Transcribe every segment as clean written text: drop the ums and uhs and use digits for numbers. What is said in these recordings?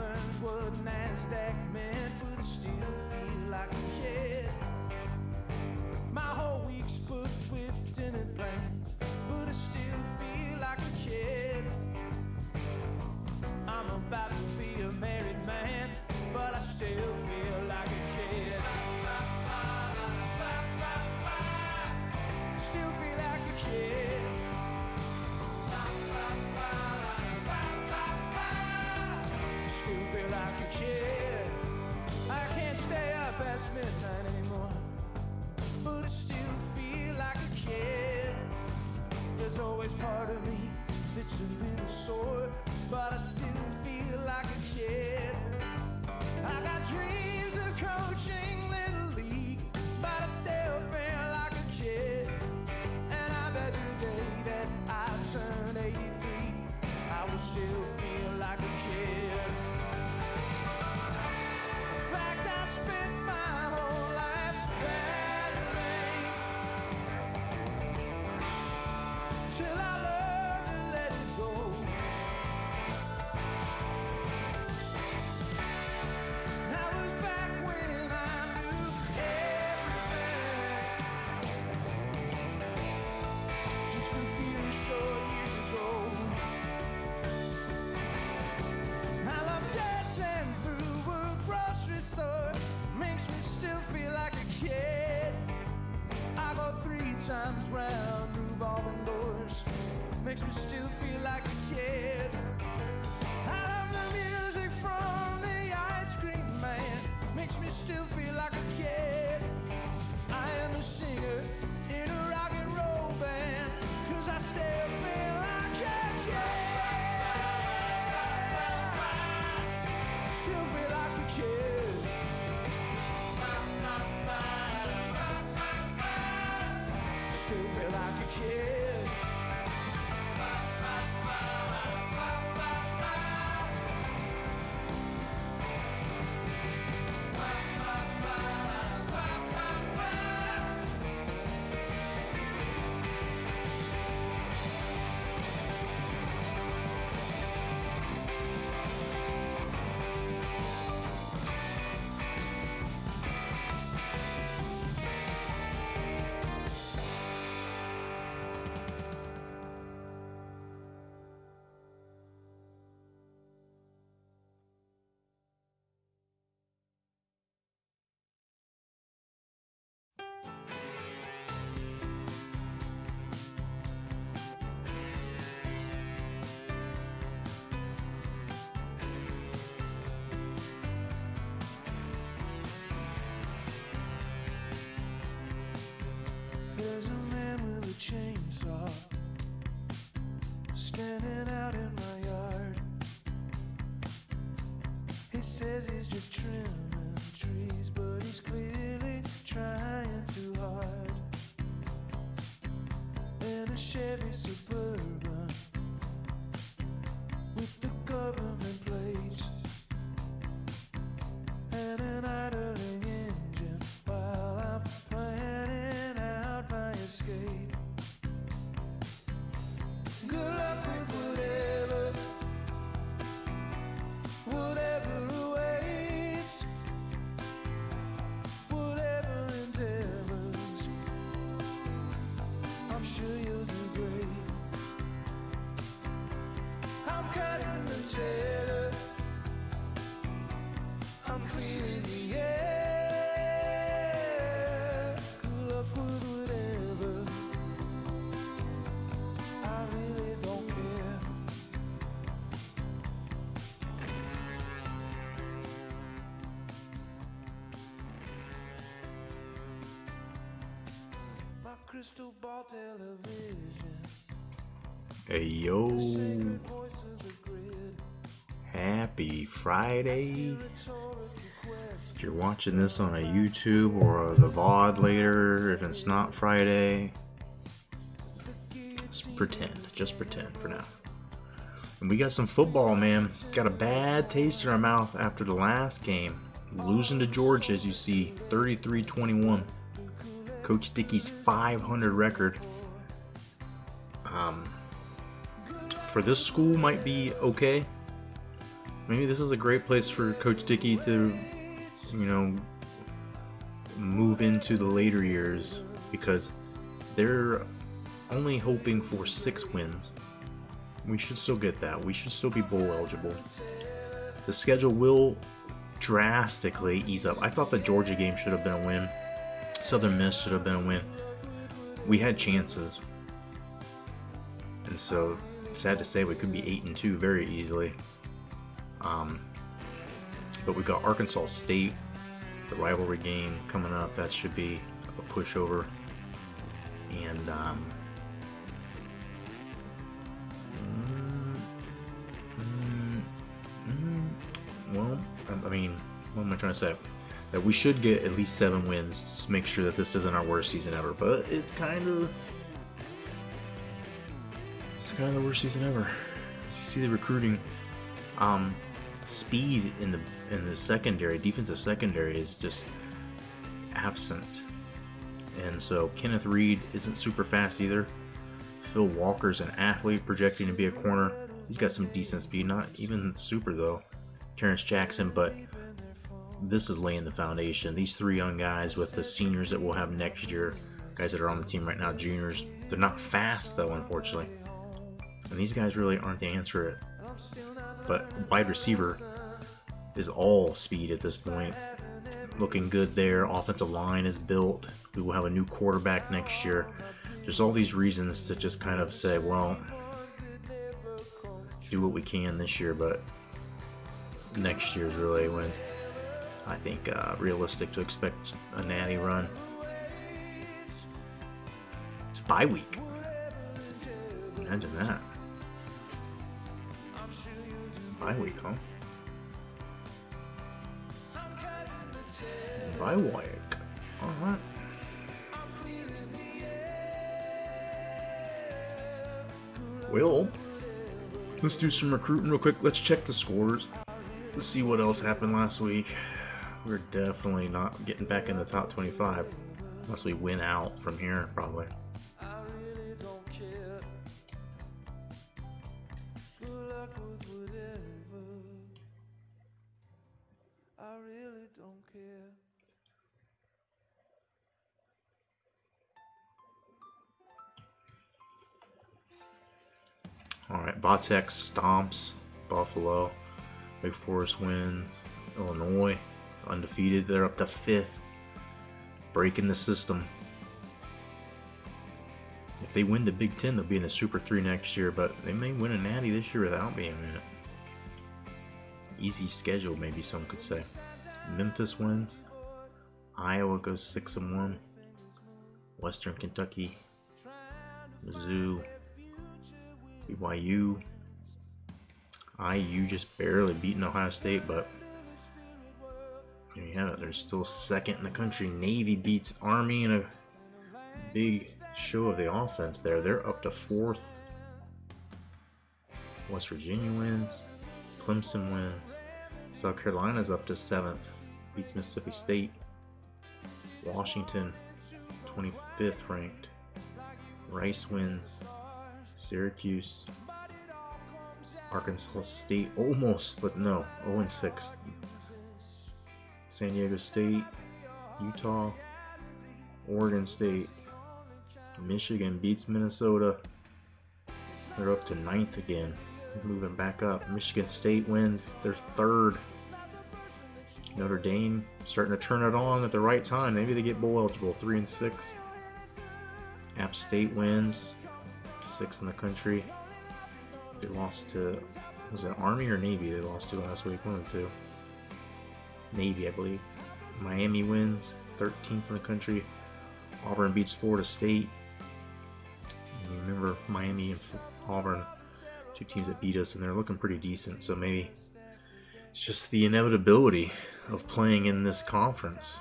learned what NASDAQ meant, but I still feel like a kid. My whole week's booked with dinner plans, but I still feel like a kid. I'm about to be a married man, but I still feel like a kid. Still feel like a kid. Still feel like a kid. I can't stay up past midnight anymore, but I still feel like a kid. There's always part of me that's a little sore, but I still feel like a kid. I got dreams of coaching Little League, but I still feel like a kid. And I bet the day that I turn 83, I will still feel like a kid. In fact, I spent my whole life battling till I learned to let it go. I was back when I knew everything, just a few short years ago. I love dancing through a grocery store, makes me still feel like a kid. I go 3 times round revolving doors, makes me still feel like a kid. I love the music from the ice cream man, makes me still feel like a kid. I am a singer in a rock and roll band, 'cause I still feel like a kid. Still feel like a kid. Still feel like a kid. There's a man with a chainsaw standing out in my yard. He says he's just trimming trees, but he's clearly trying too hard. In a Chevy Suburban with the government plates and an idling engine while I'm planning out my escape. Good luck with whatever awaits, whatever endeavors. I'm sure you'll do great. I'm cutting the cheddar, I'm cleaning the air. Good luck with whatever, I really don't care. My crystal ball television, Hey yo, sacred voice of the grid, happy Friday. rhetorical question. If you're watching this on a YouTube or the VOD later, if it's not Friday, just pretend for now. And we got some football, man. Got a bad taste in our mouth after the last game. Losing to Georgia, as you see, 33-21. Coach Dickey's 500 record. For this school might be okay. maybe this is a great place for Coach Dickey to, move into the later years, because they're only hoping for 6 wins. We should still get that. We should still be bowl eligible. The schedule will drastically ease up. I thought the Georgia game should have been a win. Southern Miss should have been a win. We had chances. And so, sad to say, we could be 8-2 very easily. But we got Arkansas State, the rivalry game coming up. That should be a pushover. And well, I mean, what am I trying to say? That we should get at least 7 wins to make sure that this isn't our worst season ever. But it's kind of the worst season ever. As you see the recruiting, speed in the secondary, defensive secondary, is just absent. And so Kenneth Reed isn't super fast either. Phil Walker's an athlete projecting to be a corner. He's got some decent speed, not even super though. Terrence Jackson, but this is laying the foundation. These 3 young guys with the seniors that we'll have next year, guys that are on the team right now, juniors, they're not fast though, unfortunately. And these guys really aren't the answer. But wide receiver is all speed at this point. Looking good there. Offensive line is built. We will have a new quarterback next year. There's all these reasons to just kind of say, well, do what we can this year, but next year is really when I think realistic to expect a natty run. It's bye week. Imagine that. Bye week, huh? Bye week. Alright. Well, let's do some recruiting real quick. Let's check the scores. Let's see what else happened last week. We're definitely not getting back in the top 25 unless we win out from here, probably. Alright, Vatex stomps Buffalo. Wake Forest wins. Illinois, undefeated. They're up to 5th. Breaking the system. If they win the Big Ten, they'll be in the Super 3 next year, but they may win a natty this year without being in it. Easy schedule, maybe some could say. Memphis wins. Iowa goes 6-1. Western Kentucky. Mizzou. BYU. IU just barely beating Ohio State, but there you have it. They're still 2nd in the country. Navy beats Army in a big show of the offense there. They're up to 4th. West Virginia wins. Clemson wins. South Carolina's up to 7th. Beats Mississippi State. Washington, 25th ranked. Rice wins. Syracuse. Arkansas State almost, but no, 0-6. San Diego State, Utah, Oregon State, Michigan beats Minnesota. They're up to 9th again, moving back up. Michigan State wins, they're 3rd. Notre Dame starting to turn it on at the right time. Maybe they get bowl eligible, 3-6. App State wins, 6th in the country. They lost to, was it Army or Navy they lost to last week? One of the two. Navy, I believe. Miami wins, 13th in the country. Auburn beats Florida State. And remember, Miami and Auburn, 2 teams that beat us, and they're looking pretty decent. So maybe it's just the inevitability of playing in this conference.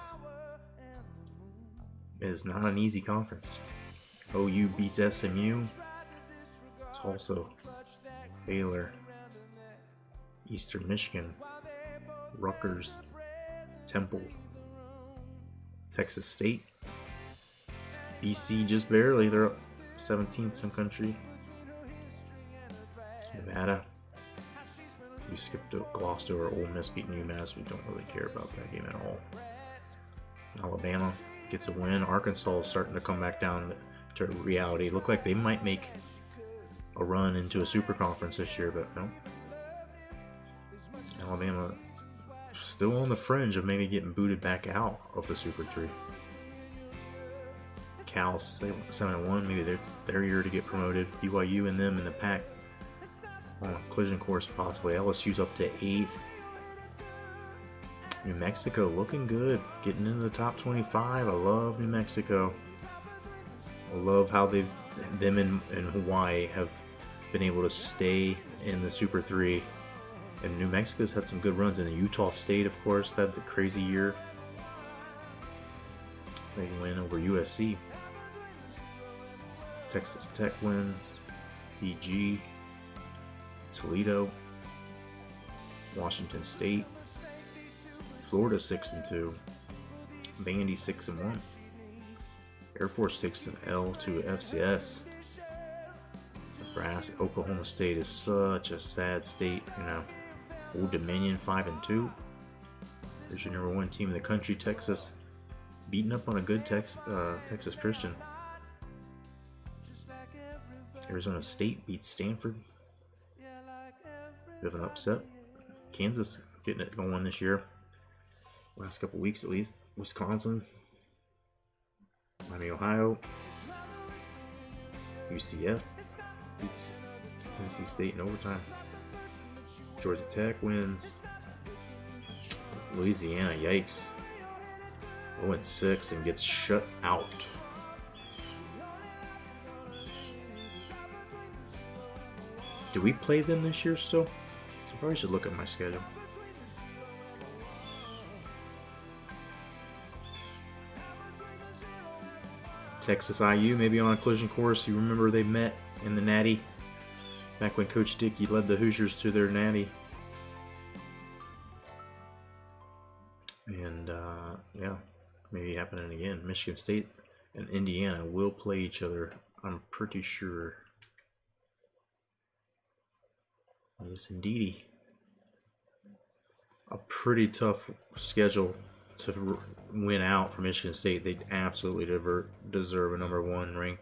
It is not an easy conference. OU beats SMU. Tulsa, Baylor, Eastern Michigan, Rutgers, Temple, Texas State, BC just barely, they're up 17th in country, Nevada, We glossed over Ole Miss beating UMass. We don't really care about that game at all. Alabama gets a win. Arkansas is starting to come back down to reality. Look like they might make a run into a super conference this year, but no. Alabama still on the fringe of maybe getting booted back out of the Super 3. Cal 7-1, maybe their year to get promoted. BYU and them in the pack on a collision course possibly. LSU's up to 8th. New Mexico looking good, getting into the top 25. I love New Mexico. I love how them in Hawaii have been able to stay in the Super 3. And New Mexico's had some good runs. And Utah State, of course, had the crazy year. They win over USC. Texas Tech wins. PG. Toledo. Washington State. Florida 6-2. Vandy 6-1. Air Force takes an L to FCS. Nebraska, Oklahoma State is such a sad state, you know. Old Dominion 5-2. There's your number 1 team in the country. Texas beating up on a good Texas Christian. Arizona State beats Stanford. Bit of an upset. Kansas getting it going this year. Last couple weeks at least. Wisconsin. Miami, Ohio. UCF beats NC State in overtime. Georgia Tech wins. Louisiana, yikes. 0-6 and gets shut out. Do we play them this year still? I probably should look at my schedule. Texas IU maybe on a collision course. You remember they met in the Natty back when Coach Dickey led the Hoosiers to their Natty. And yeah, maybe happening again. Michigan State and Indiana will play each other, I'm pretty sure. Yes, indeedy. A pretty tough schedule to win out for Michigan State. They absolutely deserve a number 1 rank.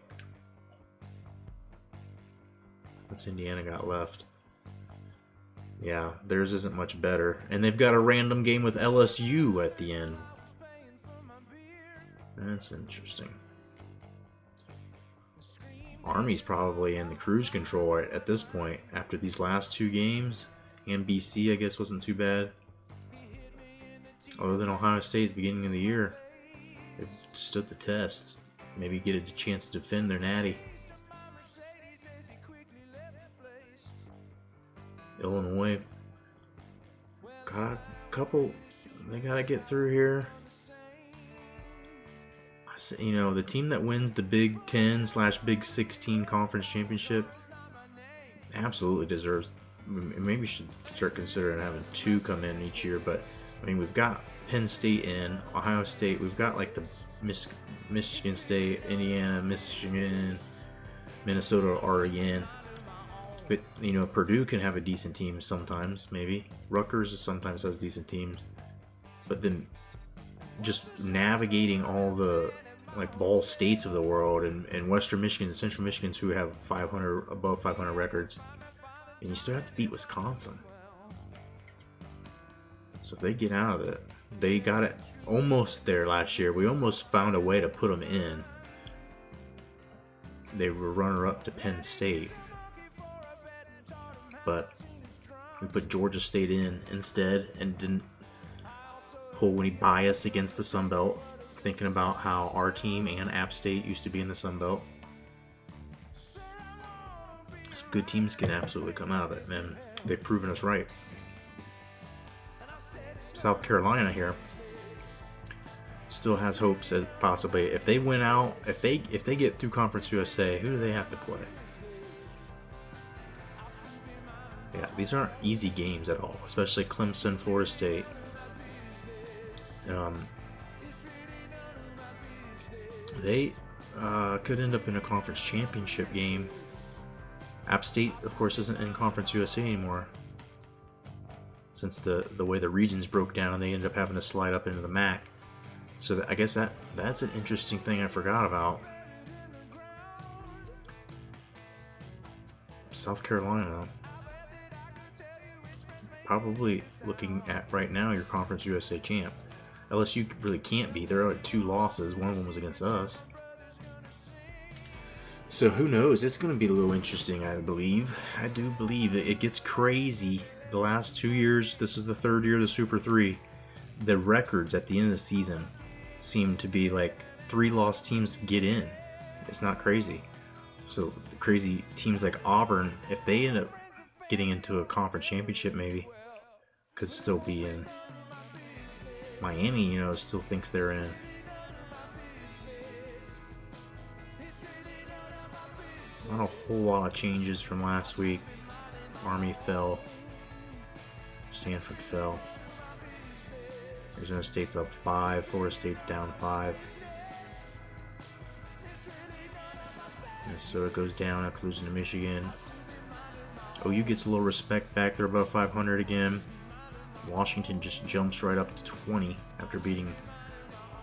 What's Indiana got left? Yeah, theirs isn't much better. And they've got a random game with LSU at the end. That's interesting. Army's probably in the cruise control at this point after these last 2 games. And BC, I guess, wasn't too bad. Other than Ohio State at the beginning of the year, they've stood the test. Maybe get a chance to defend their natty. Illinois got a couple they gotta get through here. You know, the team that wins the Big 10/Big 16 conference championship absolutely deserves. Maybe we should start considering having 2 come in each year. But I mean, we've got Penn State in, Ohio State. We've got like the Michigan State, Indiana, Michigan, Minnesota are in. But you know, Purdue can have a decent team sometimes. Maybe Rutgers sometimes has decent teams. But then just navigating all the like Ball States of the world and Western Michigan and Central Michigans who have above 500 records, and you still have to beat Wisconsin. So if they get out of it, they got it almost there last year. We almost found a way to put them in. They were runner-up to Penn State, but we put Georgia State in instead and didn't pull any bias against the Sun Belt, thinking about how our team and App State used to be in the Sun Belt. Some good teams can absolutely come out of it, and they've proven us right. South Carolina here still has hopes that possibly if they win out, if they get through Conference USA, who do they have to play? Yeah, these aren't easy games at all, especially Clemson, Florida State. They could end up in a conference championship game. App State, of course, isn't in Conference USA anymore. since the way the regions broke down, they ended up having to slide up into the MAC. So I guess that's an interesting thing I forgot about. South Carolina, probably looking at right now your Conference USA champ. LSU really can't be. They're at 2 losses. One of them was against us. So who knows? It's going to be a little interesting, I believe. I do believe it gets crazy. The last 2 years, this is the 3rd year of the Super 3. The records at the end of the season seem to be like 3-loss teams get in. It's not crazy. So crazy teams like Auburn, if they end up getting into a conference championship, maybe could still be in. Miami, still thinks they're in. Not a whole lot of changes from last week. Army fell. Stanford fell. Arizona State's up 5. Florida State's down 5. Minnesota goes down after losing to Michigan. OU gets a little respect back. They're above 500 again. Washington just jumps right up to 20 after beating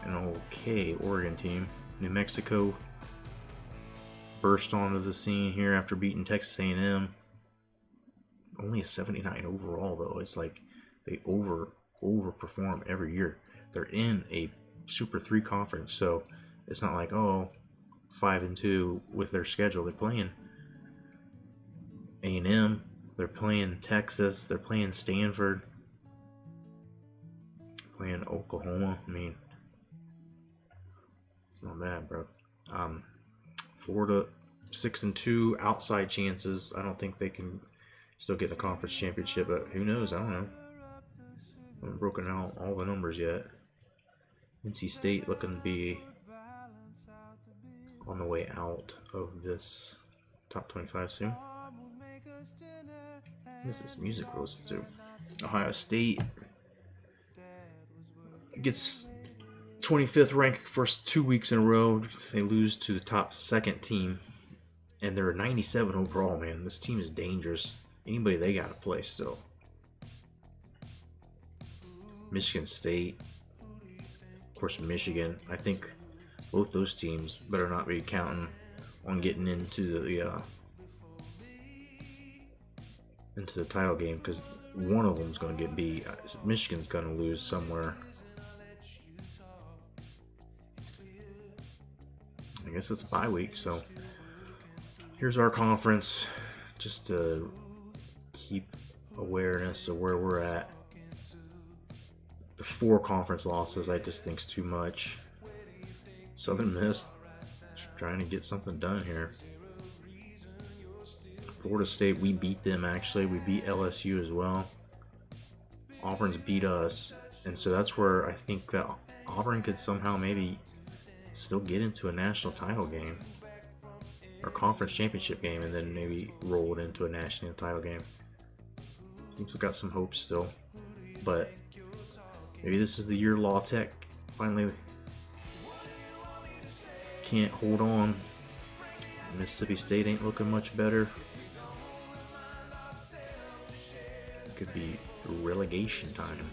an okay Oregon team. New Mexico burst onto the scene here after beating Texas A&M. Only a 79 overall, though. It's like they overperform every year. They're in a Super 3 conference, so it's not like, 5-2 with their schedule. They're playing A&M, they're playing Texas, they're playing Stanford, playing Oklahoma. I mean, it's not bad, bro. Florida 6-2, outside chances. I don't think they can still get the conference championship, but who knows? I don't know. I haven't broken out all the numbers yet. NC State looking to be on the way out of this top 25 soon. What is this music we're listening to? Ohio State gets 25th rank first 2 weeks in a row. They lose to the top 2nd team, and they're 97 overall, man. This team is dangerous. Anybody they got to play still. Michigan State, of course, Michigan. I think both those teams better not be counting on getting into the title game, because one of them's going to get beat. Michigan's going to lose somewhere. I guess it's a bye week, so here's our conference, just to keep awareness of where we're at. The 4 conference losses I just think's too much. Southern Miss trying to get something done here. Florida State, we beat them actually. We beat LSU as well. Auburn's beat us, and so that's where I think that Auburn could somehow maybe still get into a national title game or conference championship game, and then maybe roll it into a national title game. Seems we've got some hope still, but maybe this is the year La Tech finally can't hold on. Mississippi State ain't looking much better. Could be relegation time.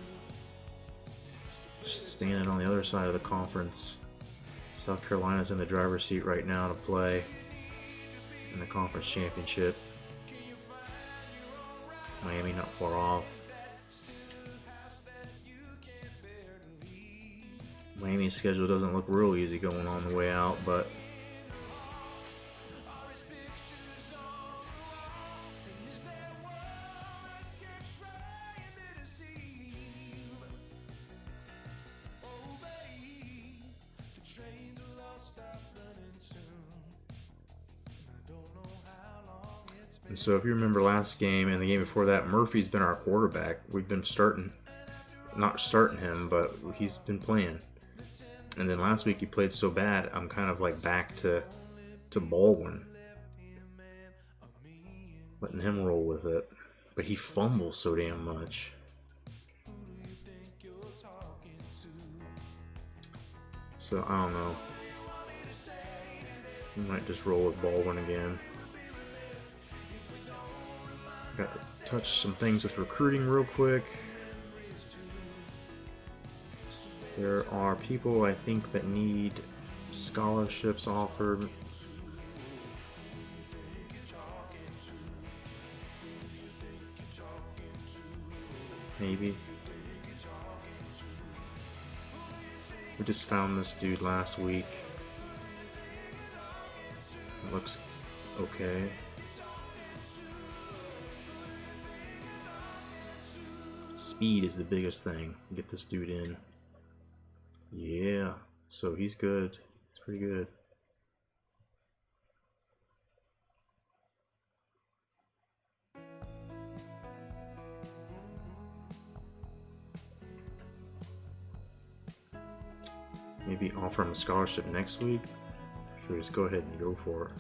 Just standing on the other side of the conference. South Carolina's in the driver's seat right now to play in the conference championship. Miami not far off. Miami's schedule doesn't look real easy going on the way out, but and so if you remember last game and the game before that, Murphy's been our quarterback. We've been not starting him, but he's been playing. And then last week he played so bad, I'm kind of like back to Baldwin. Letting him roll with it. But he fumbles so damn much. So I don't know. We might just roll with Baldwin again. Got to touch some things with recruiting real quick. There are people I think that need scholarships offered. Maybe. We just found this dude last week. Looks okay. Speed is the biggest thing. Get this dude in. Yeah, so he's good. It's pretty good. Maybe offer him a scholarship next week. Should we just go ahead and go for it?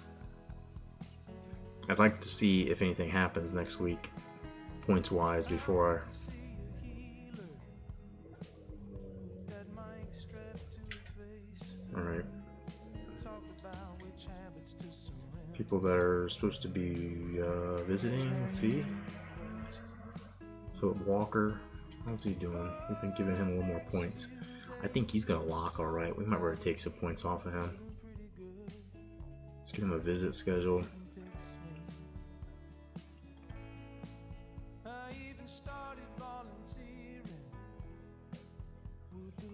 I'd like to see if anything happens next week, points wise, before Alright. People that are supposed to be visiting, let's see. Philip Walker, how's he doing? We've been giving him a little more points. I think he's gonna lock alright. We might be able to take some points off of him. Let's get him a visit schedule.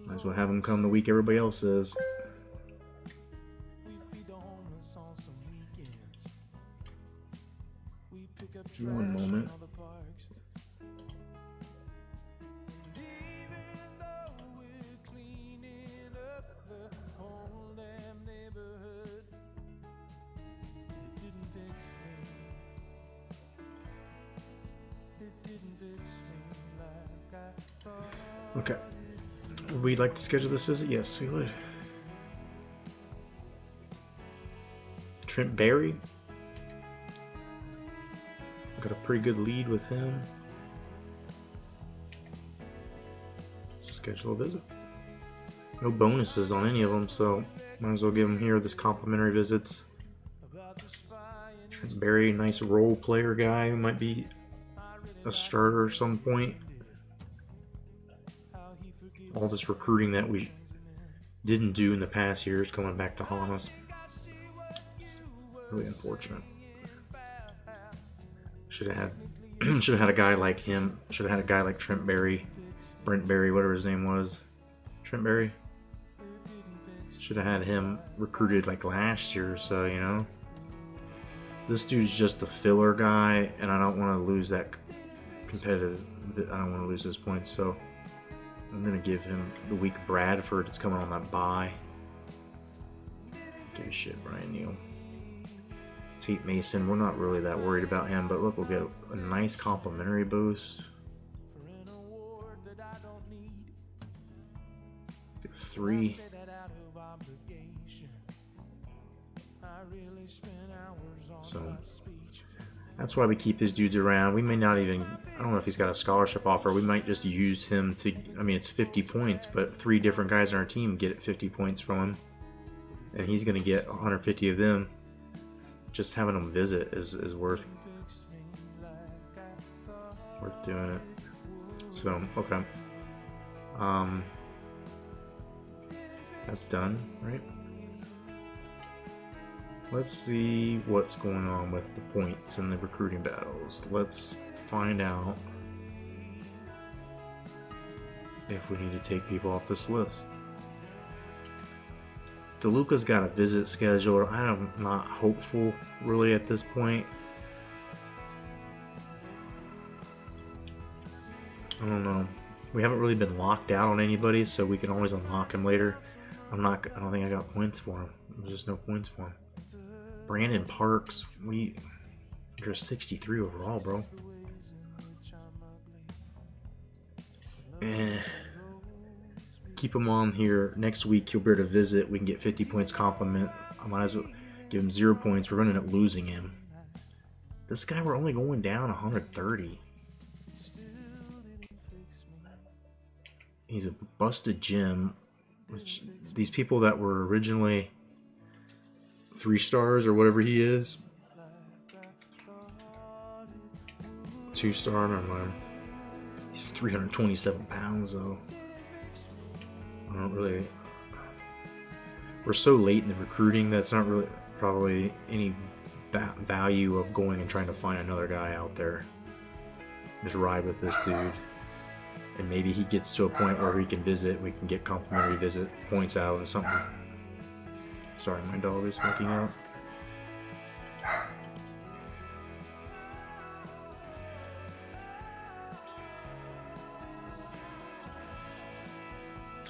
Might as well have him come the week everybody else is. One moment. Okay. Would we like to schedule this visit? Yes, we would. Trent Berry. Got a pretty good lead with him. Schedule a visit. No bonuses on any of them, so might as well give him here this complimentary visits. Trent Berry, nice role player guy who might be a starter at some point. All this recruiting that we didn't do in the past years coming back to haunt us. It's really unfortunate. Should have had a guy like him. Should have had a guy like Trent Berry, Brent Berry, whatever his name was. Trent Berry. Should have had him recruited like last year, so you know. This dude's just a filler guy, and I don't want to lose that competitive. I don't want to lose those points, so I'm gonna give him the week Bradford. It's coming on that bye. Give a shit, Brian Neal. Tate Mason, we're not really that worried about him, but look, we'll get a nice complimentary boost. Get 3. So that's why we keep these dudes around. We may not even, I don't know if he's got a scholarship offer. We might just use him to, I mean, it's 50 points, but 3 different guys on our team get 50 points from him. And he's going to get 150 of them. Just having them visit is worth doing it. So, okay. That's done, right? Let's see what's going on with the points in the recruiting battles. Let's find out if we need to take people off this list. DeLuca's got a visit scheduled. I'm not hopeful really at this point. I don't know. We haven't really been locked out on anybody, so we can always unlock him later. I don't think I got points for him. There's just no points for him. Brandon Parks, you're 63 overall, bro. Keep him on here. Next week he'll be able to visit. We can get 50 points compliment. I might as well give him 0 points. We're going to end up losing him. This guy, we're only going down 130. He's a busted gym. Which, these people that were originally 3 stars or whatever he is. 2-star, never mind. He's 327 pounds though. I don't really. We're so late in the recruiting that's not really probably any value of going and trying to find another guy out there. Just ride with this dude, and maybe he gets to a point where he can visit. We can get complimentary visit points out or something. Sorry, my dog is waking up.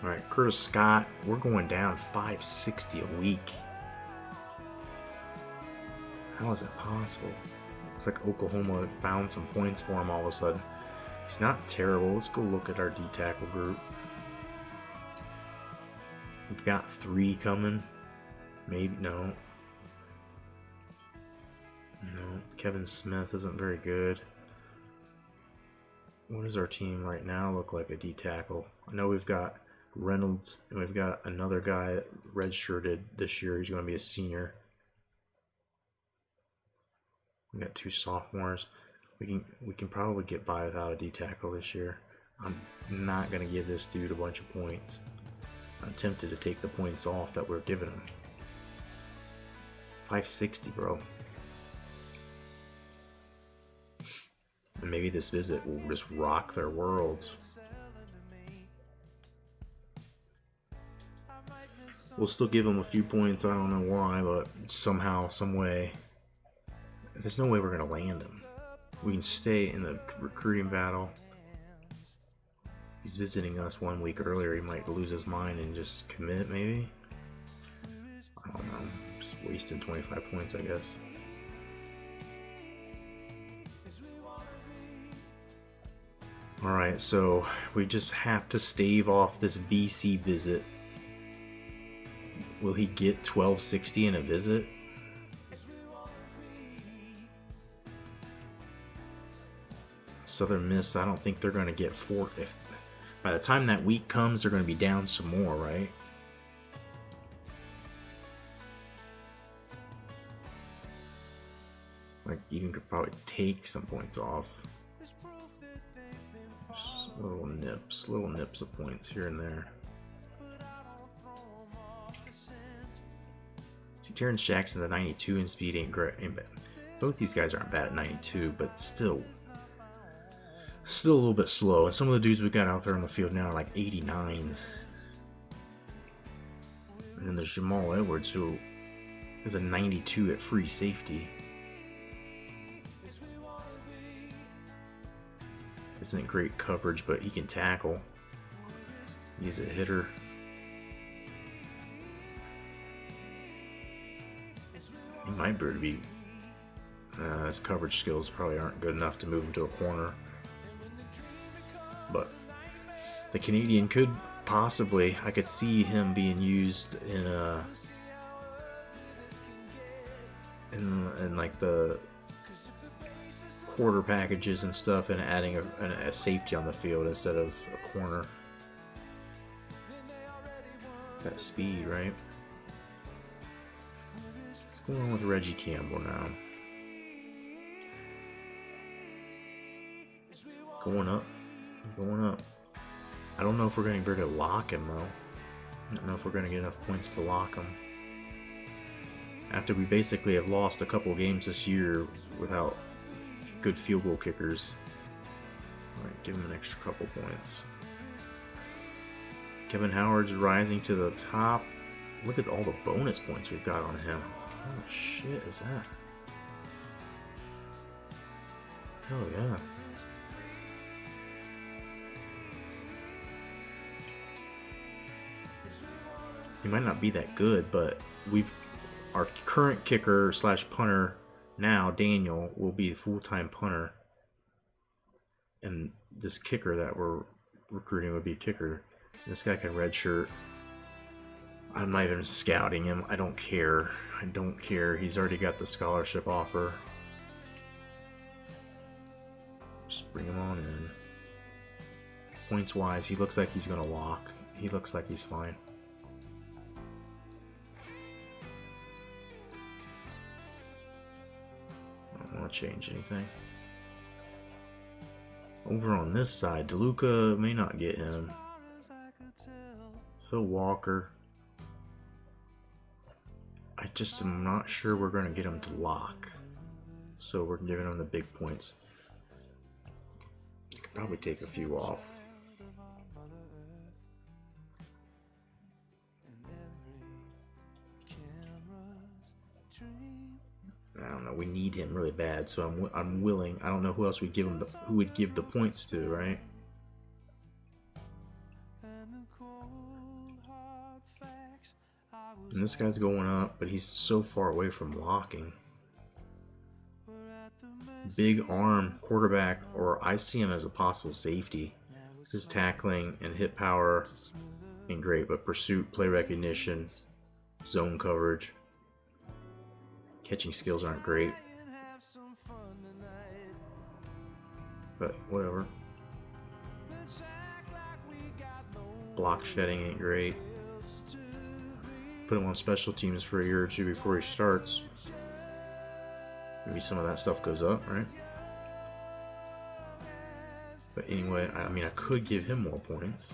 Alright, Curtis Scott, we're going down 560 a week. How is that possible? Looks like Oklahoma found some points for him all of a sudden. He's not terrible. Let's go look at our D-tackle group. We've got 3 coming. Maybe, no. No, Kevin Smith isn't very good. What does our team right now look like a D-tackle? I know we've got Reynolds, and we've got another guy redshirted this year. He's going to be a senior. We got 2 sophomores. We can probably get by without a D-tackle this year. I'm not going to give this dude a bunch of points. I'm tempted to take the points off that we're giving him. 560, bro. And maybe this visit will just rock their worlds. We'll still give them a few points. I don't know why, but somehow, some way, there's no way we're going to land him. We can stay in the recruiting battle. He's visiting us 1 week earlier. He might lose his mind and just commit, maybe. I don't know. Just wasting 25 points, I guess. Alright, so we just have to stave off this BC visit. Will he get 1260 in a visit? Southern Miss, I don't think they're going to get 4. If by the time that week comes, they're going to be down some more, right? Like, even could probably take some points off. Just little nips of points here and there. See, Terrence Jackson, the 92 in speed ain't great. Both these guys aren't bad at 92, but still a little bit slow. And some of the dudes we got out there on the field now are like 89s. And then there's Jamal Edwards, who is a 92 at free safety. Isn't great coverage, but he can tackle. He's a hitter. He might be. His coverage skills probably aren't good enough to move him to a corner. But the Canadian could possibly, I could see him being used in like the quarter packages and stuff, and adding a safety on the field instead of a corner. That speed, right? What's going on with Reggie Campbell now? Going up. I don't know if we're going to be able to lock him, though. I don't know if we're going to get enough points to lock him. After we basically have lost a couple games this year without good field goal kickers. Alright, give him an extra couple points. Kevin Howard's rising to the top. Look at all the bonus points we've got on him. What the shit is that? Hell yeah. He might not be that good, but our current kicker / punter now, Daniel, will be a full-time punter. And this kicker that we're recruiting would be a kicker. This guy can redshirt. I'm not even scouting him. I don't care. He's already got the scholarship offer. Just bring him on in. Points-wise, he looks like he's going to lock. He looks like he's fine. Change anything. Over on this side, DeLuca may not get him. Phil Walker. I just am not sure we're going to get him to lock. So we're giving him the big points. Could probably take a few off. I don't know. We need him really bad, so I'm willing. I don't know who else would give him who would give the points to, right? And this guy's going up, but he's so far away from locking. Big arm quarterback, or I see him as a possible safety. His tackling and hit power ain't great, but pursuit, play recognition, zone coverage, catching skills aren't great. But whatever. Block shedding ain't great. Put him on special teams for a year or two before he starts. Maybe some of that stuff goes up, right? But anyway, I mean, I could give him more points.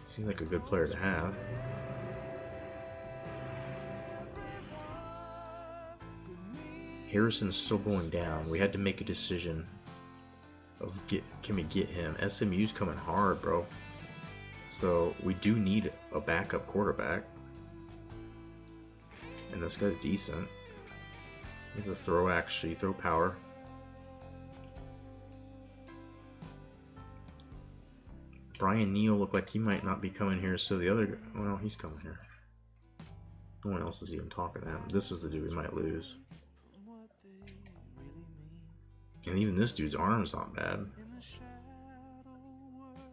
Seems like a good player to have. Harrison's still going down. We had to make a decision of can we get him? SMU's coming hard, bro. So we do need a backup quarterback. And this guy's decent. He has a throw, actually. Throw power. Brian Neal looked like he might not be coming here, so the other... Well, he's coming here. No one else is even talking to him. This is the dude we might lose. And even this dude's arm's not bad.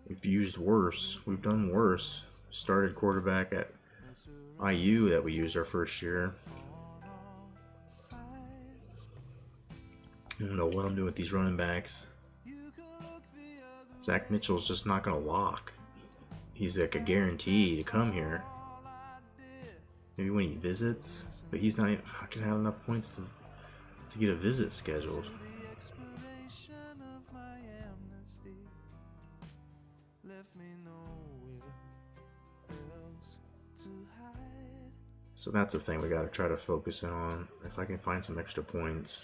We've used worse. We've done worse. Started quarterback at IU that we used our first year. I don't know what I'm doing with these running backs. Zach Mitchell's just not going to lock. He's like a guarantee to come here. Maybe when he visits, but he's not even fucking have enough points to get a visit scheduled. So that's the thing we got to try to focus in on. If I can find some extra points.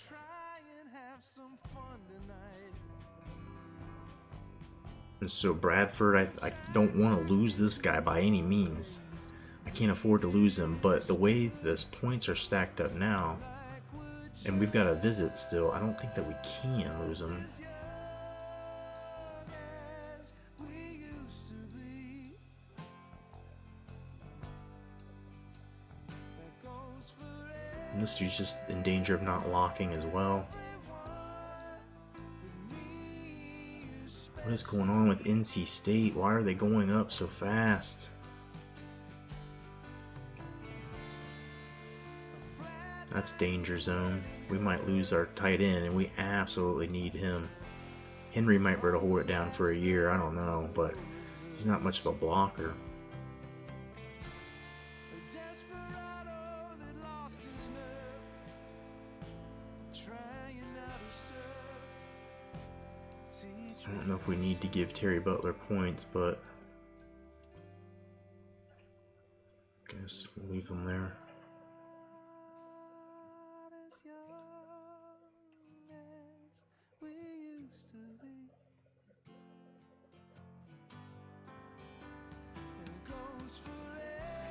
And so Bradford, I don't want to lose this guy by any means. I can't afford to lose him, but the way the points are stacked up now, and we've got a visit still, I don't think that we can lose him. And this dude's just in danger of not locking as well. What is going on with NC State? Why are they going up so fast? That's danger zone. We might lose our tight end, and we absolutely need him. Henry might be able to hold it down for a year. I don't know, but he's not much of a blocker. I don't know if we need to give Terry Butler points, but I guess we'll leave him there.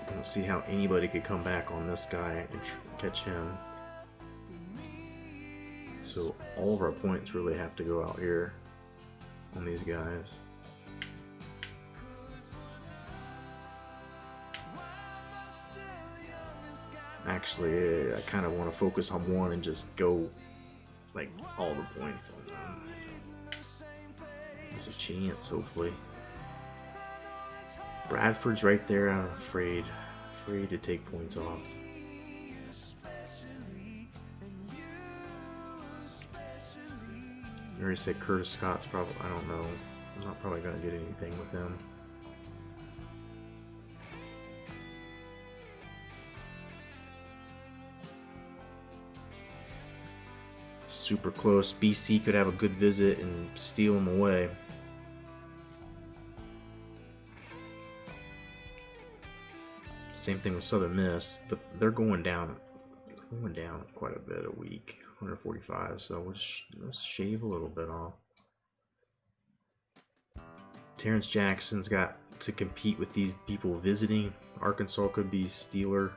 I don't see how anybody could come back on this guy and catch him. So all of our points really have to go out here on these guys. Actually, I kind of want to focus on one and just go like all the points on them. There's a chance, hopefully. Bradford's right there. I'm afraid to take points off. I already said Curtis Scott's probably, I don't know. I'm not probably going to get anything with him. Super close. BC could have a good visit and steal him away. Same thing with Southern Miss, but they're going down quite a bit a week, 145. So let's shave a little bit off. Terrence Jackson's got to compete with these people visiting. Arkansas could be Steeler.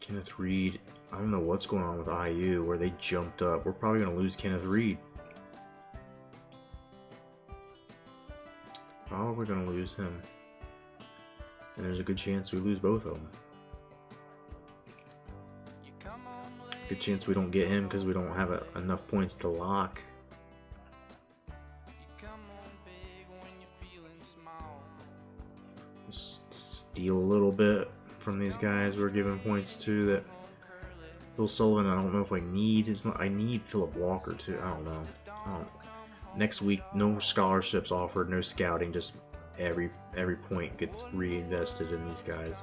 Kenneth Reed. I don't know what's going on with IU where they jumped up. We're probably going to lose Kenneth Reed. Probably going to lose him. And there's a good chance we lose both of them. Good chance we don't get him because we don't have enough points to lock. Just steal a little bit from these guys we're giving points to. That Bill Sullivan, I don't know if I need as much. I need Philip Walker too. I don't know. Next week, no scholarships offered, no scouting. Just every point gets reinvested in these guys.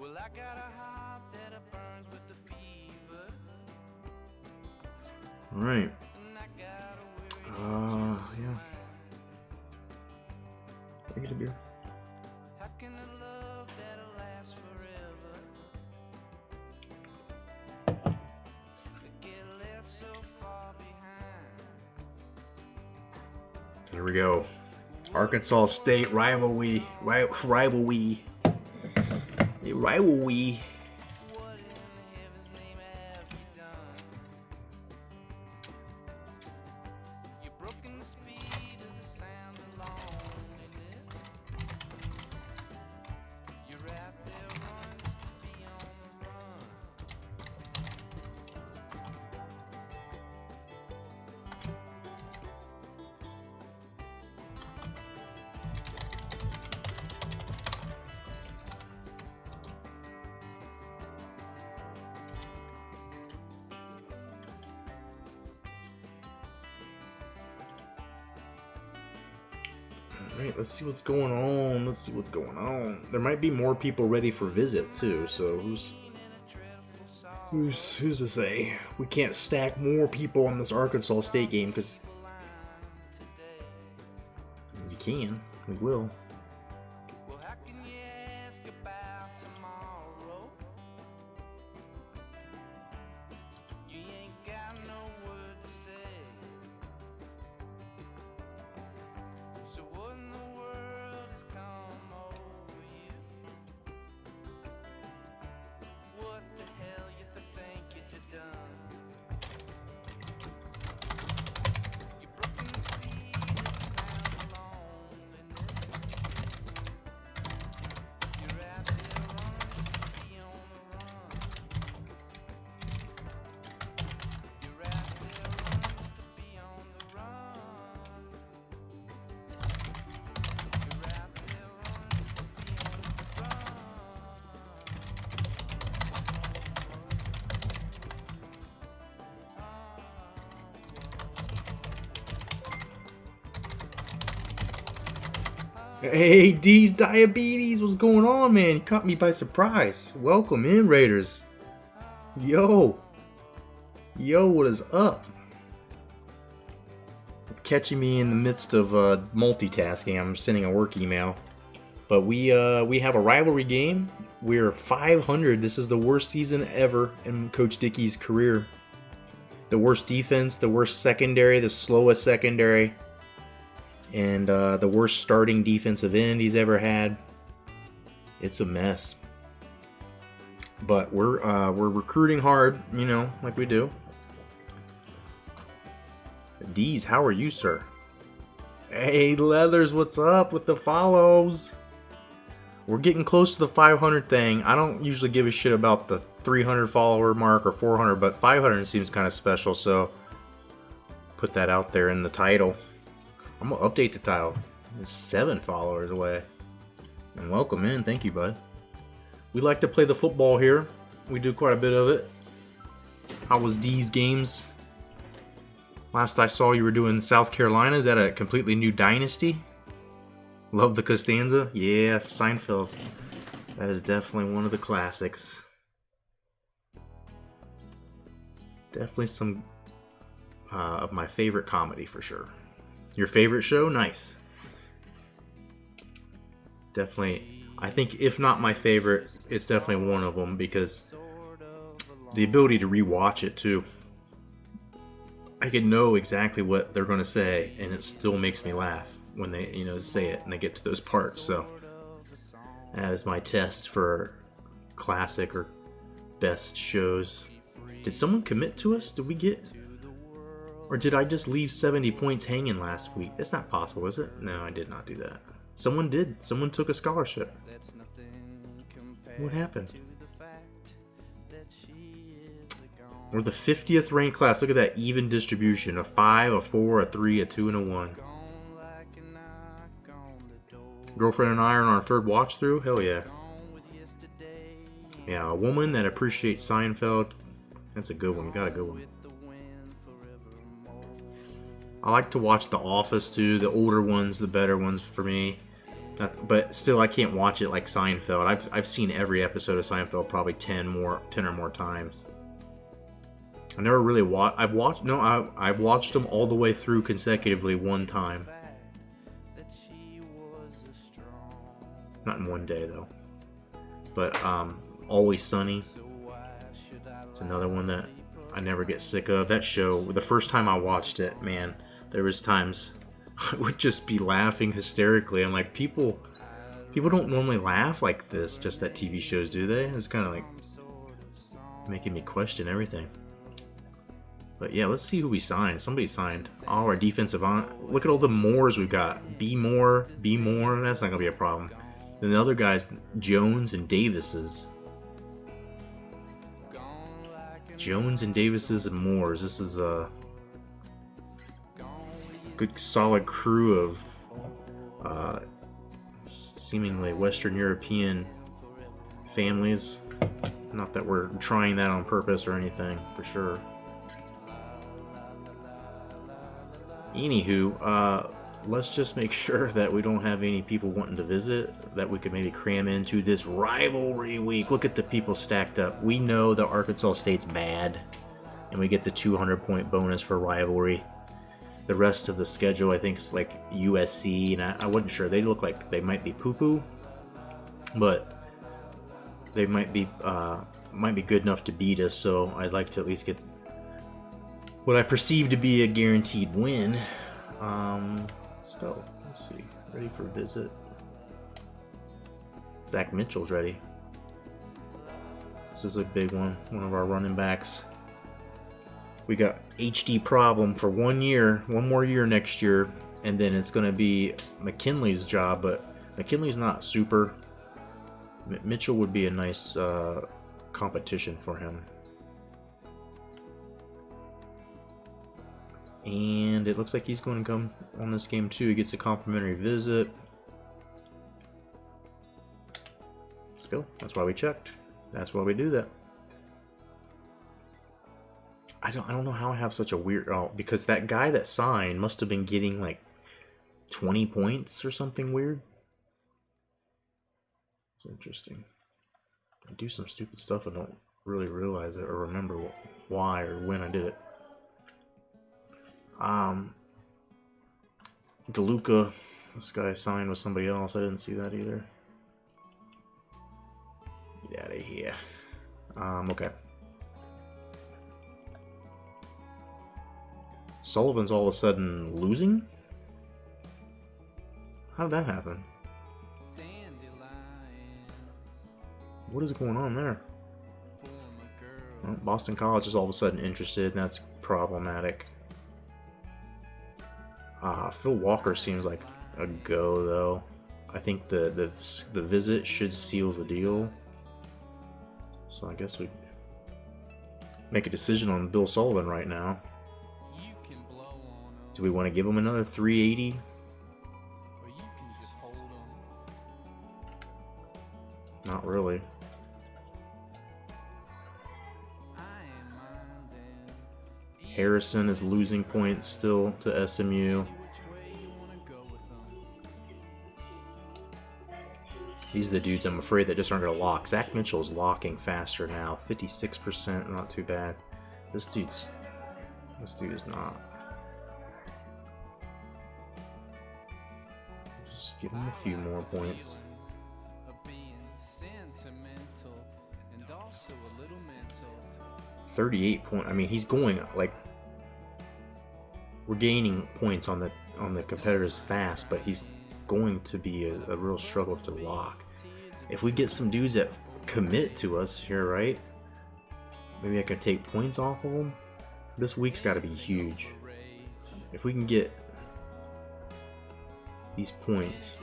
Well, I got a heart that burns with the fever. All right. Yeah. Can I get a beer? How can a love that'll last forever get left so far behind? There we go. Arkansas State rivalry. Rivalry. Rivalry. What in heaven's name have you done? You've broken the speed of the sound of loneliness. You're out there running just to be on the run. Alright, let's see what's going on. There might be more people ready for visit too, so who's to say? We can't stack more people on this Arkansas State game because we can. We will. Well, how can you ask about tomorrow? You ain't got no word to say. So what in the world has come over you? What the hell you think you'd done? You've broken the speed of the sound of loneliness. You're out there running just to be on the run. You're out there running just to be on the run. You're out there running just to be on the run. Hey, D's Diabetes, what's going on, man? You caught me by surprise. Welcome in, Raiders. Yo, what is up? Catching me in the midst of multitasking. I'm sending a work email, but we have a rivalry game. We're 500. This is the worst season ever in Coach Dickey's career. The worst defense, the worst secondary, the slowest secondary, and the worst starting defensive end he's ever had. It's a mess. But we're recruiting hard, you know, like we do. D's, how are you, sir? Hey, Leathers, what's up with the follows? We're getting close to the 500 thing. I don't usually give a shit about the 300 follower mark or 400, but 500 seems kind of special, so put that out there in the title. I'm gonna update the title. It's 7 followers away. And welcome in, thank you, bud. We like to play the football here. We do quite a bit of it. How was these games? Last I saw, you were doing South Carolina. Is that a completely new dynasty? Love the Costanza? Yeah, Seinfeld. That is definitely one of the classics. Definitely some of my favorite comedy for sure. Your favorite show? Nice. Definitely, I think if not my favorite, it's definitely one of them because the ability to rewatch it too. I can know exactly what they're going to say and it still makes me laugh when they, say it and they get to those parts. So that is my test for classic or best shows. Did someone commit to us? Did we get... Or did I just leave 70 points hanging last week? That's not possible, is it? No, I did not do that. Someone did. Someone took a scholarship. What happened? We're the 50th ranked class. Look at that even distribution. A 5, a 4, a 3, a 2, and a 1. Girlfriend and I are on our 3rd watch through? Hell yeah. Yeah, a woman that appreciates Seinfeld. That's a good one. Got a good one. I like to watch The Office too. The older ones, the better ones for me. But still, I can't watch it like Seinfeld. I've seen every episode of Seinfeld probably 10 or more times. I never really watched. I've watched them all the way through consecutively one time. Not in one day though. But Always Sunny. It's another one that I never get sick of. That show, the first time I watched it, man, there was times I would just be laughing hysterically. I'm like, people don't normally laugh like this just at TV shows, do they? It was kind of like making me question everything. But yeah, let's see who we signed. Somebody signed. Oh, our defensive on. Look at all the Moores we've got. B Moore. That's not gonna be a problem. Then the other guys, Jones and Davises. Jones and Davises and Moores. This is a good solid crew of seemingly Western European families. Not that we're trying that on purpose or anything, for sure. Anywho, let's just make sure that we don't have any people wanting to visit that we could maybe cram into this rivalry week. Look at the people stacked up. We know that Arkansas State's bad, and we get the 200-point bonus for rivalry. The rest of the schedule, I think, is like USC, and I wasn't sure. They look like they might be poo-poo, but they might be good enough to beat us. So I'd like to at least get what I perceive to be a guaranteed win. Let's go. Let's see. Ready for a visit. Zach Mitchell's ready. This is a big one. One of our running backs. We got HD problem for 1 year, one more year next year, and then it's going to be McKinley's job, but McKinley's not super. Mitchell would be a nice competition for him. And it looks like he's going to come on this game too. He gets a complimentary visit. Let's go. That's why we checked. That's why we do that. I don't know how I have such a weird... Oh, because that guy that signed must have been getting like 20 points or something weird. It's interesting. I do some stupid stuff and don't really realize it or remember why or when I did it. DeLuca, this guy signed with somebody else. I didn't see that either. Get out of here. Okay. Sullivan's all of a sudden losing? How did that happen? What is going on there? Well, Boston College is all of a sudden interested, and that's problematic. Phil Walker seems like a go, though. I think the visit should seal the deal. So I guess we make a decision on Bill Sullivan right now. Do we want to give him another 380? Not really. Harrison is losing points still to SMU. These are the dudes I'm afraid that just aren't going to lock. Zach Mitchell is locking faster now. 56%, not too bad. This dude is not. Just give him a few more points. 38 point. I mean, he's going like we're gaining points on the competitors fast, but he's going to be a real struggle to lock. If we get some dudes that commit to us here, right? Maybe I could take points off of them. This week's got to be huge. If we can get these points,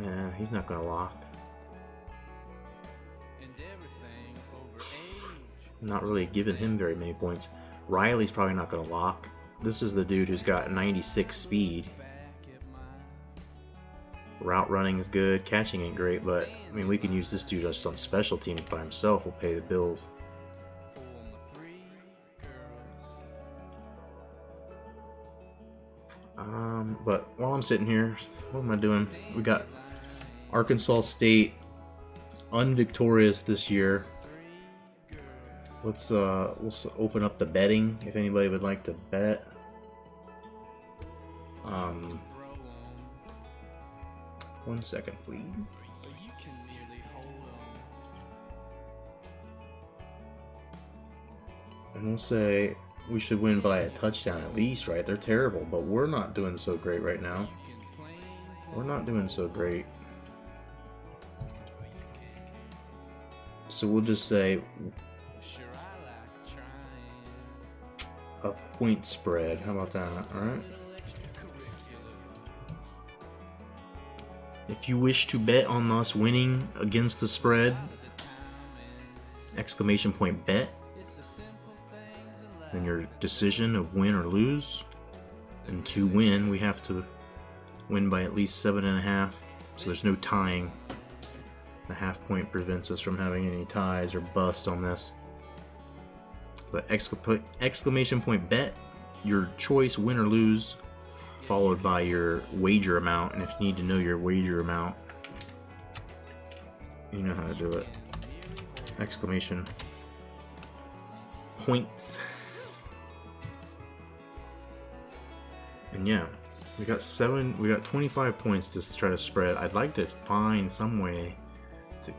yeah, he's not gonna lock. I'm not really giving him very many points. Riley's probably not gonna lock. This is the dude who's got 96 speed. Route running is good. Catching ain't great, but I mean, we can use this dude just on special teams by himself. We'll pay the bills. But while I'm sitting here, what am I doing? We got Arkansas State unvictorious this year. Let's open up the betting if anybody would like to bet. 1 second, please. And we'll say we should win by a touchdown at least, right? They're terrible, but we're not doing so great right now. We're not doing so great. So we'll just say a point spread. How about that? All right. If you wish to bet on us winning against the spread, exclamation point bet. Then your decision of win or lose. And to win, we have to win by at least 7.5. So there's no tying. The half point prevents us from having any ties or bust on this. But exclamation point bet, your choice, win or lose, followed by your wager amount. And if you need to know your wager amount, you know how to do it. Exclamation points. And yeah, we got 25 points to try to spread. I'd like to find some way to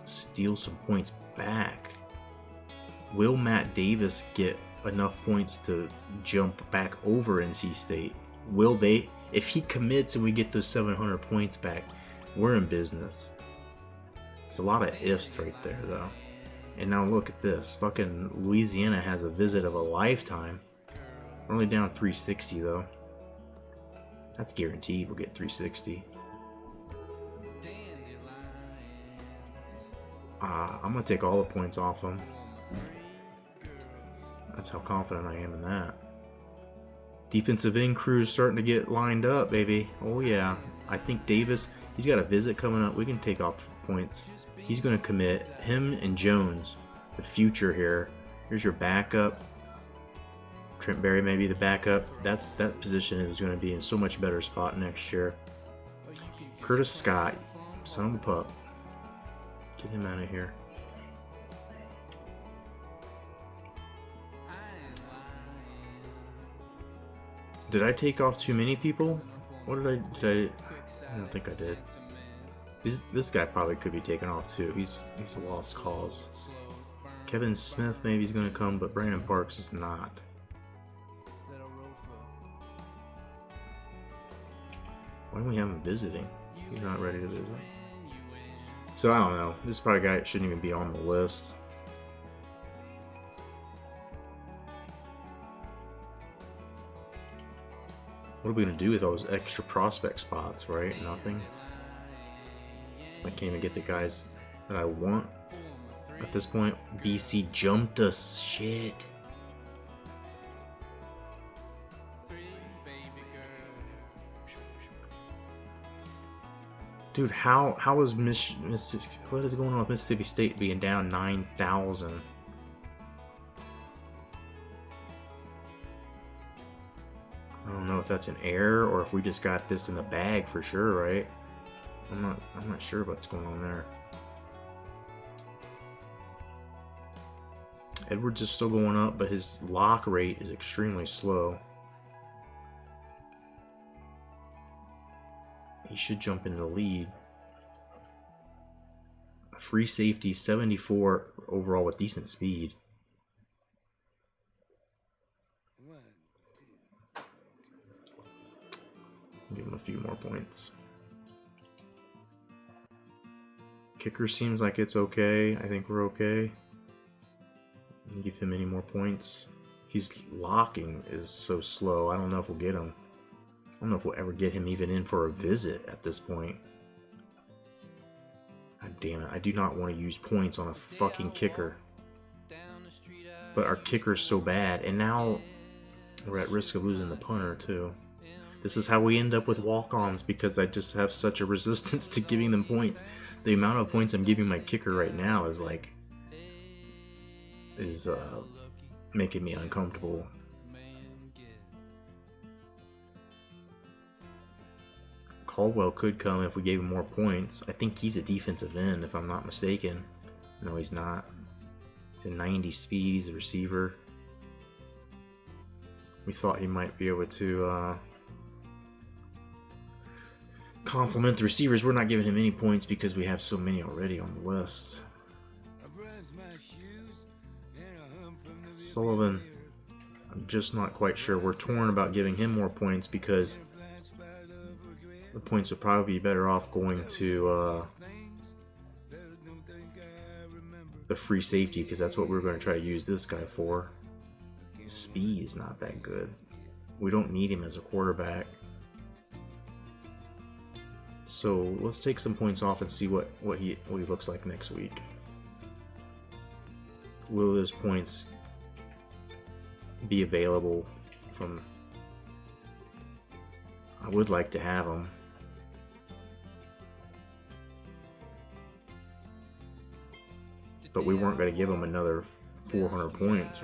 steal some points back. Will Matt Davis get enough points to jump back over NC State? Will they? If he commits and we get those 700 points back, we're in business. It's a lot of ifs right there, though. And now look at this. Fucking Louisiana has a visit of a lifetime. We're only down 360, though. That's guaranteed we'll get 360. I'm going to take all the points off them. That's how confident I am in that. Defensive end crew's starting to get lined up, baby. Oh, yeah. I think Davis, he's got a visit coming up. We can take off points. He's going to commit. Him and Jones, the future here. Here's your backup. Trent Berry may be the backup. That position is going to be in so much better spot next year. Curtis Scott, son of a pup. Get him out of here. Did I take off too many people? What did I don't think I did. This guy probably could be taken off too. He's a lost cause. Kevin Smith maybe he's going to come, but Brandon Parks is not. Why don't we have him visiting? He's not ready to visit. So I don't know. This is probably a guy that shouldn't even be on the list. What are we going to do with those extra prospect spots, right? Nothing. So I can't even get the guys that I want at this point. BC jumped us. Shit. Dude, how is what is going on with Mississippi State being down 9,000? I don't know if that's an error or if we just got this in the bag for sure, right? I'm not sure what's going on there. Edwards is still going up, but his lock rate is extremely slow. He should jump into the lead. A free safety, 74 overall with decent speed. Give him a few more points. Kicker seems like it's okay. I think we're okay. Give him any more points. He's locking is so slow. I don't know if we'll get him. I don't know if we'll ever get him even in for a visit at this point. God damn it. I do not want to use points on a fucking kicker. But our kicker's so bad. And now we're at risk of losing the punter too. This is how we end up with walk-ons because I just have such a resistance to giving them points. The amount of points I'm giving my kicker right now is like... is making me uncomfortable. Caldwell could come if we gave him more points. I think he's a defensive end if I'm not mistaken. No, he's not. He's a 90 speed, he's a receiver. We thought he might be able to complement the receivers. We're not giving him any points because we have so many already on the list. Sullivan, I'm just not quite sure. We're torn about giving him more points because the points would probably be better off going to the free safety because that's what we're going to try to use this guy for. His speed is not that good. We don't need him as a quarterback. So let's take some points off and see what he looks like next week. Will those points be available from... I would like to have them. But we weren't going to give him another 400 points.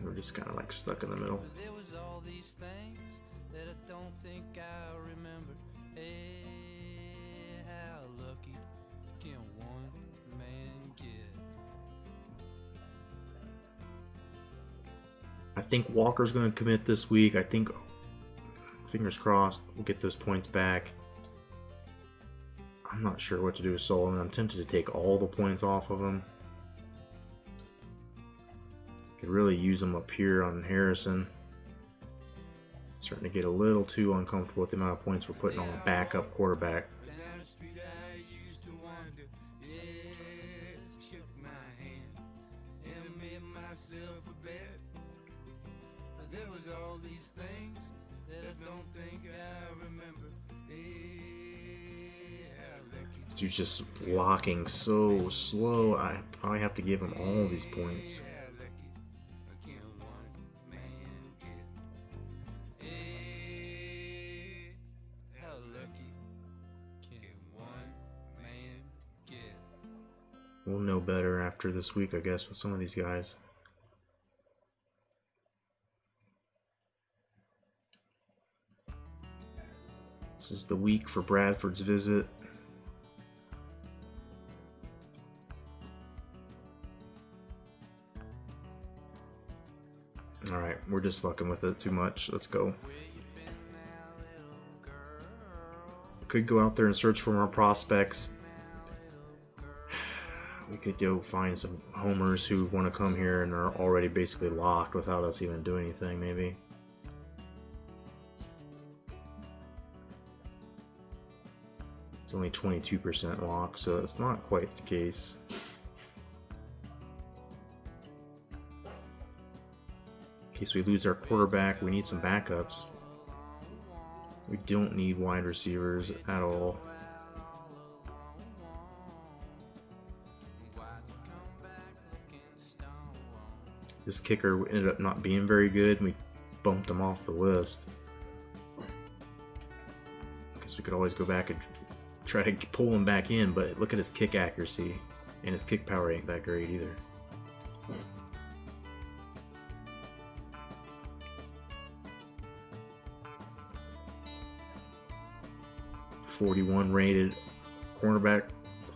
We're just kind of like stuck in the middle. I think Walker's going to commit this week. I think, fingers crossed, we'll get those points back. I'm not sure what to do with Sullivan. I'm tempted to take all the points off of him. Could really use them up here on Harrison. Starting to get a little too uncomfortable with the amount of points we're putting on a backup quarterback. This dude's just locking so slow. I probably have to give him all these points. We'll know better after this week, I guess, with some of these guys. This is the week for Bradford's visit. Alright, we're just fucking with it too much. Let's go. Could go out there and search for more prospects. We could go find some homers who want to come here and are already basically locked without us even doing anything, maybe. It's only 22% locked, so it's not quite the case. In case we lose our quarterback, we need some backups. We don't need wide receivers at all. This kicker ended up not being very good. We bumped him off the list. Guess we could always go back and try to pull him back in, but look at his kick accuracy, and his kick power ain't that great either. .41 rated cornerback,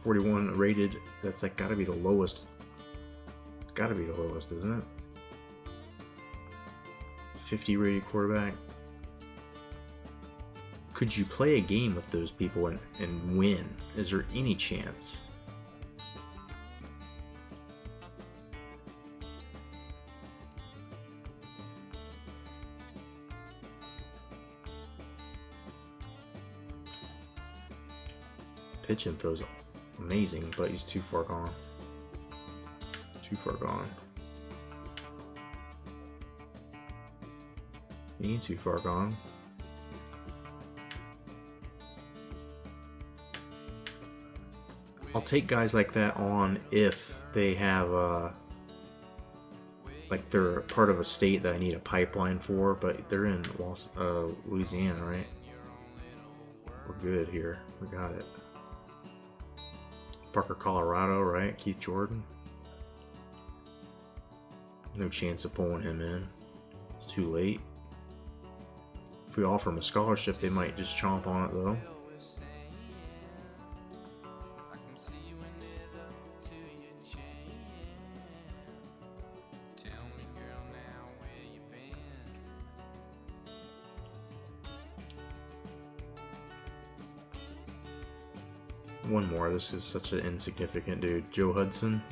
41 rated. That's like gotta be the lowest. Gotta be the lowest, isn't it? 50 rated quarterback. Could you play a game with those people and win? Is there any chance? Pitch info's amazing, but he's too far gone. Too far gone. He ain't too far gone. I'll take guys like that on if they have like they're part of a state that I need a pipeline for, but they're in Louisiana, right? We're good here. We got it. Parker, Colorado, right? Keith Jordan. No chance of pulling him in. It's too late. If we offer him a scholarship, they might just chomp on it though. One more. This is such an insignificant dude. Joe Hudson.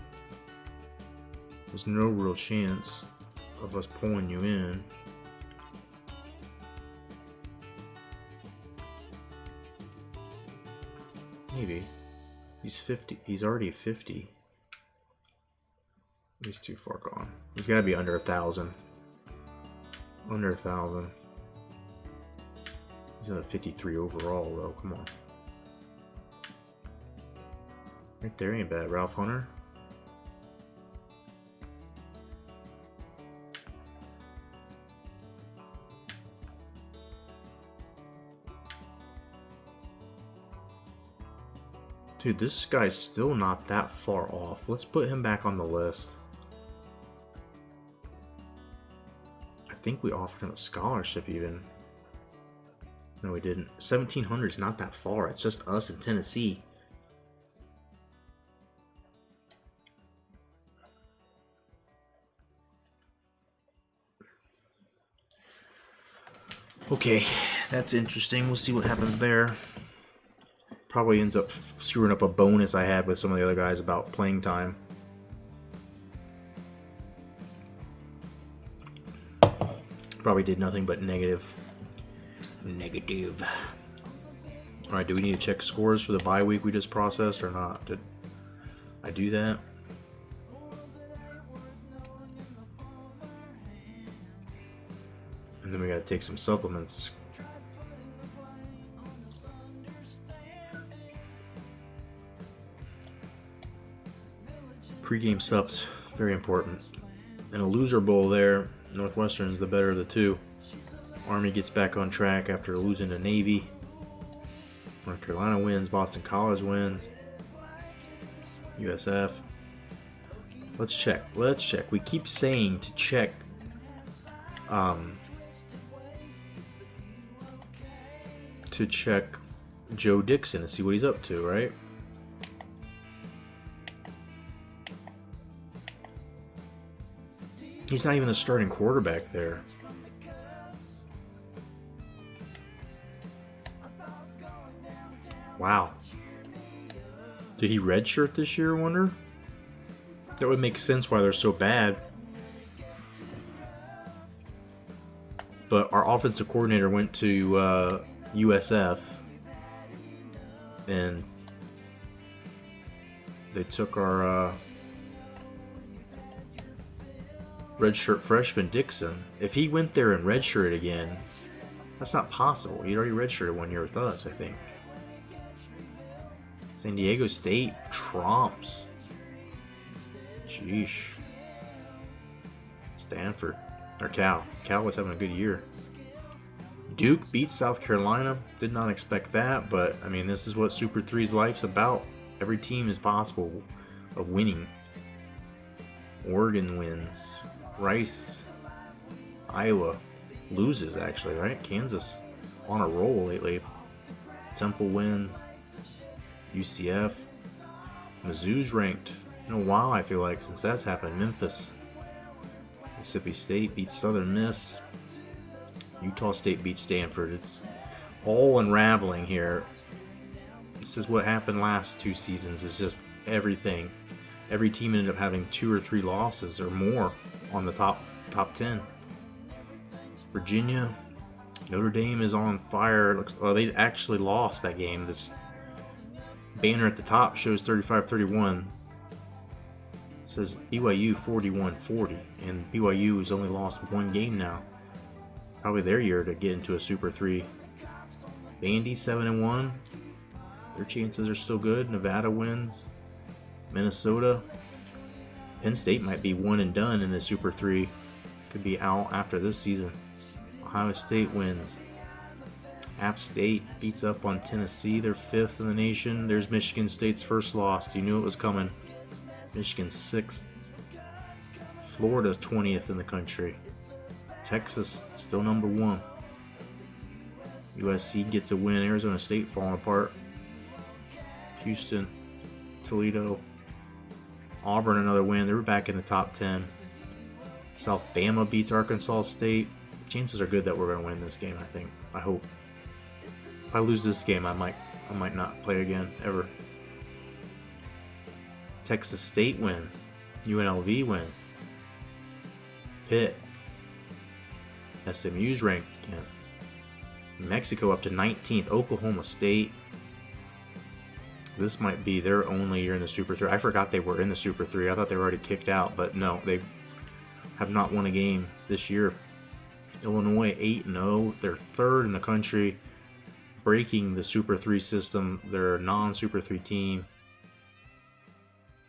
There's no real chance of us pulling you in. Maybe. He's 50. He's already 50. He's too far gone. He's got to be under 1,000. Under 1,000. He's at a 53 overall, though. Come on. Right there ain't bad. Ralph Hunter. Dude, this guy's still not that far off. Let's put him back on the list. I think we offered him a scholarship even. No, we didn't. 1,700 is not that far. It's just us in Tennessee. Okay, that's interesting. We'll see what happens there. Probably ends up screwing up a bonus I had with some of the other guys about playing time. Probably did nothing but negative. Negative. Alright, do we need to check scores for the bye week we just processed or not? Did I do that? And then we gotta take some supplements. Pre-game subs, very important. And a loser bowl there. Northwestern's the better of the two. Army gets back on track after losing to Navy. North Carolina wins. Boston College wins. USF. Let's check. Let's check. We keep saying to check. To check Joe Dixon to see what he's up to, right? He's not even the starting quarterback there. Wow. Did he redshirt this year, I wonder? That would make sense why they're so bad. But our offensive coordinator went to USF. And they took our redshirt freshman Dixon. If he went there and redshirted again, that's not possible. He'd already redshirted 1 year with us, I think. San Diego State trumps. Sheesh. Stanford. Or Cal. Cal was having a good year. Duke beats South Carolina. Did not expect that, but I mean, this is what Super 3's life's about. Every team is possible of winning. Oregon wins. Rice. Iowa loses, actually, right? Kansas on a roll lately. Temple wins. UCF. Mizzou's ranked in a while, I feel like, since that's happened. Memphis. Mississippi State beats Southern Miss. Utah State beats Stanford. It's all unraveling here. This is what happened last 2 seasons. It's just everything. Every team ended up having 2 or 3 losses or more on the top 10. Virginia, Notre Dame is on fire. Well, they actually lost that game. This banner at the top shows 35-31. It says BYU 41-40, and BYU has only lost 1 game now. Probably their year to get into a Super 3. Vandy 7-1. Their chances are still good. Nevada wins. Minnesota. Penn State might be one and done in the Super 3. Could be out after this season. Ohio State wins. App State beats up on Tennessee. They're 5th in the nation. There's Michigan State's first loss. You knew it was coming. Michigan 6th. Florida 20th in the country. Texas still number 1. USC gets a win. Arizona State falling apart. Houston, Toledo, Auburn another win. They were back in the top 10. South Bama beats Arkansas State. Chances are good that we're going to win this game, I think. I hope. If I lose this game, I might not play again ever. Texas State wins. UNLV wins. Pitt. SMU's ranked again. Mexico up to 19th. Oklahoma State. This might be their only year in the Super 3. I forgot they were in the Super 3. I thought they were already kicked out, but no, they have not won a game this year. Illinois 8-0. They're 3rd in the country, breaking the Super 3 system. They're a non-Super 3 team,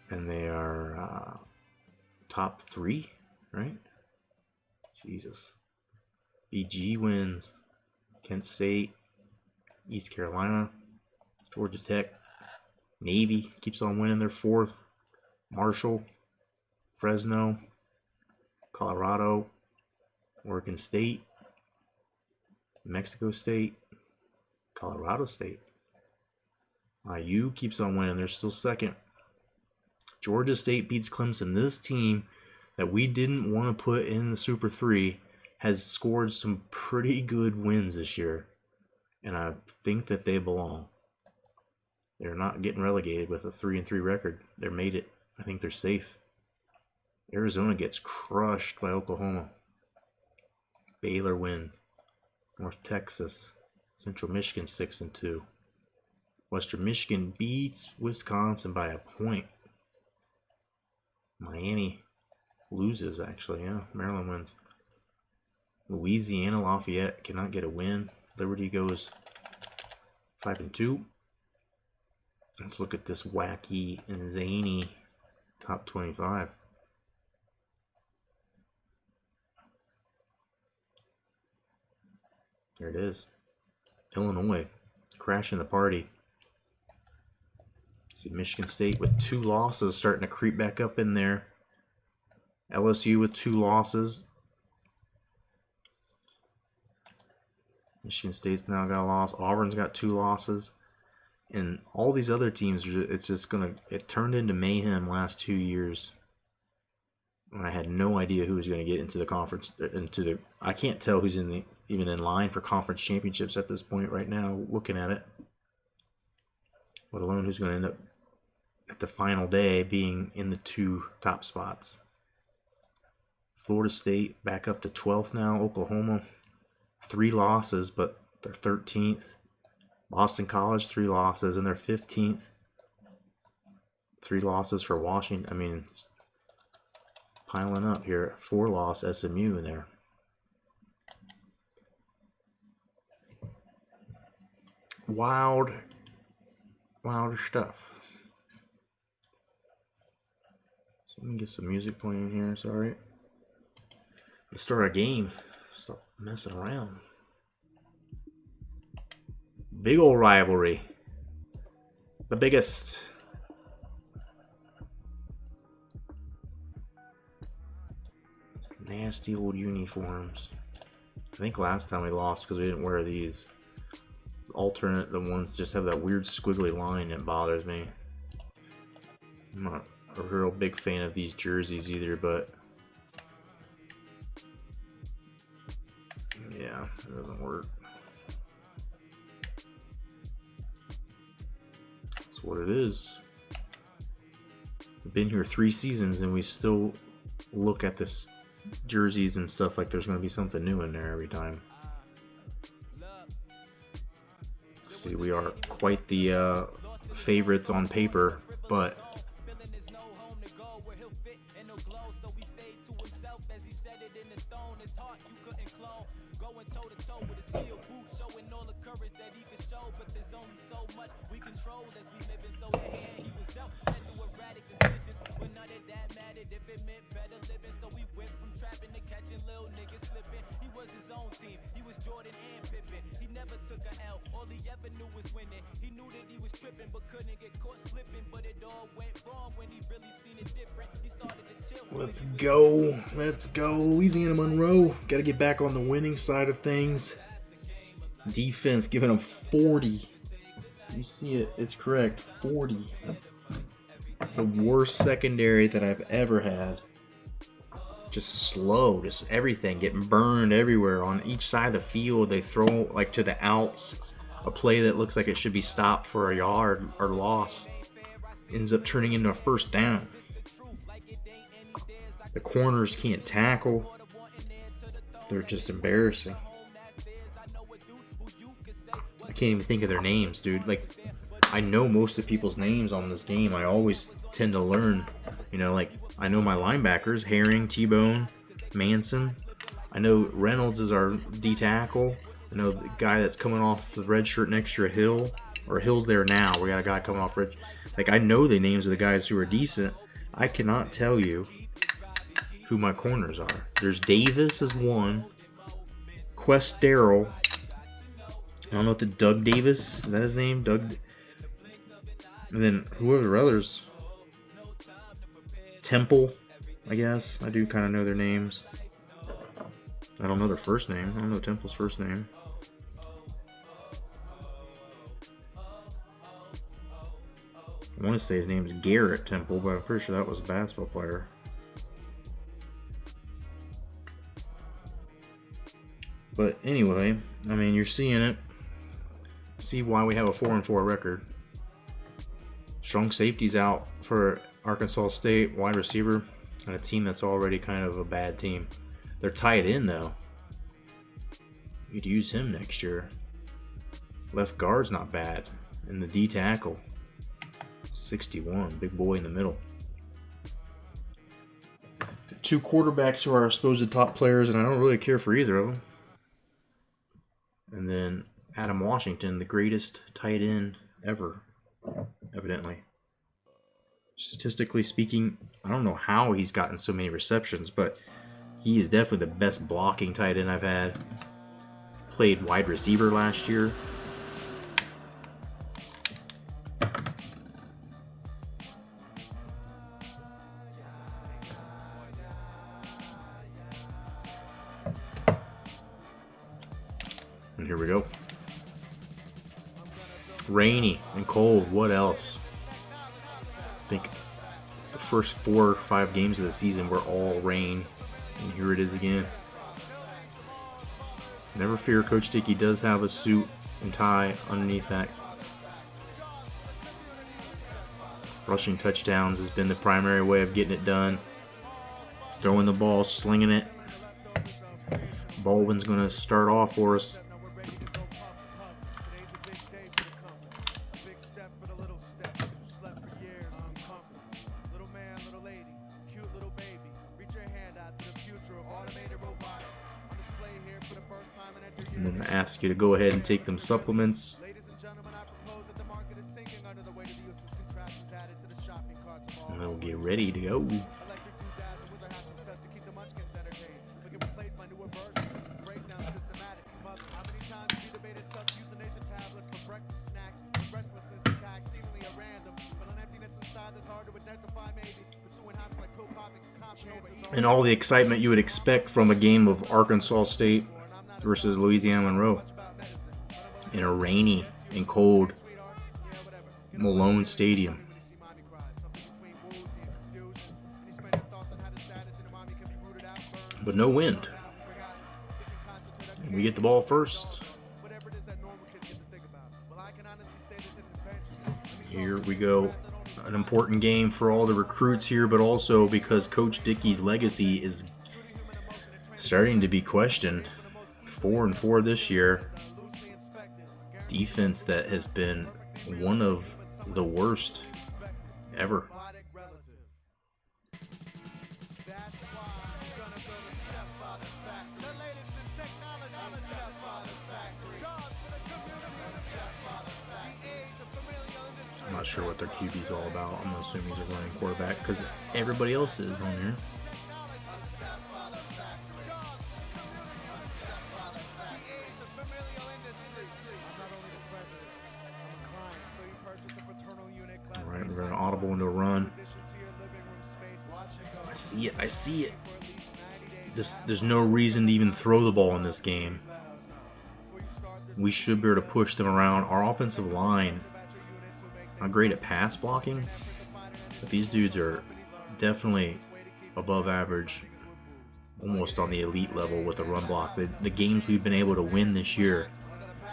and they are top 3, right? Jesus. BG wins. Kent State, East Carolina, Georgia Tech, Navy keeps on winning. They're 4th. Marshall, Fresno, Colorado, Oregon State, Mexico State, Colorado State. IU keeps on winning. They're still 2nd. Georgia State beats Clemson. This team that we didn't want to put in the Super 3 has scored some pretty good wins this year, and I think that they belong. They're not getting relegated with a 3-3 record. They're made it. I think they're safe. Arizona gets crushed by Oklahoma. Baylor wins. North Texas. Central Michigan 6-2. Western Michigan beats Wisconsin by a point. Miami loses, actually. Yeah, Maryland wins. Louisiana Lafayette cannot get a win. Liberty goes 5-2. Let's look at this wacky and zany top 25. There it is. Illinois crashing the party. See Michigan State with 2 losses starting to creep back up in there. LSU with 2 losses. Michigan State's now got a loss. Auburn's got 2 losses. And all these other teams, it's just it turned into mayhem last 2 years. And I had no idea who was going to get into the conference. I can't tell who's even in line for conference championships at this point right now, looking at it. Let alone who's going to end up at the final day being in the 2 top spots. Florida State back up to 12th now. Oklahoma, 3 losses, but they're 13th. Boston College, 3 losses, and they're 15th. 3 losses for Washington. I mean, it's piling up here. 4-loss SMU in there. Wild stuff. So let me get some music playing here. Sorry. Let's start a game. Stop messing around. Big old rivalry. The biggest. It's nasty old uniforms. I think last time we lost because we didn't wear these. Alternate, the ones just have that weird squiggly line that bothers me. I'm not a real big fan of these jerseys either, but yeah, it doesn't work. That's what it is. I've been here 3 seasons and we still look at this jerseys and stuff like there's going to be something new in there every time. See, we are quite the favorites on paper, but let's go, Louisiana Monroe. Got to get back on the winning side of things. Defense giving them 40. You see it, it's correct, 40. The worst secondary that I've ever had. Just slow, just everything getting burned everywhere on each side of the field. They throw like to the outs, a play that looks like it should be stopped for a yard or loss ends up turning into a first down. The corners can't tackle. They're just embarrassing. I can't even think of their names, dude. Like, I know most of people's names on this game. I always tend to learn, you know, like, I know my linebackers, Herring, T-Bone, Manson. I know Reynolds is our D-tackle. I know the guy that's coming off the red shirt next to Hill, or Hill's there now. We got a guy coming off red. Like, I know the names of the guys who are decent. I cannot tell you who my corners are. There's Davis is one. Quest Darrell. I don't know what the Doug Davis, is that his name? Doug. And then whoever the others. Temple, I guess. I do kind of know their names. I don't know their first name. I don't know Temple's first name. I want to say his name is Garrett Temple, but I'm pretty sure that was a basketball player. But anyway, I mean, you're seeing it. See why we have a 4-4 record. Strong safety's out for Arkansas State, wide receiver, and a team that's already kind of a bad team. They're tied in, though. You could use him next year. Left guard's not bad. And the D tackle, 61, big boy in the middle. 2 quarterbacks who are supposed top players, and I don't really care for either of them. And then Adam Washington, the greatest tight end ever, evidently. Statistically speaking, I don't know how he's gotten so many receptions, but he is definitely the best blocking tight end I've had. Played wide receiver last year. And here we go. Rainy and cold. What else? I think the first 4 or 5 games of the season were all rain. And here it is again. Never fear, Coach Dickey does have a suit and tie underneath that. Rushing touchdowns has been the primary way of getting it done. Throwing the ball, slinging it. Baldwin's going to start off for us. I'm going to ask you to go ahead and take them supplements. And they'll get ready to go. and all the excitement you would expect from a game of Arkansas State versus Louisiana Monroe in a rainy and cold Malone Stadium. But no wind. We get the ball first. Here we go. An important game for all the recruits here, but also because Coach Dickey's legacy is starting to be questioned. 4-4 this year. Defense that has been one of the worst ever. I'm not sure what their QB's all about. I'm assuming he's a running quarterback because everybody else is on here. All right, we're going to audible into a run. I see it. There's no reason to even throw the ball in this game. We should be able to push them around. Our offensive line, not great at pass blocking, but these dudes are definitely above average, almost on the elite level with the run block. The games we've been able to win this year,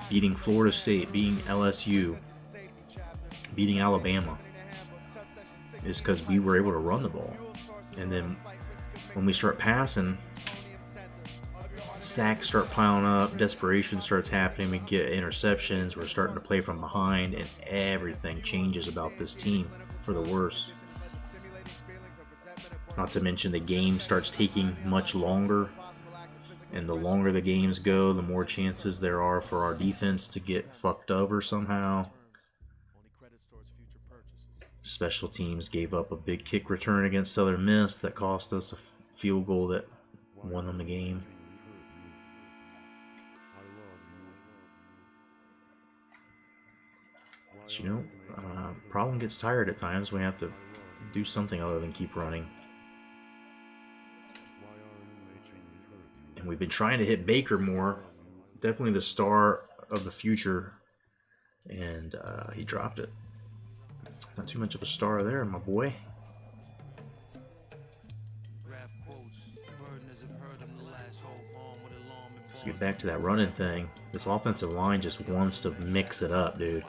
beating Florida State, beating LSU, beating Alabama, is because we were able to run the ball. And then when we start passing, sacks start piling up, desperation starts happening, we get interceptions, we're starting to play from behind, and everything changes about this team for the worse. Not to mention the game starts taking much longer, and the longer the games go, the more chances there are for our defense to get fucked over somehow. Special teams gave up a big kick return against Southern Miss that cost us a field goal that won them the game. But you know, problem gets tired at times. We have to do something other than keep running. And we've been trying to hit Baker more. Definitely the star of the future. And he dropped it. Not too much of a star there, my boy. Let's get back to that running thing. This offensive line just wants to mix it up, dude.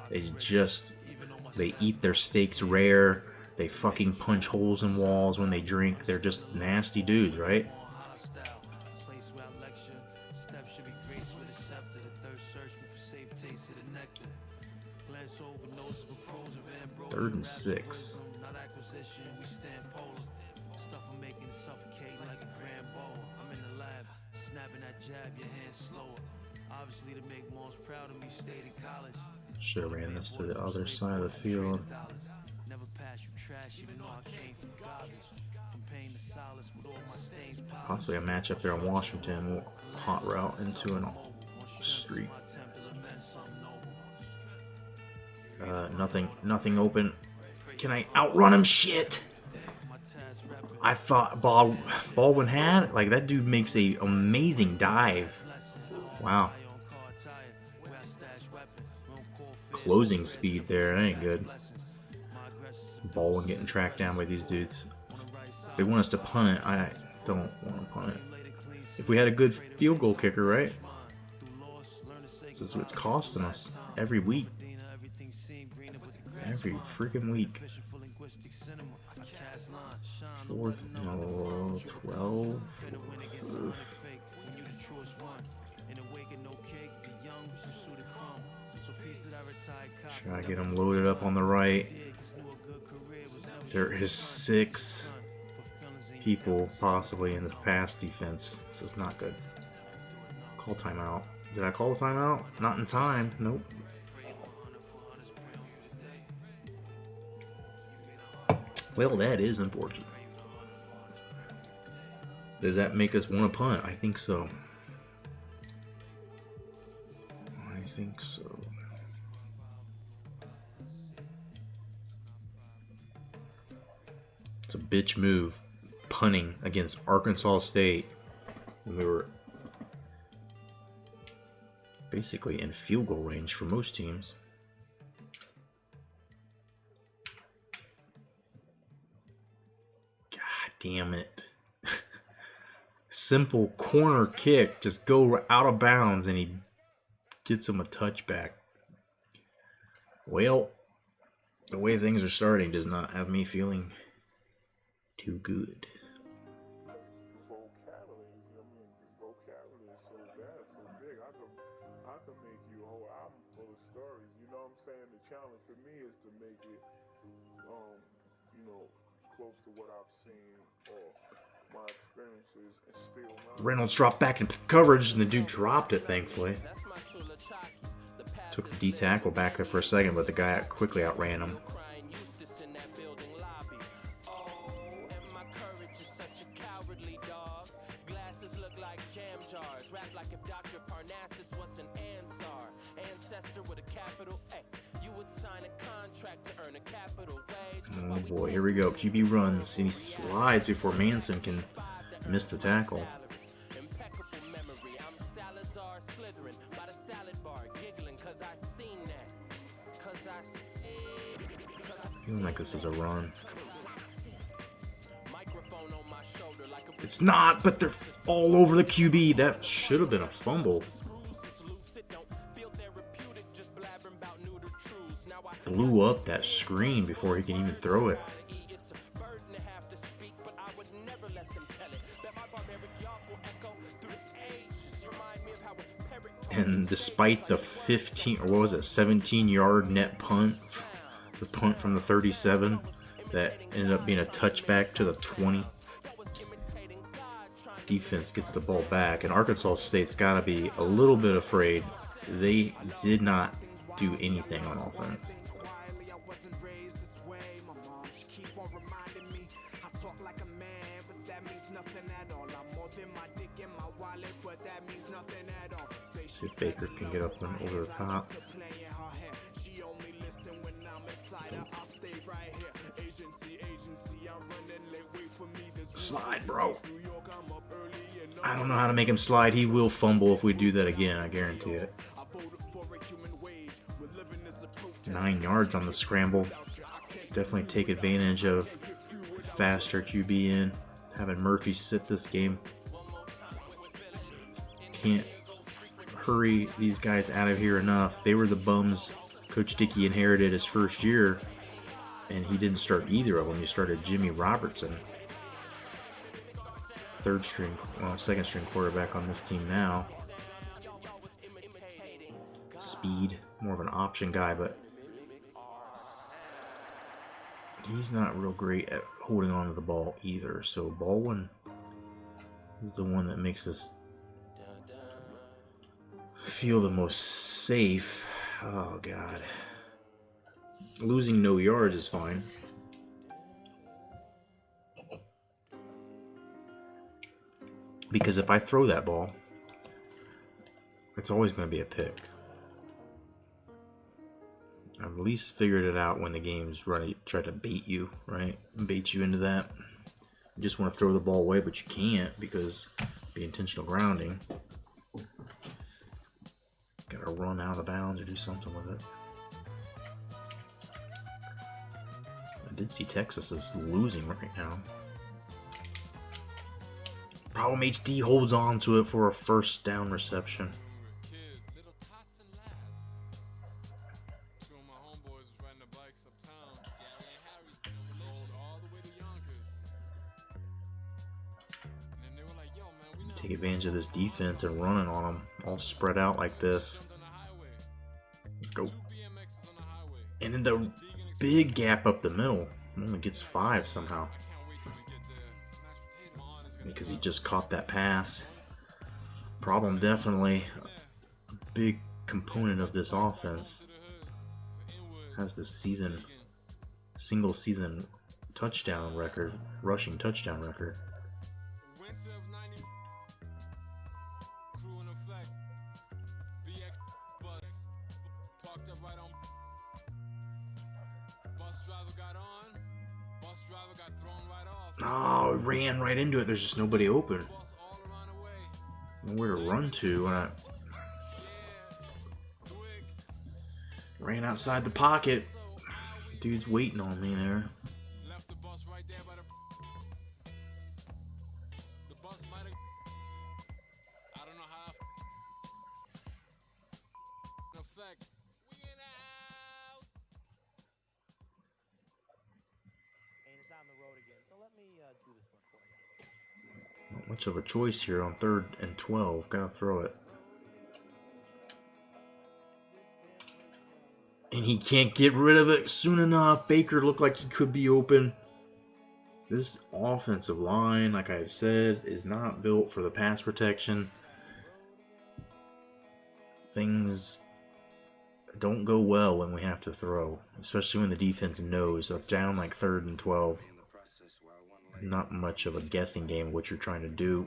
They eat their steaks rare. They fucking punch holes in walls when they drink. They're just nasty dudes, right? Third and 6. Should have ran this to the other side of the field. Possibly a matchup there on Washington. Hot route into a street. Nothing open. Can I outrun him? Shit! I thought Baldwin had. Like, that dude makes a amazing dive. Wow. Closing speed there. That ain't good. Baldwin getting tracked down by these dudes. They want us to punt it. I don't want to punt it. If we had a good field goal kicker, right? This is what's costing us every week. Every freaking week. 4th, no, 12. Try to get him loaded up on the right. There is 6 people possibly in the pass defense. This is not good. Call timeout. Did I call the timeout? Not in time. Nope. Well, that is unfortunate. Does that make us want to punt? I think so. I think so. It's a bitch move. punting against Arkansas State when we were basically in field goal range for most teams. God damn it. Simple corner kick, just go out of bounds, and he gets him a touchback. Well, the way things are starting does not have me feeling too good. Vocabulary is so vast, so big. I could make you a whole album full of stories. You know what I'm saying? The challenge for me is to make it, close to what I've seen or my experiences, and still Reynolds dropped back in coverage, and the dude dropped it, thankfully. Took the D tackle back there for a second, but the guy quickly outran him. Oh boy, here we go. QB runs, and he slides before Manson can miss the tackle. Feeling like this is a run. It's not, but they're all over the QB. That should have been a fumble. Blew up that screen before he can even throw it. And despite the 17-yard net punt, the punt from the 37 that ended up being a touchback to the 20, defense gets the ball back, and Arkansas State's got to be a little bit afraid. They did not do anything on offense. See if Baker can get up and over the top. Slide, bro. I don't know how to make him slide. He will fumble if we do that again, I guarantee it. 9 yards on the scramble. Definitely take advantage of the faster QB in. Having Murphy sit this game. Can't hurry these guys out of here enough. They were the bums Coach Dickey inherited his first year, and he didn't start either of them. He started Jimmy Robertson, second string quarterback on this team now. Speed, more of an option guy, but he's not real great at holding on to the ball either. So Baldwin is the one that makes us feel the most safe. Oh God, losing no yards is fine. Because if I throw that ball, it's always going to be a pick. I've at least figured it out when the game's ready, try to bait you, right? Bait you into that. You just want to throw the ball away, but you can't because the intentional grounding. Gotta run out of bounds or do something with it. I did see Texas is losing right now. Problem HD holds on to it for a first down reception. Take advantage of this defense and running on them, all spread out like this. Let's go. And then the big gap up the middle. Only gets 5 somehow. Because he just caught that pass. Problem definitely a big component of this offense. Has the single season touchdown record, rushing touchdown record. Oh, he ran right into it. There's just nobody open. Nowhere to run to. And I ran outside the pocket. Dude's waiting on me there. Not much of a choice here on 3rd and 12. Gotta throw it. And he can't get rid of it soon enough. Baker looked like he could be open. This offensive line, like I've said, is not built for the pass protection. Things don't go well when we have to throw, especially when the defense knows. Up down like 3rd and 12. Not much of a guessing game of what you're trying to do.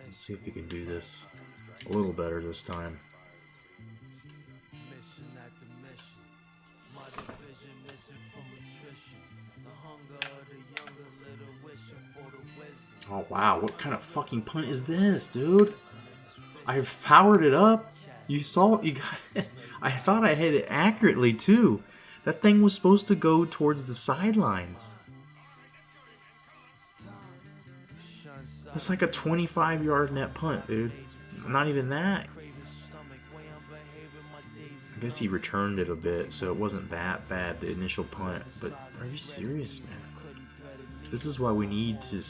Let's see if we can do this a little better this time. Oh wow, what kind of fucking punt is this, dude? I've powered it up. You saw it, you got I thought I hit it accurately too. That thing was supposed to go towards the sidelines. That's like a 25-yard net punt, dude. Not even that. I guess he returned it a bit, so it wasn't that bad, the initial punt. But are you serious, man? This is why we need to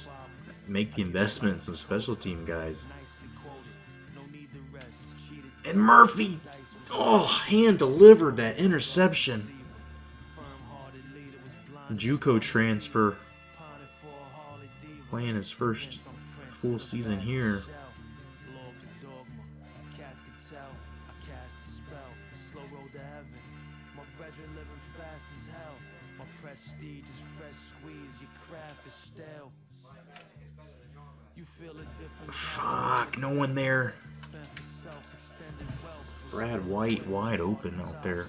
make the investments of special team guys. And Murphy, oh, hand delivered that interception. JUCO transfer, playing his first full season here. Fuck, no one there. Brad White wide open out there.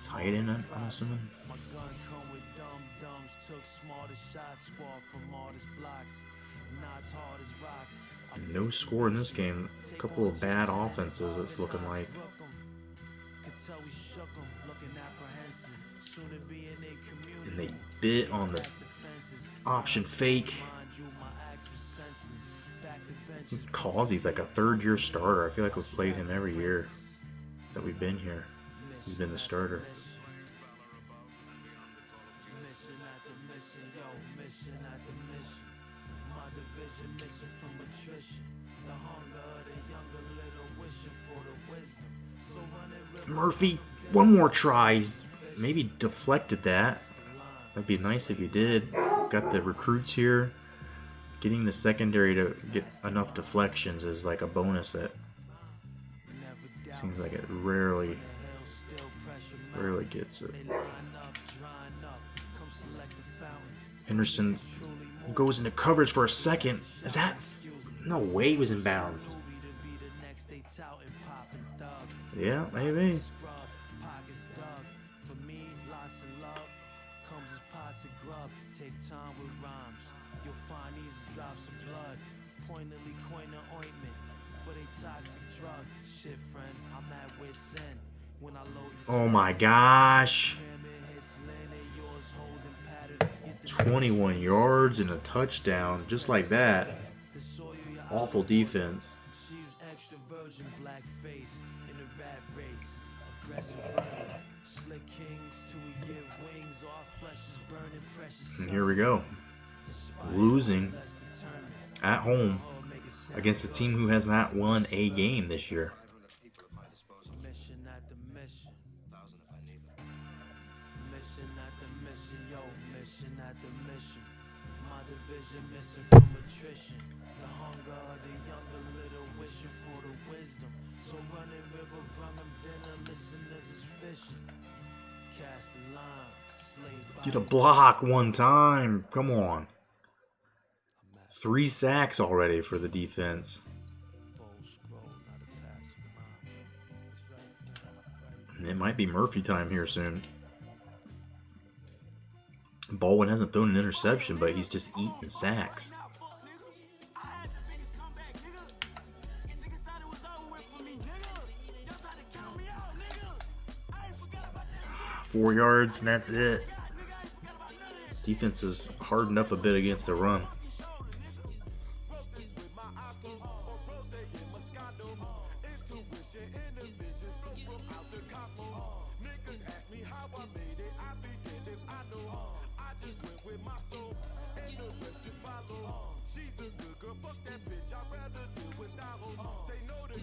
Tight end, I'm assuming. No score in this game. A couple of bad offenses, it's looking like. And they bit on the option fake. Causey's like a 3rd-year starter. I feel like we've played him every year that we've been here. He's been the starter. Murphy, one more try. He's maybe deflected that. That'd be nice if you did. Got the recruits here. Getting the secondary to get enough deflections is like a bonus that seems like it rarely gets it. Henderson goes into coverage for a second. Is that? No way he was in bounds. Yeah, maybe. Oh my gosh. 21 yards and a touchdown, just like that. Awful defense. And here we go. Losing at home against a team who has not won a game this year. Get a block one time. Come on. 3 sacks already for the defense. It might be Murphy time here soon. Baldwin hasn't thrown an interception, but he's just eating sacks. Four yards, and that's it. Defense has hardened up a bit against the run.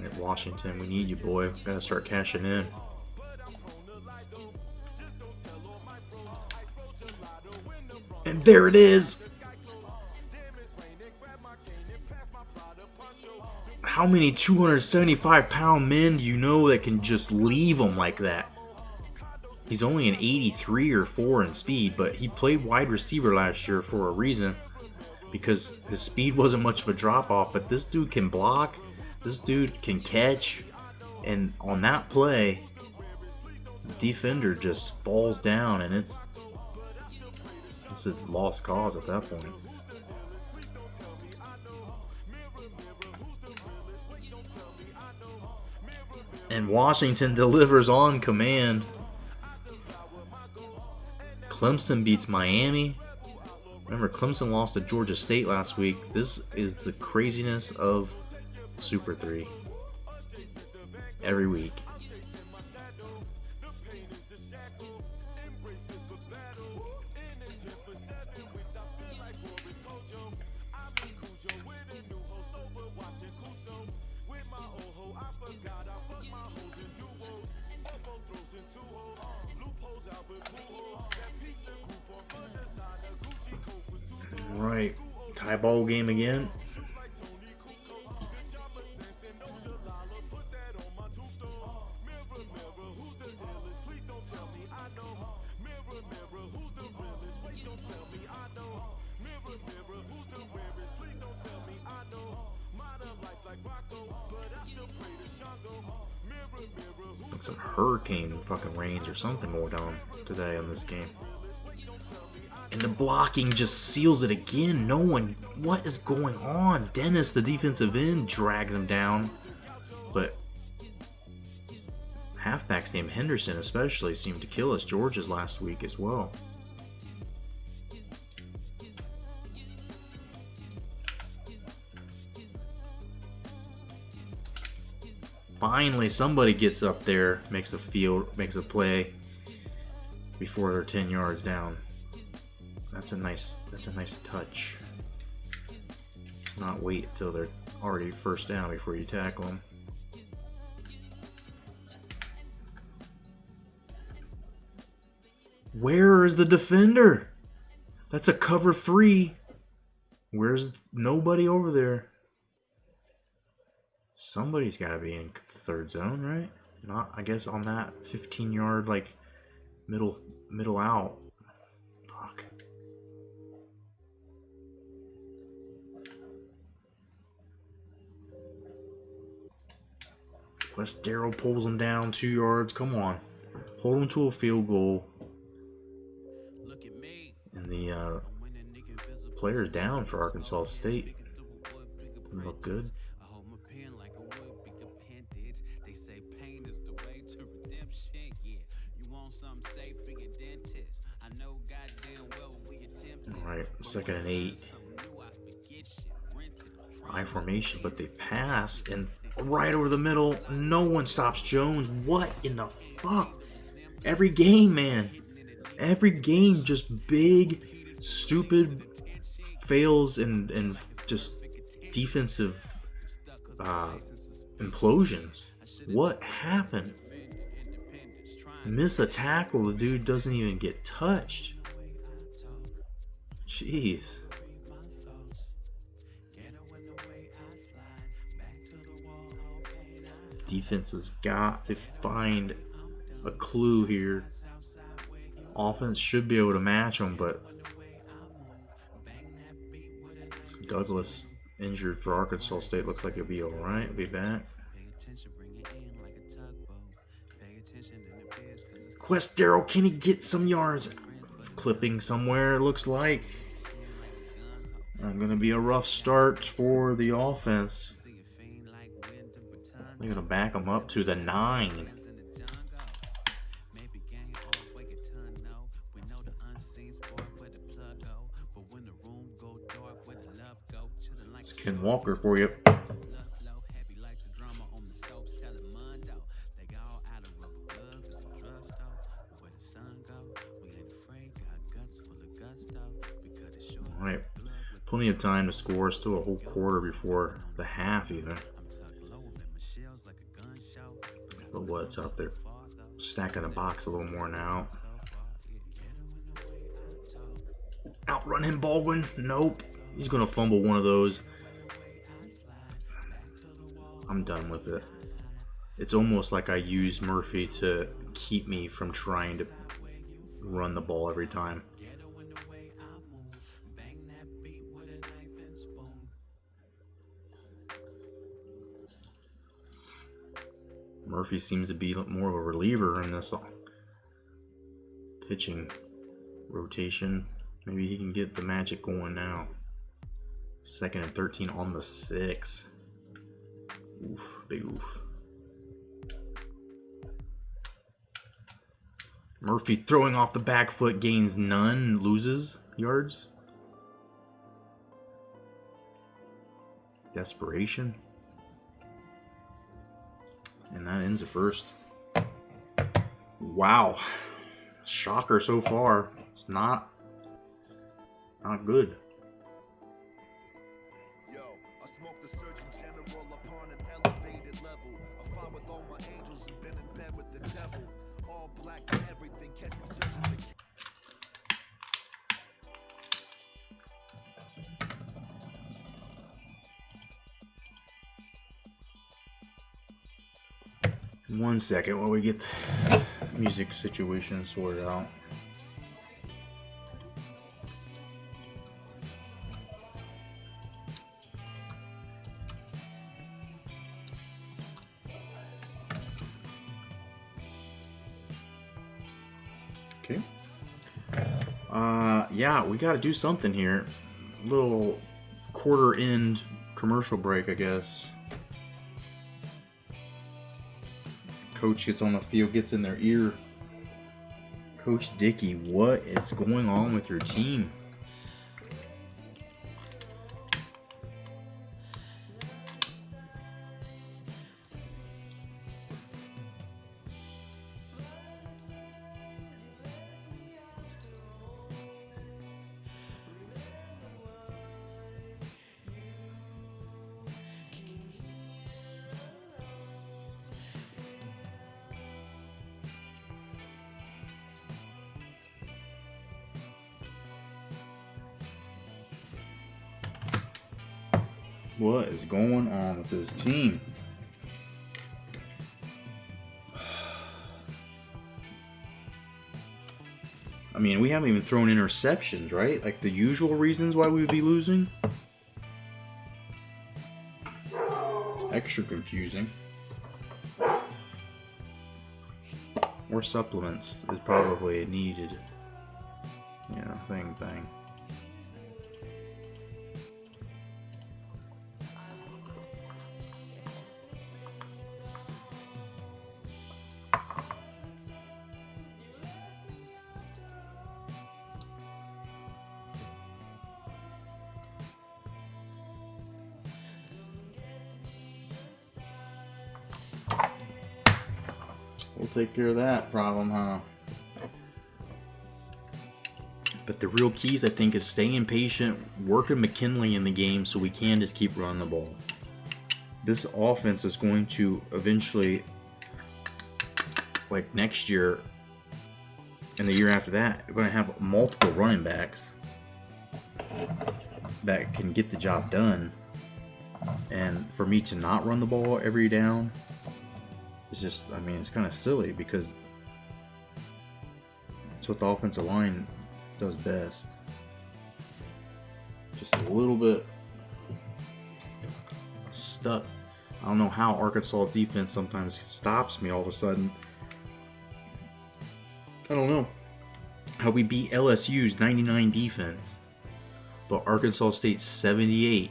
At Washington, we need you, boy. Gotta start cashing in. And there it is. How many 275-pound men do you know that can just leave him like that? He's only an 83 or 4 in speed, but he played wide receiver last year for a reason, because his speed wasn't much of a drop-off, but this dude can block, this dude can catch, and on that play, the defender just falls down, and it's a lost cause at that point. And Washington delivers on command. Clemson beats Miami. Remember, Clemson lost to Georgia State last week. This is the craziness of Super 3. Every week. Right, tie ball game again. Like some hurricane fucking rains or something going on today on this game. And the blocking just seals it again. No one, what is going on? Dennis, the defensive end, drags him down. But halfbacks named Henderson especially seemed to kill us. George's last week as well. Finally, somebody gets up there, makes a play before they're 10 yards down. That's a nice touch. Not wait until they're already first down before you tackle them. Where is the defender? That's a cover 3. Where's nobody over there? Somebody's got to be in the third zone, right? Not, I guess, on that 15-yard like middle out. Fuck. Wes Darrell pulls him down 2 yards. Come on, hold him to a field goal. And the player's down for Arkansas State. Doesn't look good. Alright, 2nd and 8. I formation, but they pass and right over the middle. No one stops Jones. What in the fuck? Every game, man. Every game, just big, stupid fails and just defensive implosions. What happened? Miss a tackle, the dude doesn't even get touched. Jeez. Defense has got to find a clue here. Offense should be able to match them, but Douglas injured for Arkansas State. Looks like he'll be alright. He'll be back. Wes Darrell, can he get some yards? clipping somewhere, it looks like. Going to be a rough start for the offense. They're going to back them up to the 9. It's Ken Walker for you. All right, plenty of time to score. Still a whole quarter before the half even. But what's out there? Stacking the box a little more now. Outrun him, Baldwin. Nope. He's going to fumble one of those. I'm done with it. It's almost like I use Murphy to keep me from trying to run the ball every time. Murphy seems to be more of a reliever in this pitching rotation. Maybe he can get the magic going now. 2nd and 13 on the 6. Oof, big oof. Murphy throwing off the back foot, gains none, loses yards. Desperation. And that ends the first. Wow. Shocker so far. It's not good. Yo, I smoked the Surgeon General upon an elevated level. I fought with all my angels and been in bed with the devil. All black and everything, catch me judging the One second while we get the music situation sorted out. Okay. Yeah, we got to do something here. Little quarter end commercial break, I guess. Coach gets on the field, gets in their ear. Coach Dickey, what is going on with your team? What is going on with this team? I mean, we haven't even thrown interceptions, right? Like the usual reasons why we would be losing. Extra confusing. More supplements is probably needed. You know, thing. We'll take care of that problem, huh? But the real keys, I think, is staying patient, working McKinley in the game so we can just keep running the ball. This offense is going to eventually, like next year and the year after that, we're going to have multiple running backs that can get the job done. And for me to not run the ball every down, it's just, I mean, it's kind of silly because it's what the offensive line does best. Just a little bit stuck. I don't know how Arkansas defense sometimes stops me all of a sudden. I don't know. how we beat LSU's 99 defense, but Arkansas State's 78.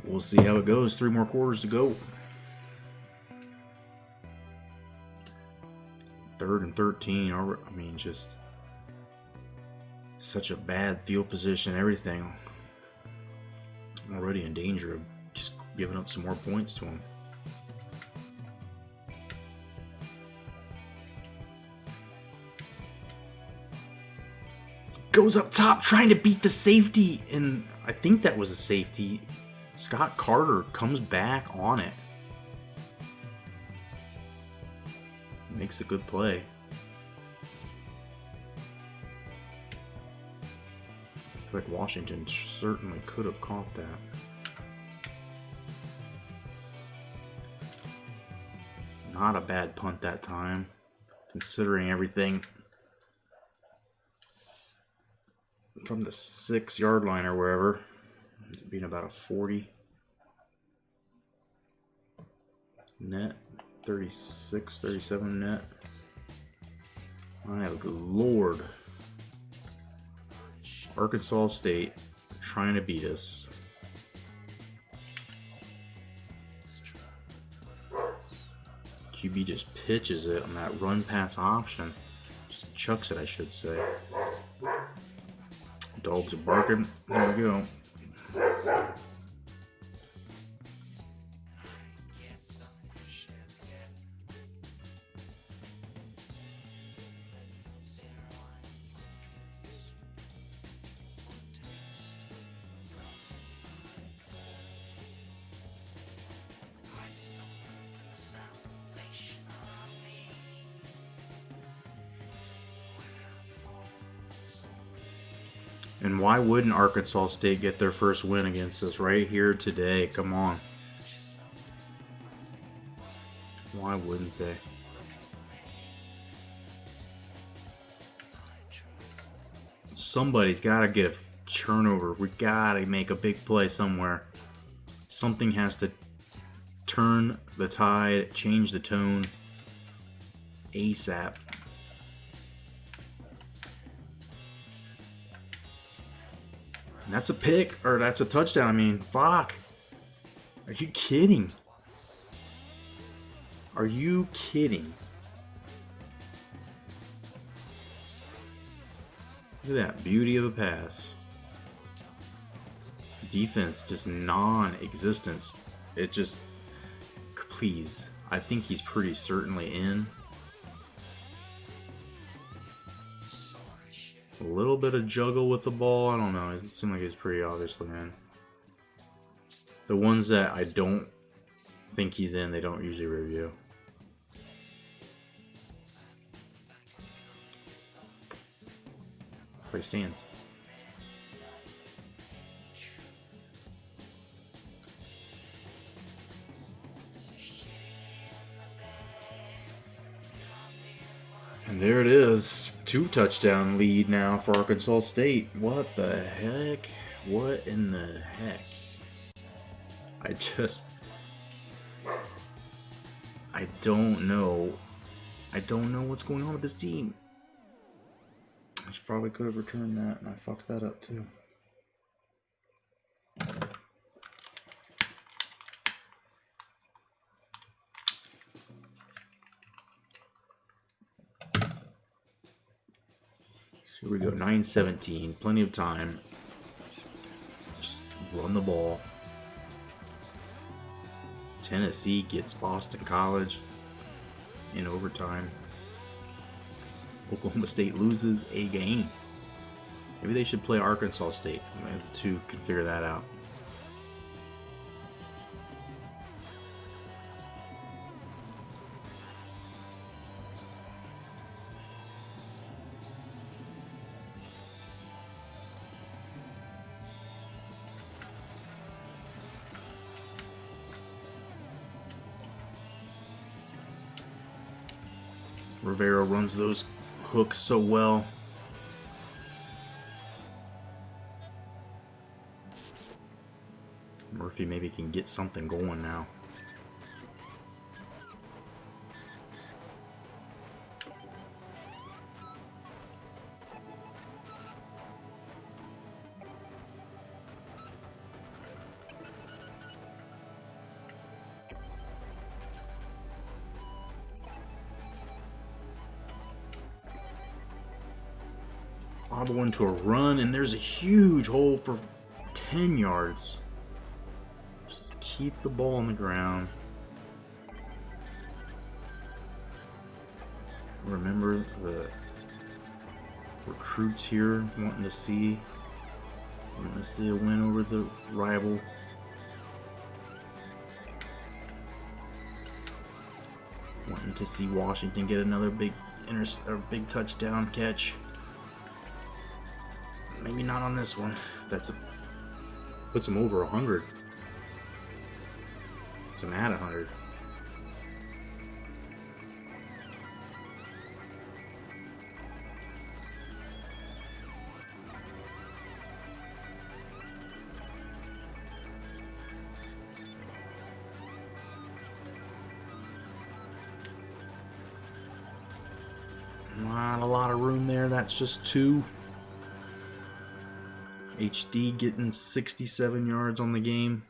We'll see how it goes. 3 more quarters to go. 3rd and 13. I mean, just such a bad field position. Everything. I'm already in danger of just giving up some more points to him. Goes up top trying to beat the safety, and I think that was a safety. Scott Carter comes back on it. Makes a good play. I feel like Washington certainly could have caught that. Not a bad punt that time, considering everything. From the 6-yard line or wherever, being about a 40 net, 36, 37 net. My Lord. Arkansas State trying to beat us. QB just pitches it on that run pass option. Just chucks it, I should say. Dogs are barking. There we go. And why wouldn't Arkansas State get their first win against us right here today? Come on. Why wouldn't they? Somebody's got to get a turnover. We got to make a big play somewhere. Something has to turn the tide, change the tone ASAP. That's a pick, or that's a touchdown. I mean, fuck. Are you kidding? Are you kidding? Look at that beauty of a pass. Defense just non-existence. It just, please. I think he's pretty certainly in. A little bit of juggle with the ball. I don't know. It seemed like he's pretty obviously in. The ones that I don't think he's in, they don't usually review. Play stands. And there it is. 2-touchdown lead now for Arkansas State. What the heck? What in the heck? I don't know. I don't know what's going on with this team. I probably could have returned that, and I fucked that up too. Here we go, 9:17, plenty of time. Just run the ball. Tennessee gets Boston College in overtime. Oklahoma State loses a game. Maybe they should play Arkansas State. Maybe the two can figure that out. Rivera runs those hooks so well. Murphy maybe can get something going now. Bobble into a run, and there's a huge hole for 10 yards. Just keep the ball on the ground. Remember the recruits here wanting to see a win over the rival. Wanting to see Washington get another big touchdown catch. Maybe not on this one. Puts him over 100. Puts him at 100. Not a lot of room there. That's just 2. HD getting 67 yards on the game.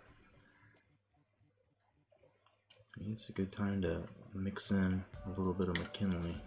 It's a good time to mix in a little bit of McKinley.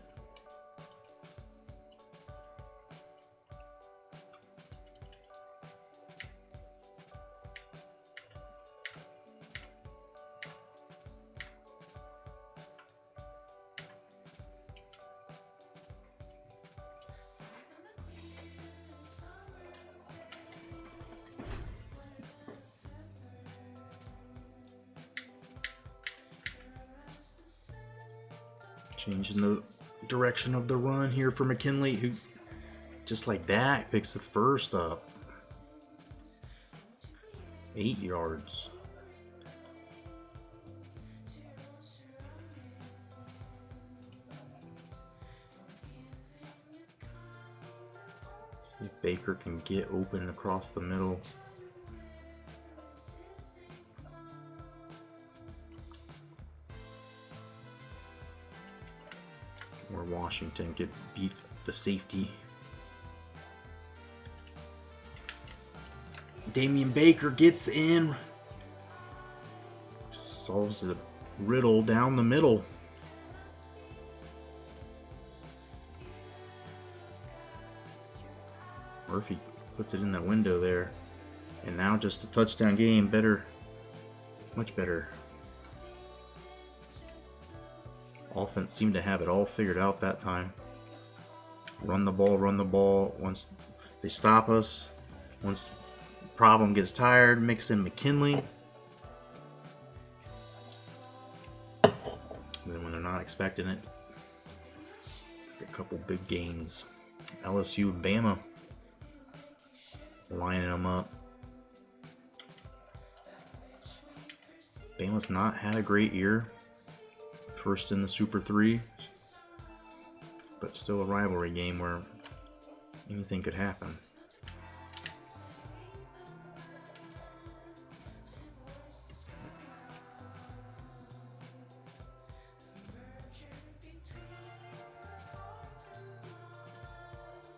Changing the direction of the run here for McKinley, who just like that picks the first up. 8 yards. See if Baker can get open across the middle. Or Washington could beat the safety. Damian Baker gets in. Solves the riddle down the middle. Murphy puts it in that window there. And now just a touchdown game. Better. Much better. Offense seemed to have it all figured out that time. Run the ball. Once they stop us, once problem gets tired, mix in McKinley. And then when they're not expecting it, a couple big gains. LSU and Bama lining them up. Bama's not had a great year. First in the Super 3, but still a rivalry game where anything could happen.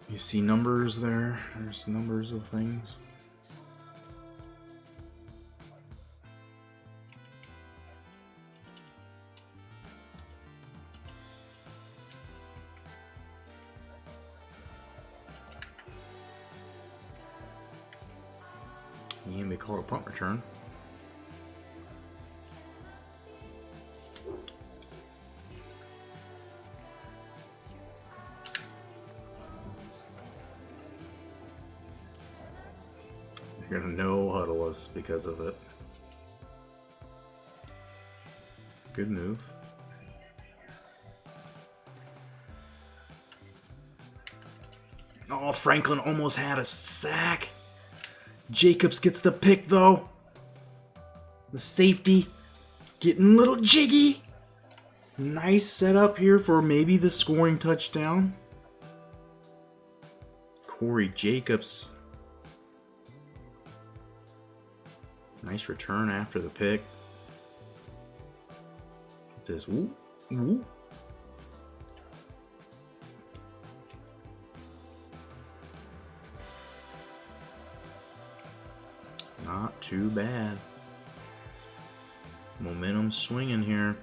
You see numbers there? There's numbers of things. And we called a punt return. You're gonna no huddle us because of it. Good move. Oh, Franklin almost had a sack. Jacobs gets the pick though. The safety getting a little jiggy. Nice setup here for maybe the scoring touchdown. Corey Jacobs Nice return after the pick. This whoop, whoop. Not too bad. Momentum swinging here.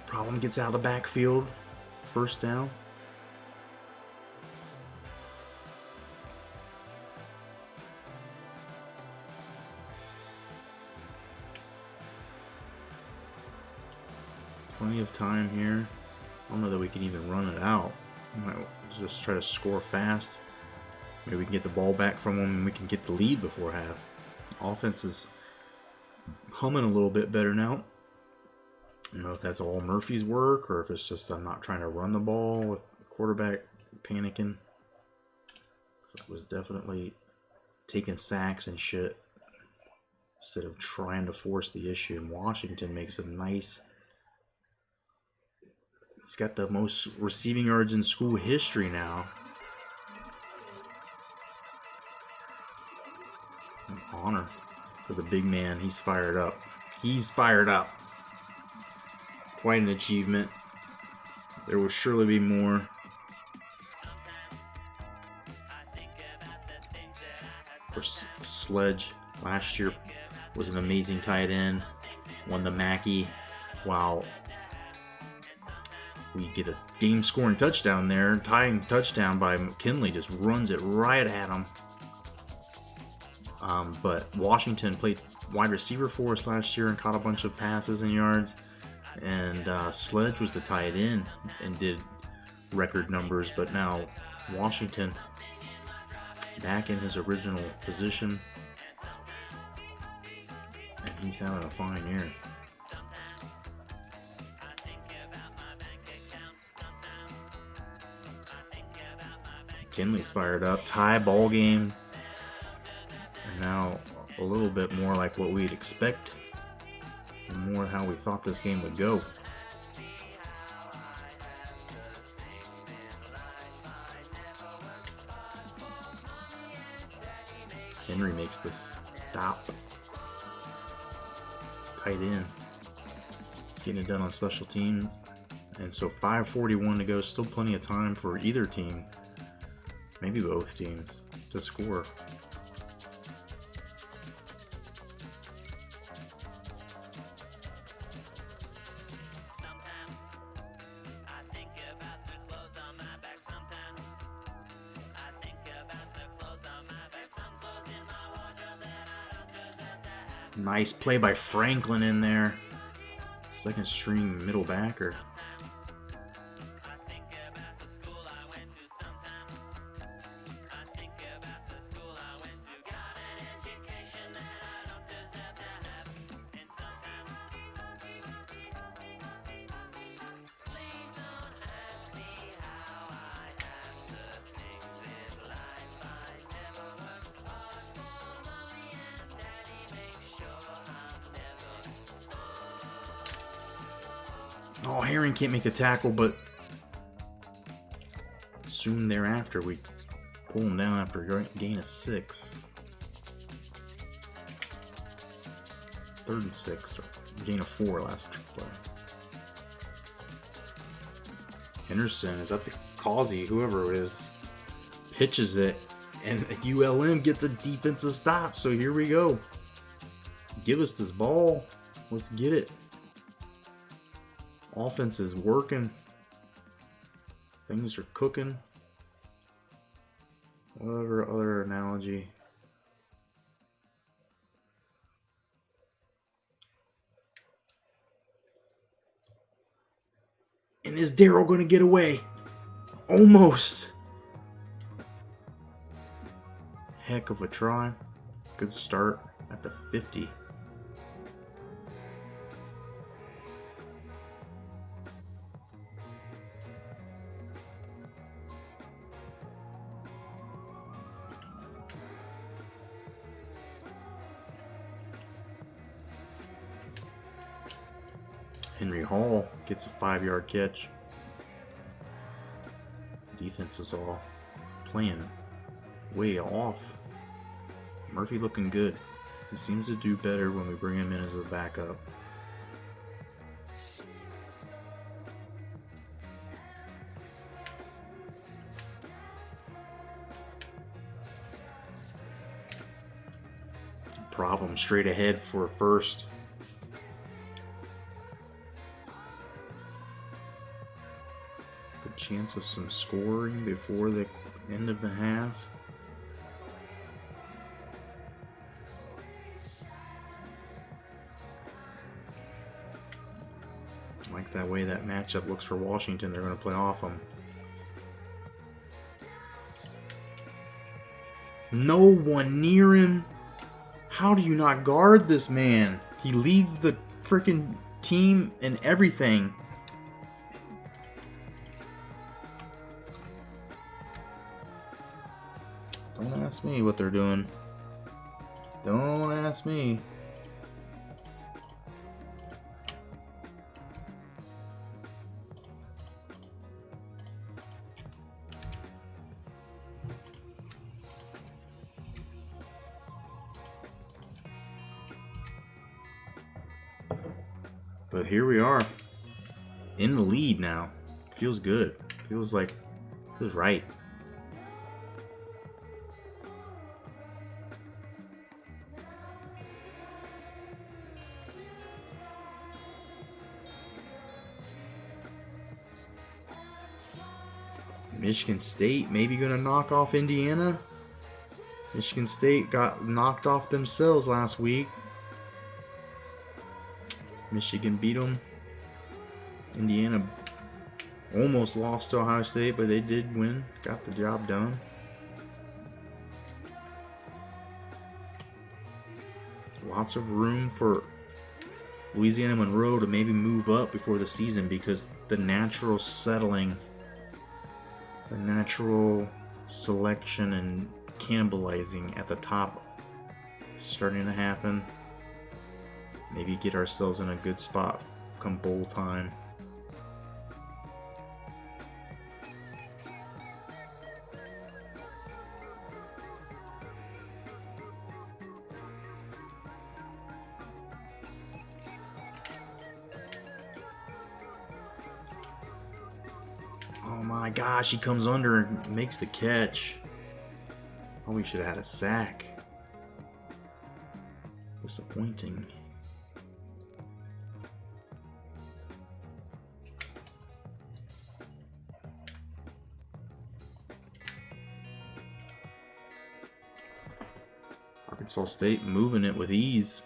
Problem gets out of the backfield. First down. Plenty of time here. I don't know that we can even run it out. We might just try to score fast. Maybe we can get the ball back from them and we can get the lead before half. Offense is humming a little bit better now. I don't know if that's all Murphy's work or if it's just I'm not trying to run the ball with the quarterback panicking. So it was definitely taking sacks and shit instead of trying to force the issue. And Washington makes a nice... He's got the most receiving yards in school history now. An honor for the big man. He's fired up. He's fired up. Quite an achievement. There will surely be more. Of course, Sledge last year was an amazing tight end. Won the Mackey. Wow. We get a game-scoring touchdown there. Tying touchdown by McKinley. Just runs it right at him. But Washington played wide receiver for us last year and caught a bunch of passes and yards. And Sledge was the tight end and did record numbers. But now Washington back in his original position. And he's having a fine year. Kinley's fired up. Tie ball game. And now a little bit more like what we'd expect. And more how we thought this game would go. Henry makes the stop. Tight end. Getting it done on special teams. And so 5:41 to go. Still plenty of time for either team. Maybe both teams to score. Nice play by Franklin in there. Second string middle backer. Oh, Herring can't make the tackle, but soon thereafter we pull him down after a gain of 6. 3rd and 6, or gain of 4 last play. Henderson is up to Causey, whoever it is, pitches it, and ULM gets a defensive stop. So here we go. Give us this ball. Let's get it. Offense is working. Things are cooking. Whatever other analogy. And is Darryl going to get away? Almost. Heck of a try. Good start at the 50. Henry Hall gets a 5-yard catch. Defense is all playing way off. Murphy looking good. He seems to do better when we bring him in as a backup. Problem straight ahead for first. Good chance of some scoring before the end of the half. I like that way that matchup looks for Washington. They're going to play off them. No one near him. How do you not guard this man? He leads the freaking team in everything. Don't ask me what they're doing. Don't ask me. But here we are, in the lead now. Feels good. Feels right. Michigan State maybe gonna knock off Indiana. Michigan State got knocked off themselves last week. Michigan beat them. Indiana almost lost to Ohio State, but they did win. Got the job done. Lots of room for Louisiana Monroe to maybe move up before the season because the natural settling, the natural selection and cannibalizing at the top is starting to happen. Maybe get ourselves in a good spot come bowl time. Oh my gosh, he comes under and makes the catch. Oh, we should have had a sack. Disappointing. Arkansas State moving it with ease.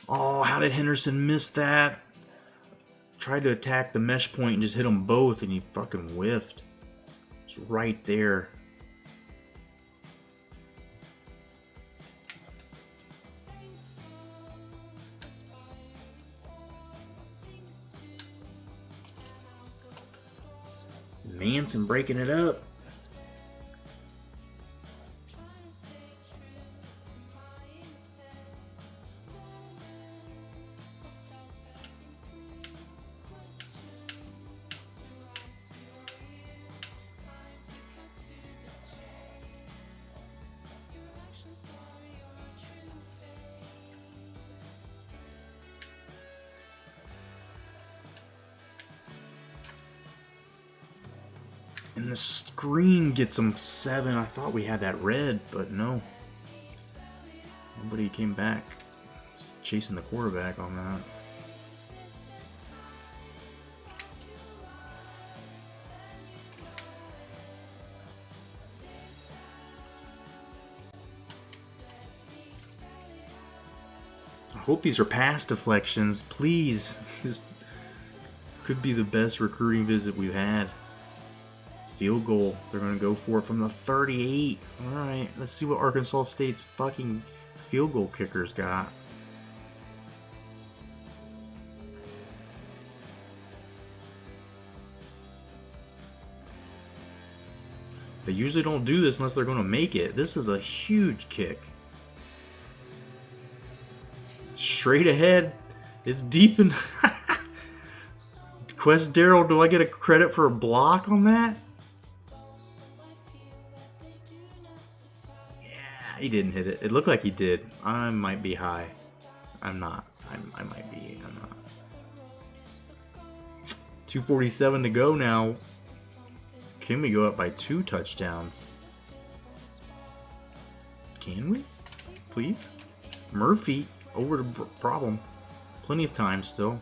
Oh, how did Henderson miss that? Tried to attack the mesh point and just hit them both, and he fucking whiffed. It's right there. Manson breaking it up. And the screen gets him 7. I thought we had that red, but no. Nobody came back. Just chasing the quarterback on that. I hope these are pass deflections. Please. This could be the best recruiting visit we've had. Field goal. They're going to go for it from the 38. Alright, let's see what Arkansas State's fucking field goal kickers got. They usually don't do this unless they're going to make it. This is a huge kick. Straight ahead. It's deep in... Quest Daryl, do I get a credit for a block on that? Yeah, he didn't hit it. It looked like he did. I might be high. I'm not. I might be. I'm not. 2:47 to go now. Can we go up by 2 touchdowns? Can we? Please? Murphy over the problem. Plenty of time still.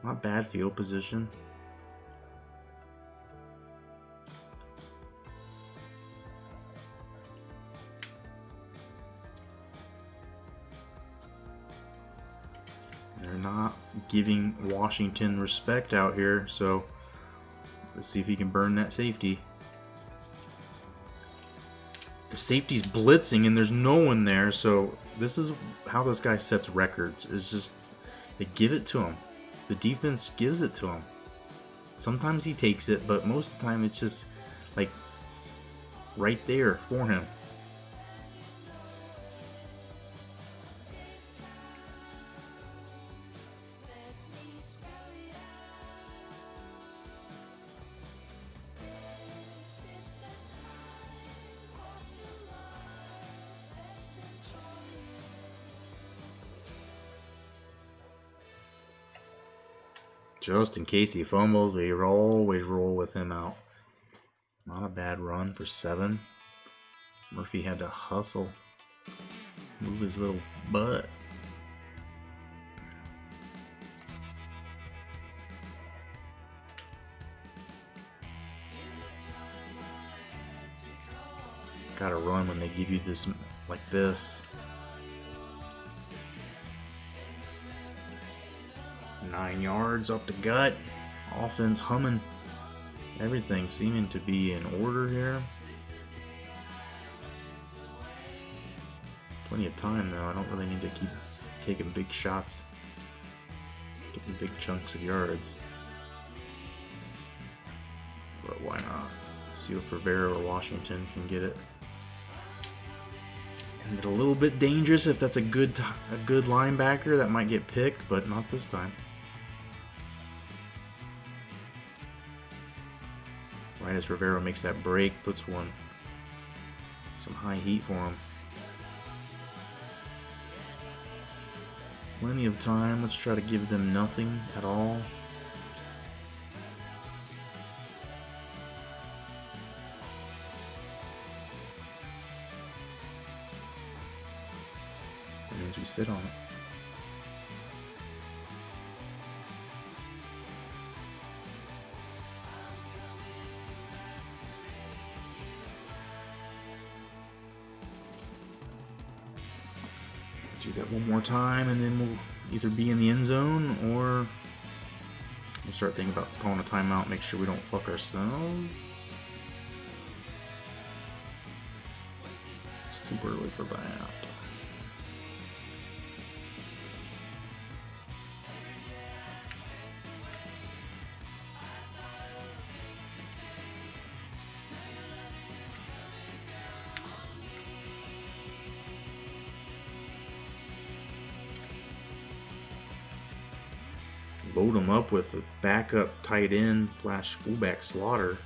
Not bad field position. They're not giving Washington respect out here, so let's see if he can burn that safety. The safety's blitzing and there's no one there, so this is how this guy sets records. Is just they give it to him. The defense gives it to him. Sometimes he takes it, but most of the time it's just like right there for him. Just in case he fumbles, we always roll with him out. Not a bad run for 7. Murphy had to hustle. Move his little butt. Gotta run when they give you this like this. 9 yards up the gut. Offense humming. Everything seeming to be in order here. Plenty of time though. I don't really need to keep taking big shots. Getting big chunks of yards. But why not? Let's see if Rivera or Washington can get it. And it's a little bit dangerous if that's a good linebacker that might get picked, but not this time. Right as Rivera makes that break, puts some high heat for him. Plenty of time. Let's try to give them nothing at all. That means we sit on it. Do that one more time, and then we'll either be in the end zone or we'll start thinking about calling a timeout, make sure we don't fuck ourselves. It's too early for that. Load them up with a backup tight end / fullback Slaughter.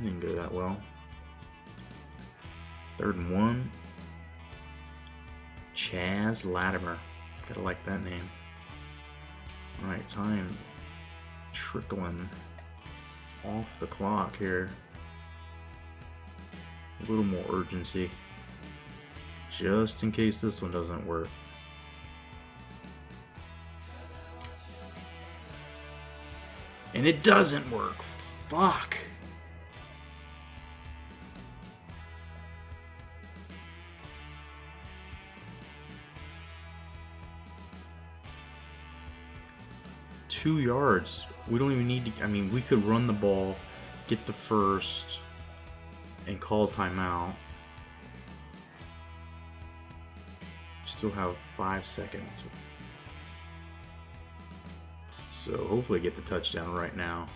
Didn't go that well. 3rd and 1. Chaz Latimer. Gotta like that name. Alright, time trickling off the clock here. A little more urgency. Just in case this one doesn't work. And it doesn't work. Fuck. Two yards. We don't even need to. I mean, we could run the ball, get the first, and call a timeout. Still have 5 seconds. So hopefully get the touchdown right now.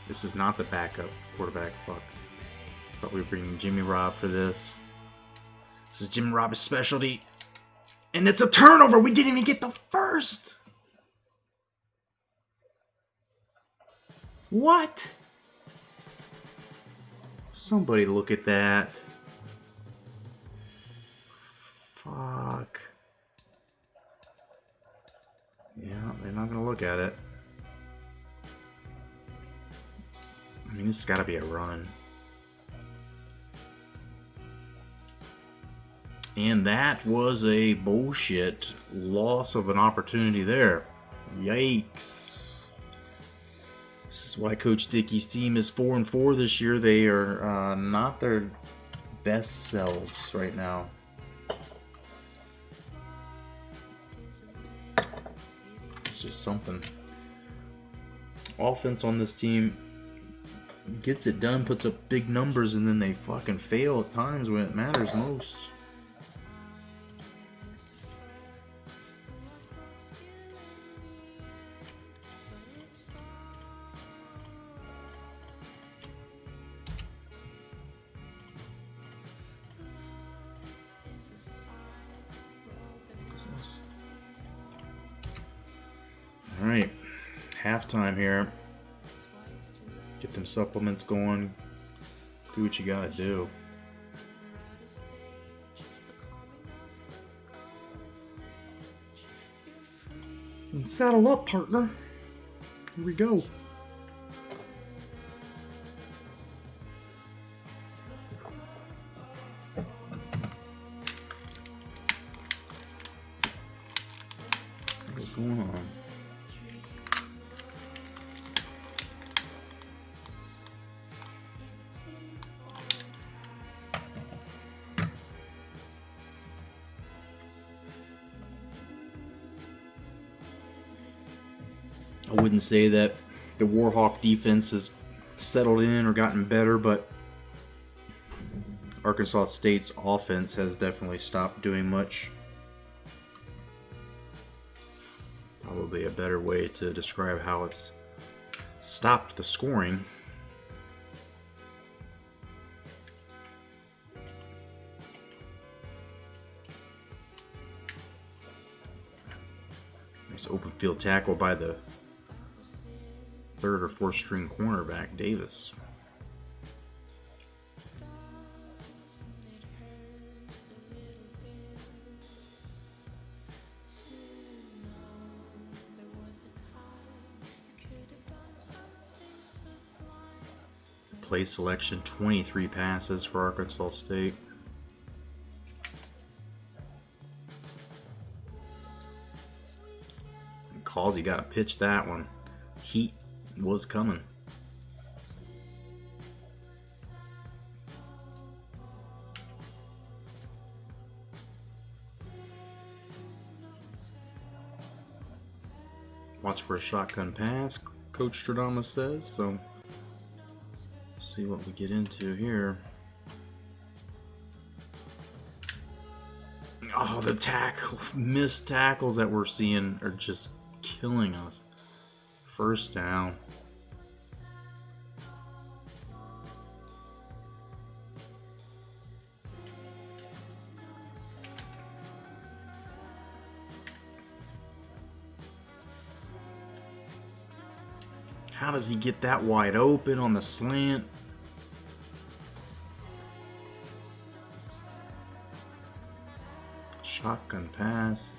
This is not the backup quarterback. Fuck. Thought we were bringing Jimmy Robb for this. This is Jimmy Robb's specialty. And it's a turnover. We didn't even get the first. What? Somebody look at that. Fuck. Yeah, they're not gonna look at it. I mean, this has got to be a run. And that was a bullshit loss of an opportunity there. Yikes. This is why Coach Dickey's team is 4-4 this year. They are not their best selves right now. It's just something. Offense on this team gets it done, puts up big numbers, and then they fucking fail at times when it matters most. All right, halftime here. Get them supplements going. Do what you gotta do. And saddle up, partner. Here we go. What's going on? I wouldn't say that the Warhawk defense has settled in or gotten better, but Arkansas State's offense has definitely stopped doing much. Probably a better way to describe how it's stopped the scoring. Nice open field tackle by the third or fourth string cornerback, Davis. Play selection, 23 passes for Arkansas State. And Causey got to pitch that one. Heat was coming. Watch for a shotgun pass, Coach Stradamus says, so see what we get into here. Oh, the missed tackles that we're seeing are just killing us. First down. How does he get that wide open on the slant? Shotgun pass.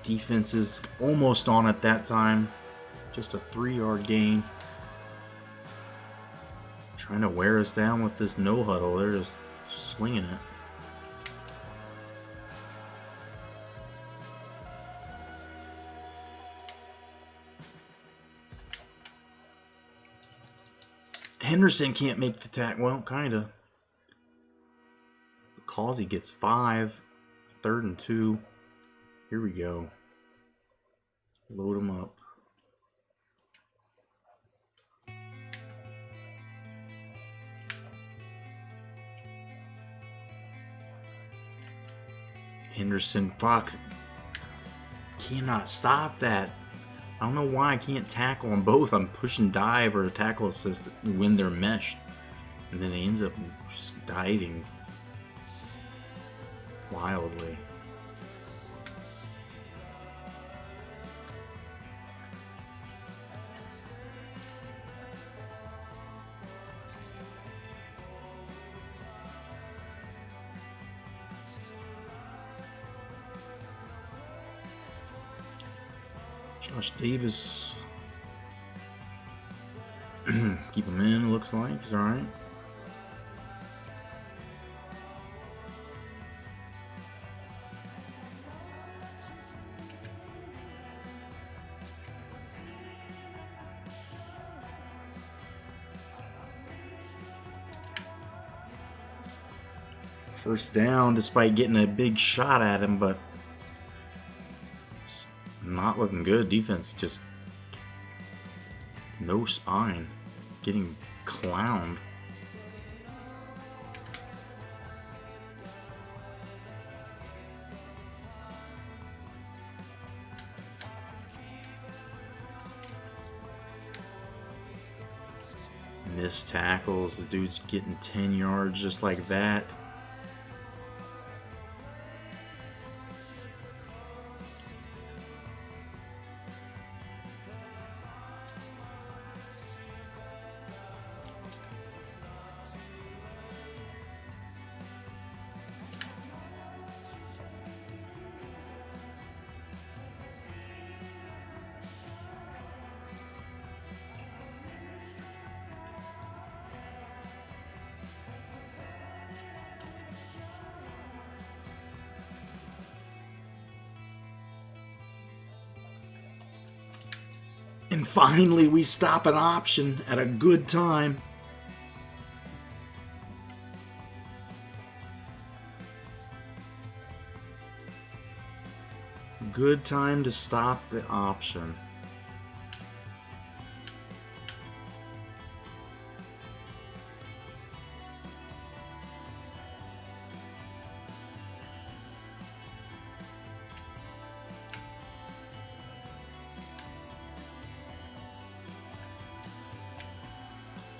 Defense is almost on at that time. Just a 3-yard gain. Trying to wear us down with this no huddle. They're just slinging it. Henderson can't make the tackle. Well, kinda. Causey gets 5. 3rd and 2. Here we go. Load them up. Henderson, Fox cannot stop that. I don't know why I can't tackle them both. I'm pushing dive or tackle assist when they're meshed. And then he ends up just diving wildly. Josh Davis. Keep him in, looks like. He's alright. First down, despite getting a big shot at him, but it's not looking good. Defense just no spine, getting clowned. Missed tackles. The dude's getting 10 yards just like that. And finally, we stop an option at a good time. Good time to stop the option.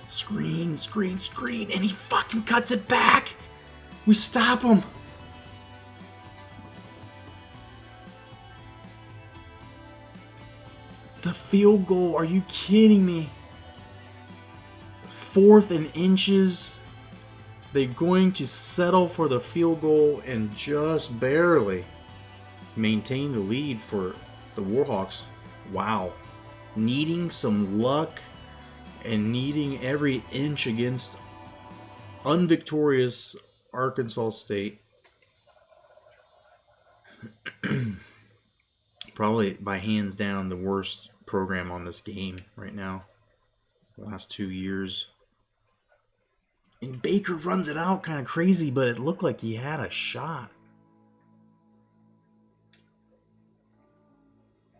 Screen, screen, screen, and he fucking cuts it back. We stop him. The field goal, are you kidding me? 4th and inches. They're going to settle for the field goal and just barely maintain the lead for the Warhawks. Wow. Needing some luck and needing every inch against unvictorious Arkansas State. Probably by hands down the worst program on this game right now. The last 2 years. And Baker runs it out kind of crazy, but it looked like he had a shot.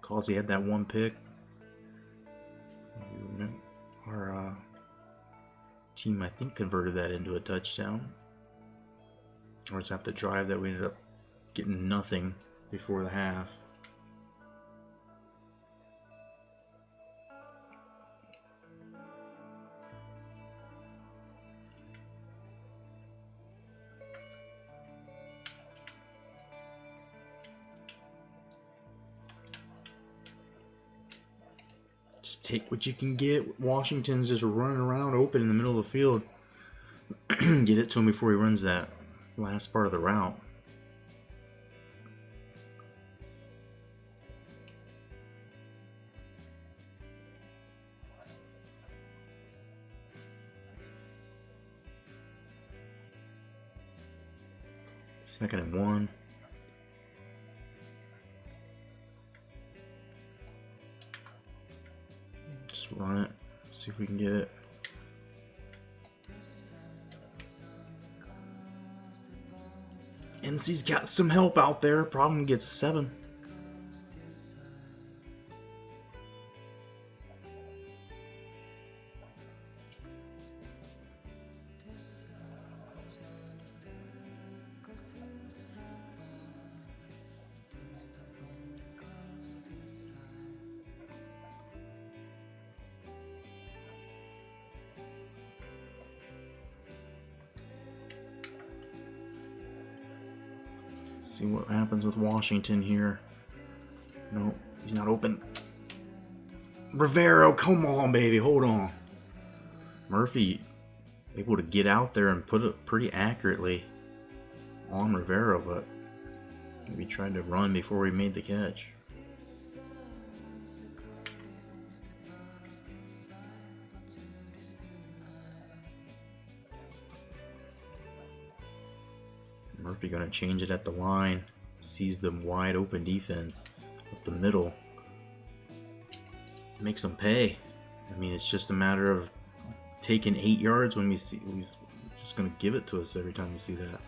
Causey had that one pick. Our team, I think, converted that into a touchdown. Or it's at the drive that we ended up getting nothing before the half. Just take what you can get. Washington's just running around open in the middle of the field. Get it to him before he runs that last part of the route. Second and 1. Just run it. See if we can get it. NC's got some help out there. Problem gets 7. See what happens with Washington here. No, he's not open. Rivero, come on, baby, hold on. Murphy able to get out there and put it pretty accurately on Rivero, but maybe tried to run before he made the catch. Murphy gonna change it at the line. Sees the wide open defense up the middle. Makes them pay. I mean, it's just a matter of taking 8 yards when we see. He's just gonna give it to us every time we see that.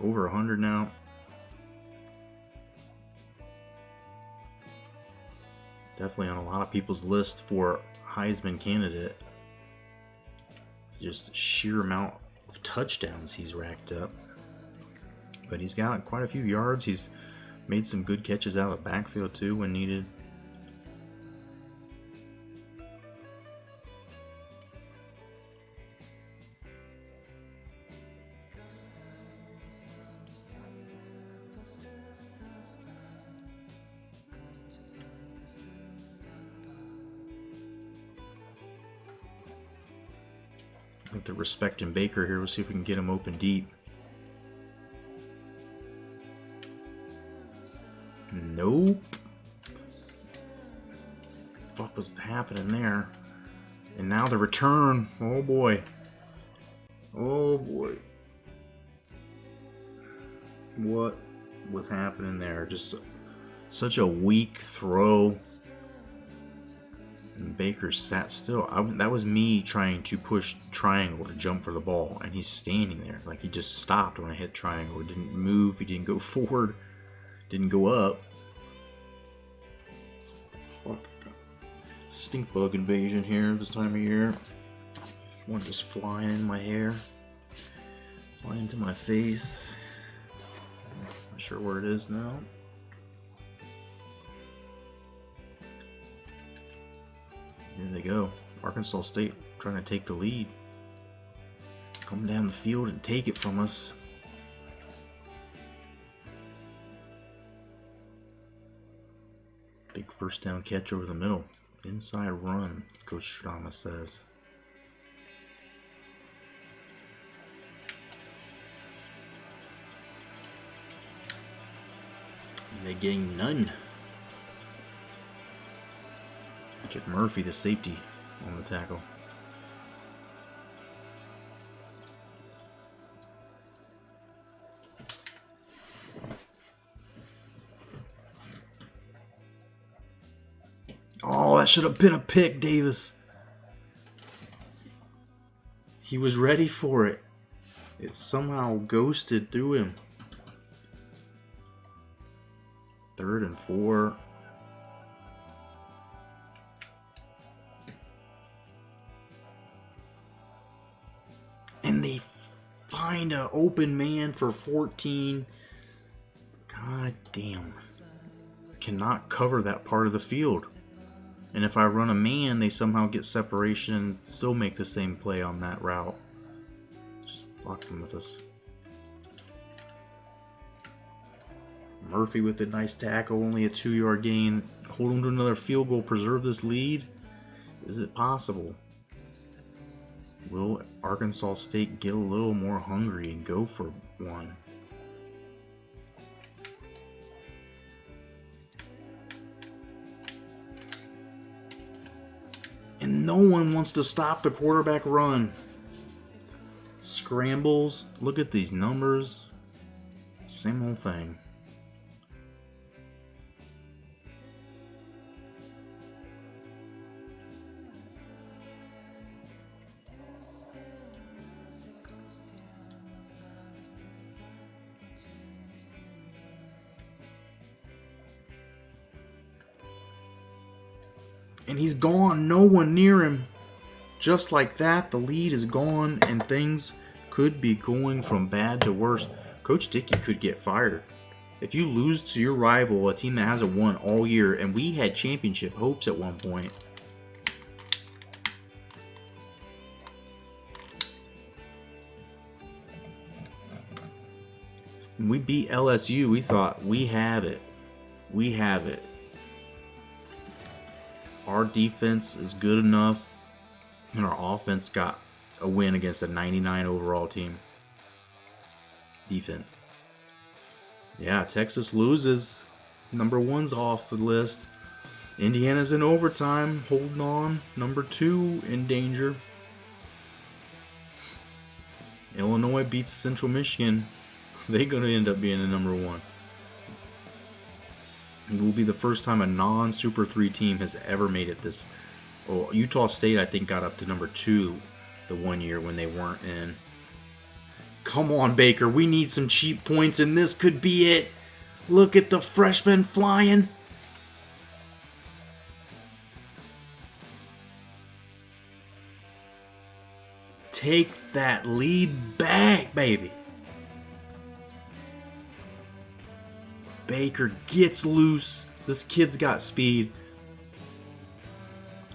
Over 100 now. Definitely on a lot of people's list for Heisman candidate. It's just sheer amount of touchdowns he's racked up. But he's got quite a few yards. He's made some good catches out of the backfield too when needed. I think they're respecting Baker here. We'll see if we can get him open deep. Nope. What was happening there? And now the return. Oh boy. Oh boy. What was happening there? Just such a weak throw. And Baker sat still. That was me trying to push triangle to jump for the ball, and he's standing there. Like, he just stopped when I hit triangle. He didn't move. He didn't go forward. Didn't go up. Fuck. Stink bug invasion here this time of year. One just flying in my hair. Flying into my face. Not sure where it is now. Here they go. Arkansas State trying to take the lead. Come down the field and take it from us. Big first down catch over the middle. Inside run, Coach Strama says. And they getting none. Patrick Murphy, the safety, on the tackle. Oh, that should have been a pick, Davis. He was ready for it. It somehow ghosted through him. 3rd and 4. And they find an open man for 14. God damn. Cannot cover that part of the field. And if I run a man, they somehow get separation and still make the same play on that route. Just fucking with us. Murphy with a nice tackle, only a 2-yard gain. Hold on to another field goal, preserve this lead. Is it possible? Will Arkansas State get a little more hungry and go for one? And no one wants to stop the quarterback run. Scrambles. Look at these numbers. Same old thing. And he's gone. No one near him. Just like that, the lead is gone, and things could be going from bad to worse. Coach Dickey could get fired. If you lose to your rival, a team that hasn't won all year, and we had championship hopes at one point. When we beat LSU, we thought, we have it. We have it. Our defense is good enough, and our offense got a win against a 99 overall team. Defense. Yeah, Texas loses. Number 1's off the list. Indiana's in overtime, holding on. Number 2 in danger. Illinois beats Central Michigan. They're going to end up being the number 1. It will be the first time a non-Super 3 team has ever made it this. Oh, Utah State, I think, got up to number 2 the one year when they weren't in. Come on, Baker. We need some cheap points, and this could be it. Look at the freshman flying. Take that lead back, baby. Baker gets loose. This kid's got speed.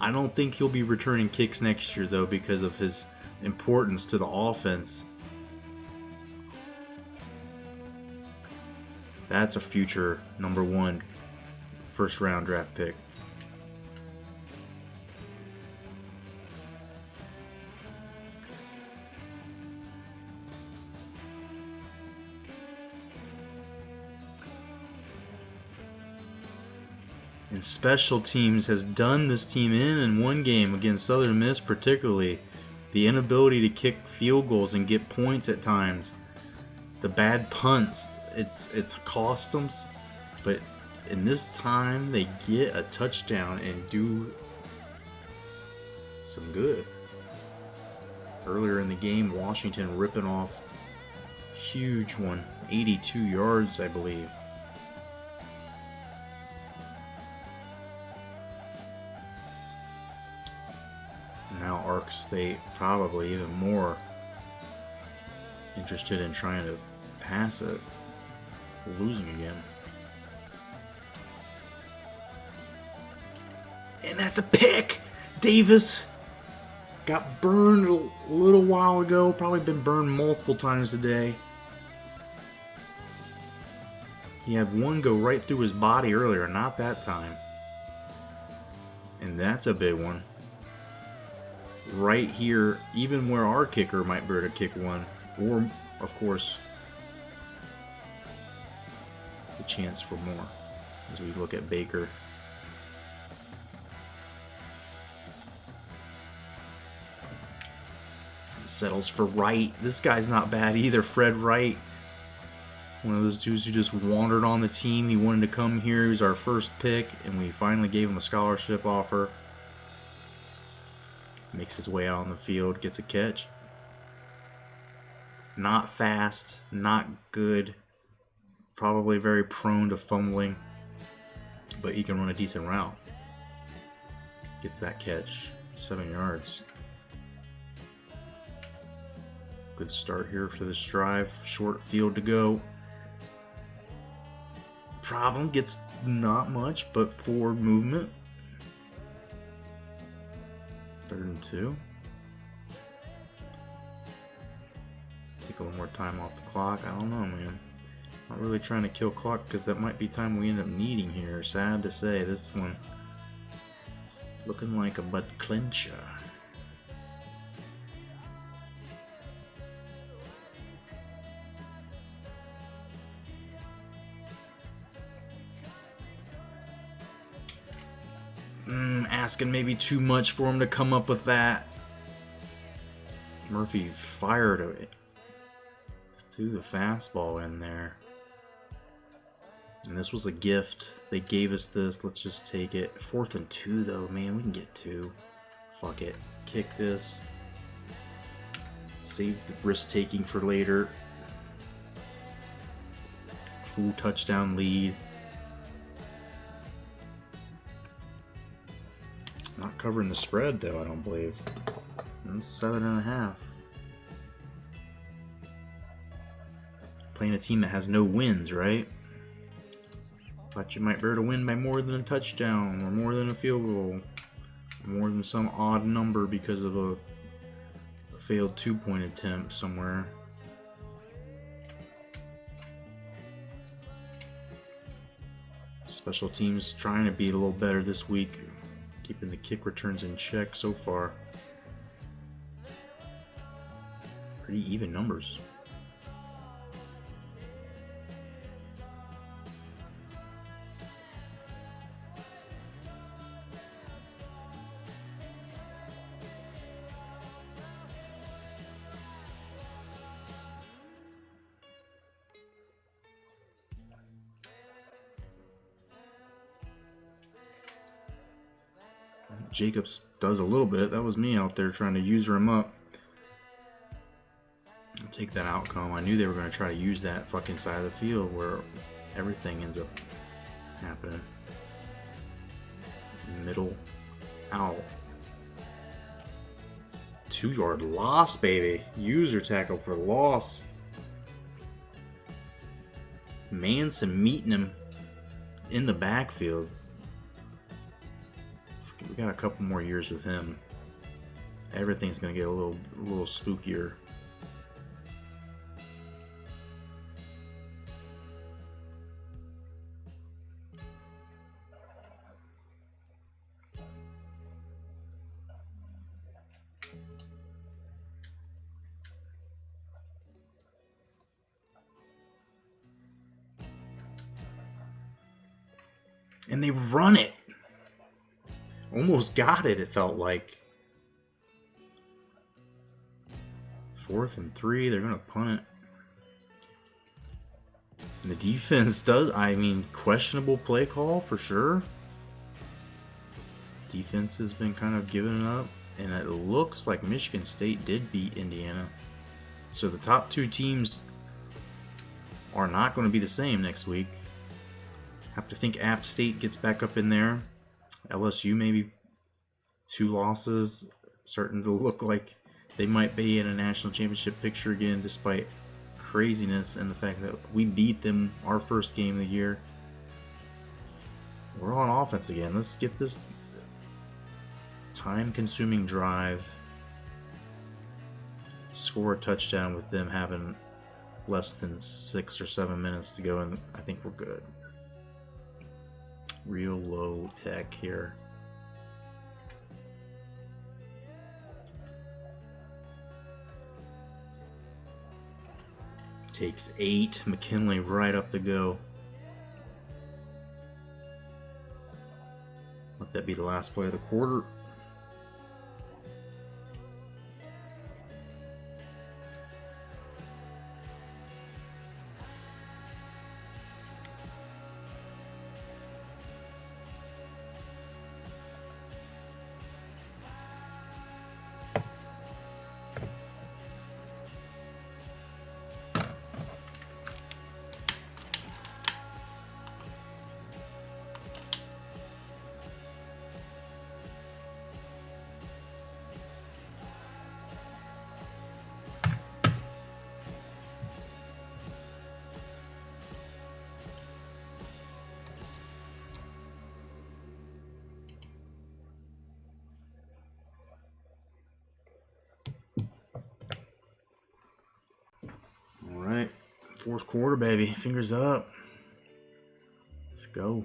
I don't think he'll be returning kicks next year, though, because of his importance to the offense. That's a future number 1 first round draft pick. And special teams has done this team in one game against Southern Miss, particularly the inability to kick field goals and get points at times. The bad punts, it's cost them, but in this time they get a touchdown and do some good. Earlier in the game, Washington ripping off huge one, 82 yards, I believe. Now Ark State probably even more interested in trying to pass it. Losing again. And that's a pick! Davis got burned a little while ago. Probably been burned multiple times today. He had one go right through his body earlier. Not that time. And that's a big one. Right here, even where our kicker might be able to kick one. Or, of course, the chance for more as we look at Baker. Settles for Wright. This guy's not bad either. Fred Wright. One of those dudes who just wandered on the team. He wanted to come here. He was our first pick, and we finally gave him a scholarship offer. Makes his way out on the field, gets a catch. Not fast, not good. Probably very prone to fumbling, but he can run a decent route. Gets that catch, 7 yards. Good start here for this drive. Short field to go. Problem, gets not much, but forward movement. 3rd and 2. Take a little more time off the clock. I don't know, man. Not really trying to kill clock because that might be time we end up needing here. Sad to say, this one is looking like a butt clincher. Asking maybe too much for him to come up with that. Murphy fired it. Threw the fastball in there. And this was a gift. They gave us this. Let's just take it. 4th and 2 though, man. We can get 2. Fuck it. Kick this. Save the risk taking for later. Full touchdown lead. Not covering the spread though, I don't believe. That's 7.5. Playing a team that has no wins, right? Thought you might be able to win by more than a touchdown, or more than a field goal, or more than some odd number because of a failed 2-point attempt somewhere. Special teams trying to be a little better this week, keeping the kick returns in check so far. Pretty even numbers. Jacobs does a little bit. That was me out there trying to user him up. I'll take that outcome. I knew they were going to try to use that fucking side of the field where everything ends up happening. Middle out. 2-yard loss, baby. User tackle for loss. Manson meeting him in the backfield. We got a couple more years with him. Everything's gonna get a little spookier. And they run it. Almost got it, it felt like. 4th and 3, they're going to punt it. And the defense does, I mean, questionable play call for sure. Defense has been kind of giving it up. And it looks like Michigan State did beat Indiana. So the top 2 teams are not going to be the same next week. Have to think App State gets back up in there. LSU maybe 2 losses, starting to look like they might be in a national championship picture again, despite craziness and the fact that we beat them our first game of the year. We're on offense again. Let's get this time-consuming drive, score a touchdown with them having less than 6 or 7 minutes to go, and I think we're good. Real low tech here. Takes 8. McKinley right up the go. Let that be the last play of the quarter. All right, 4th quarter, baby. Fingers up. Let's go.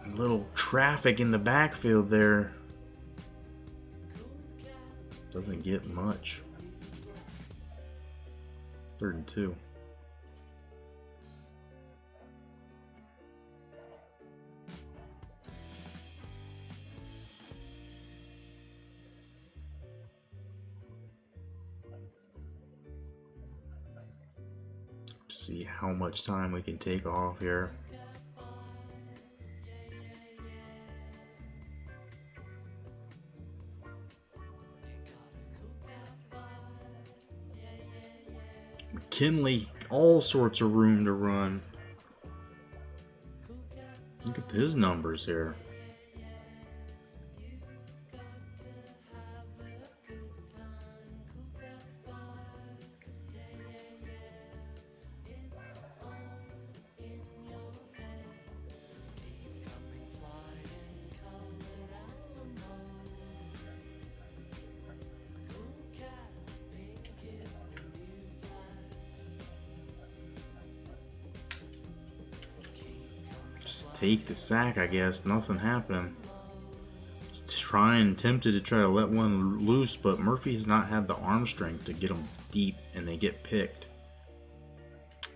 A little traffic in the backfield there. Doesn't get much. 3rd and 2. See how much time we can take off here. McKinley, all sorts of room to run. Look at his numbers here. take the sack, I guess. Nothing happening. Tempted to try to let one loose, but Murphy has not had the arm strength to get them deep, and they get picked.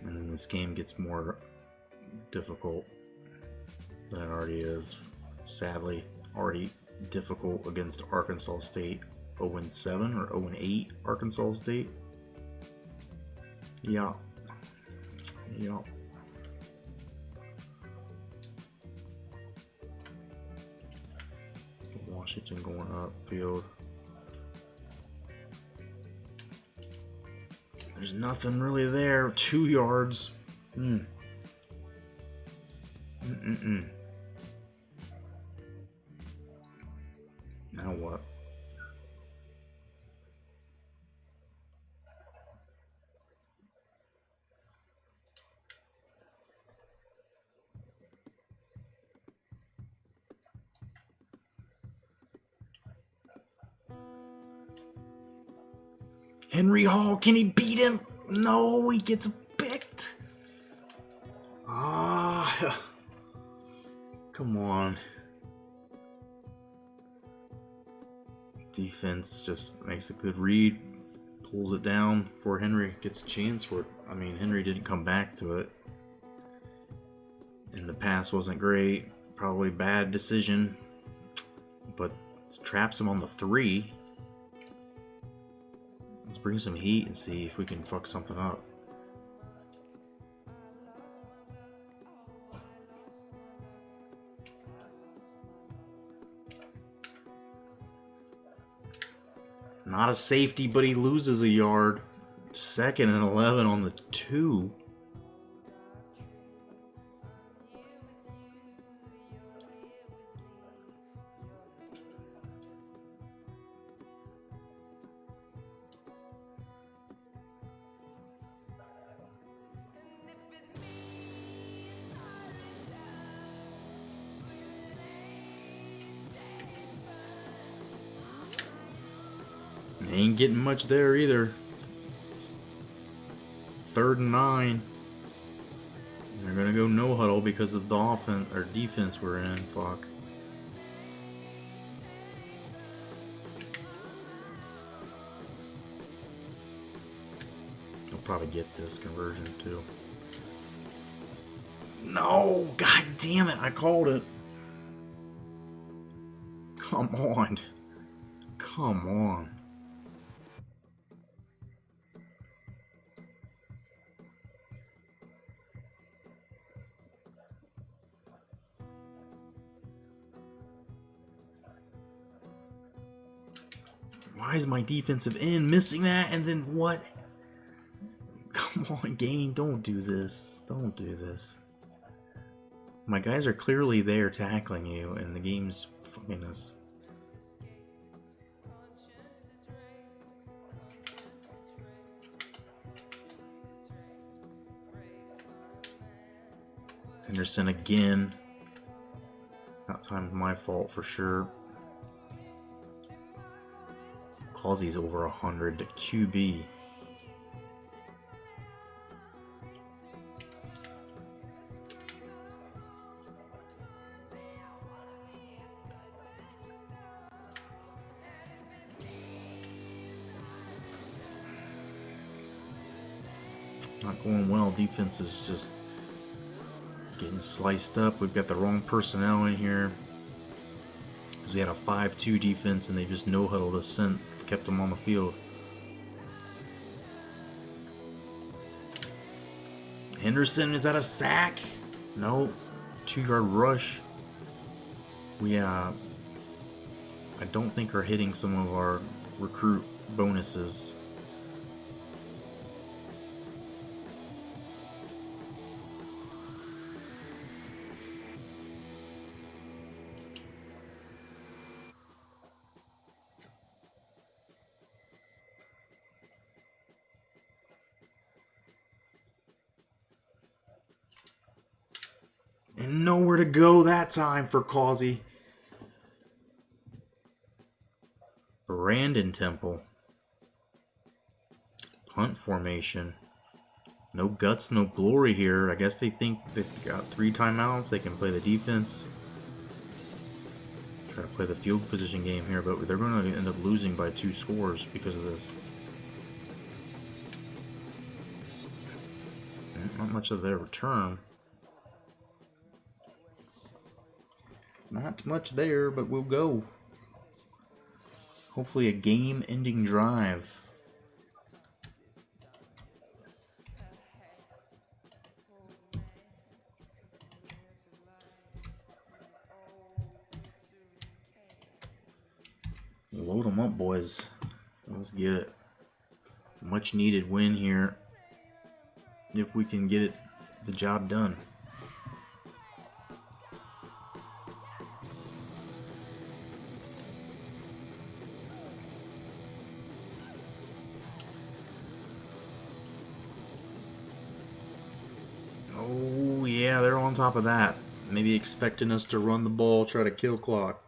And then this game gets more difficult than it already is. Sadly, already difficult against Arkansas State. 0-7 or 0-8 Arkansas State. Yeah. Yeah. Washington going upfield. There's nothing really there. 2 yards. Now what? Henry Hall, can he beat him? No, he gets picked. Ah, come on. Defense just makes a good read, pulls it down before Henry gets a chance for it. I mean, Henry didn't come back to it. And the pass wasn't great. Probably bad decision. But traps him on the 3. Let's bring some heat and see if we can fuck something up. Not a safety, but he loses a yard. 2nd and 11 on the 2. Ain't getting much there either. 3rd and 9. They're gonna go no huddle because of the offense or defense we're in. Fuck. They'll probably get this conversion too. No! God damn it! I called it. Come on. Come on. Why is my defensive end missing that? And then what? Come on, game. Don't do this. Don't do this. My guys are clearly there tackling you, and the game's fucking us. Henderson again. That time my fault for sure. Causey's over 100 to QB. Not going well. Defense is just getting sliced up. We've got the wrong personnel in here. We had a 5-2 defense and they just no-huddled us since, kept them on the field. Henderson, is that a sack? No. 2-yard rush. We I don't think are hitting some of our recruit bonuses. And nowhere to go that time for Causey. Brandon Temple. Punt formation. No guts, no glory here. I guess they think they've got 3 timeouts. They can play the defense. Try to play the field position game here, but they're going to end up losing by 2 scores because of this. Not much of their return. Not much there, but we'll go. Hopefully a game-ending drive. Load them up, boys. Let's get it. Much needed win here. If we can get the job done. Oh yeah, they're on top of that. Maybe expecting us to run the ball, try to kill clock.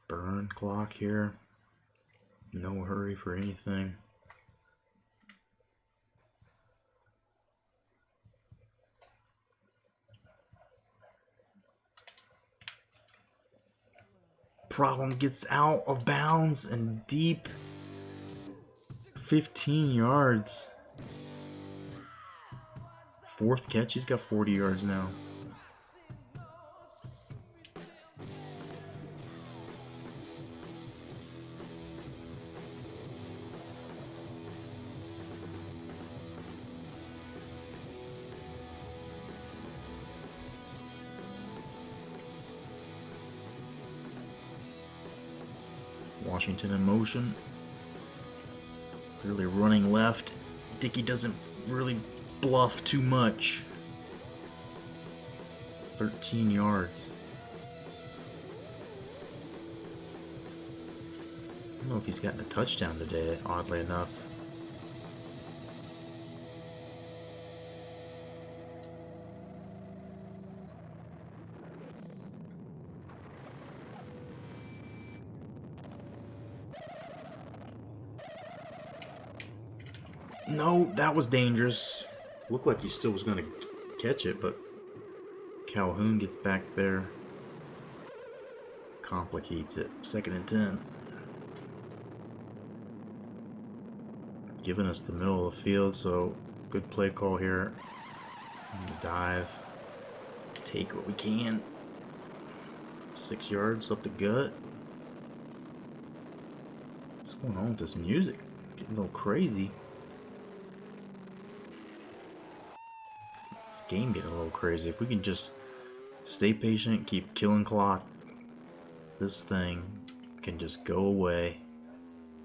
Burn clock here. No hurry for anything. Problem gets out of bounds and deep. 15 yards. 4th catch, he's got 40 yards now. Washington in motion. Clearly running left. Dickey doesn't really bluff too much. 13 yards. I don't know if he's gotten a touchdown today, oddly enough. No, that was dangerous. Looked like he still was going to catch it, but Calhoun gets back there. Complicates it. 2nd and 10. Giving us the middle of the field, so good play call here. Dive. Take what we can. 6 yards up the gut. What's going on with this music? Getting a little crazy. Game getting a little crazy. If we can just stay patient, keep killing clock, this thing can just go away.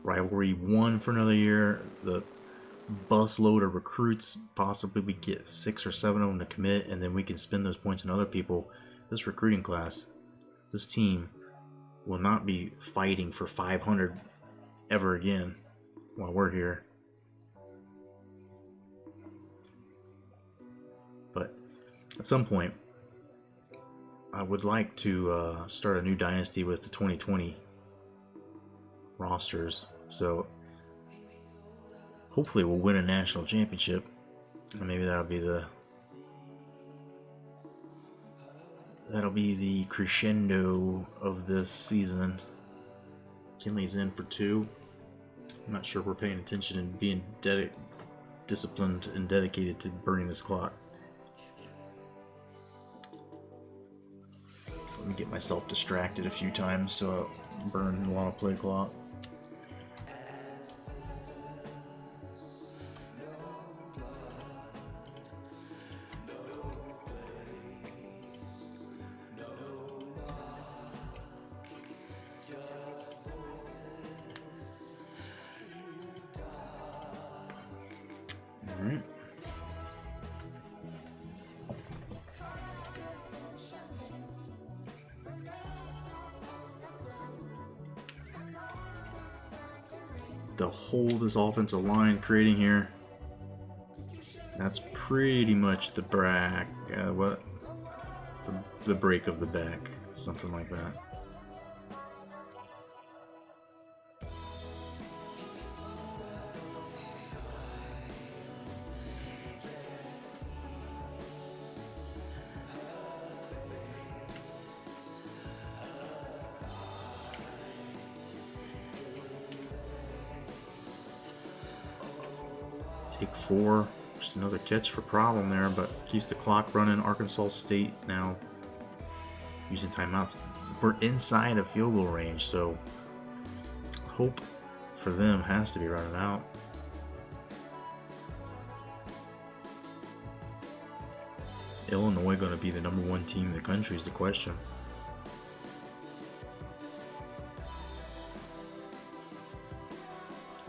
Rivalry 1 for another year. The bus load of recruits, possibly we get 6 or 7 of them to commit, and then we can spend those points on other people. This recruiting class, this team will not be fighting for 500 ever again while we're here. But at some point, I would like to start a new dynasty with the 2020 rosters. So hopefully we'll win a national championship. And maybe that'll be the crescendo of this season. Kinley's in for 2. I'm not sure if we're paying attention and being disciplined and dedicated to burning this clock. Let me get myself distracted a few times so I burn a lot of play clock. All right. the hole this offensive line creating here. That's pretty much the break of the back, something like that. Take 4. Just another catch for problem there, but keeps the clock running. Arkansas State now using timeouts. We're inside of field goal range, so hope for them has to be running out. Illinois going to be the #1 team in the country is the question.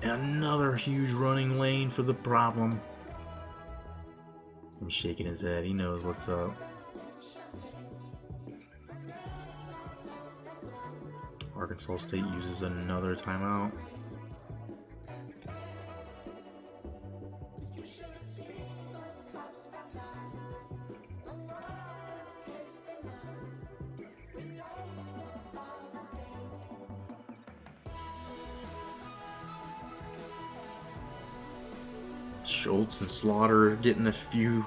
Another huge running lane for the problem. He's shaking his head. He knows what's up. Arkansas State uses another timeout. Schultz and Slaughter getting a few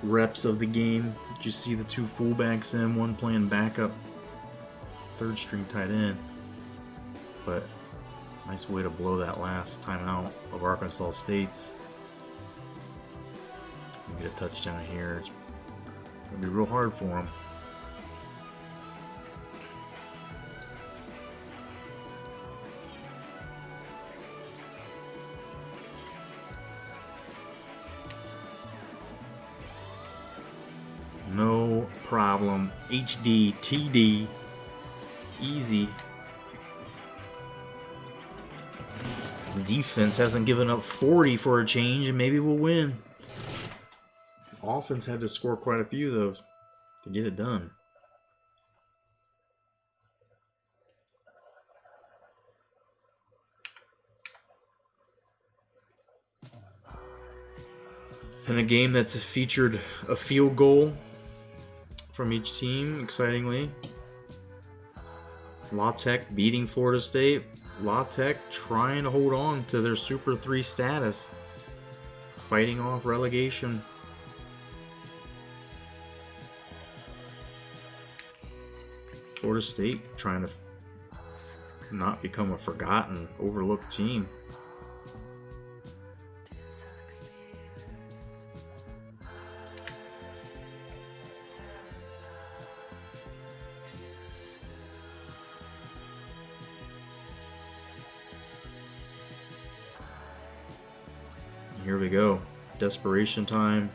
reps of the game. You see the 2 fullbacks in, one playing backup, 3rd string tight end. But nice way to blow that last timeout of Arkansas State's. Get a touchdown here. It's gonna be real hard for them. No problem. HD, TD, easy. The defense hasn't given up 40 for a change, and maybe we'll win. Offense had to score quite a few, though, to get it done. In a game that's featured a field goal from each team, excitingly. La Tech beating Florida State. La Tech trying to hold on to their Super 3 status. Fighting off relegation. Florida State trying to not become a forgotten, overlooked team. Here we go. Desperation time.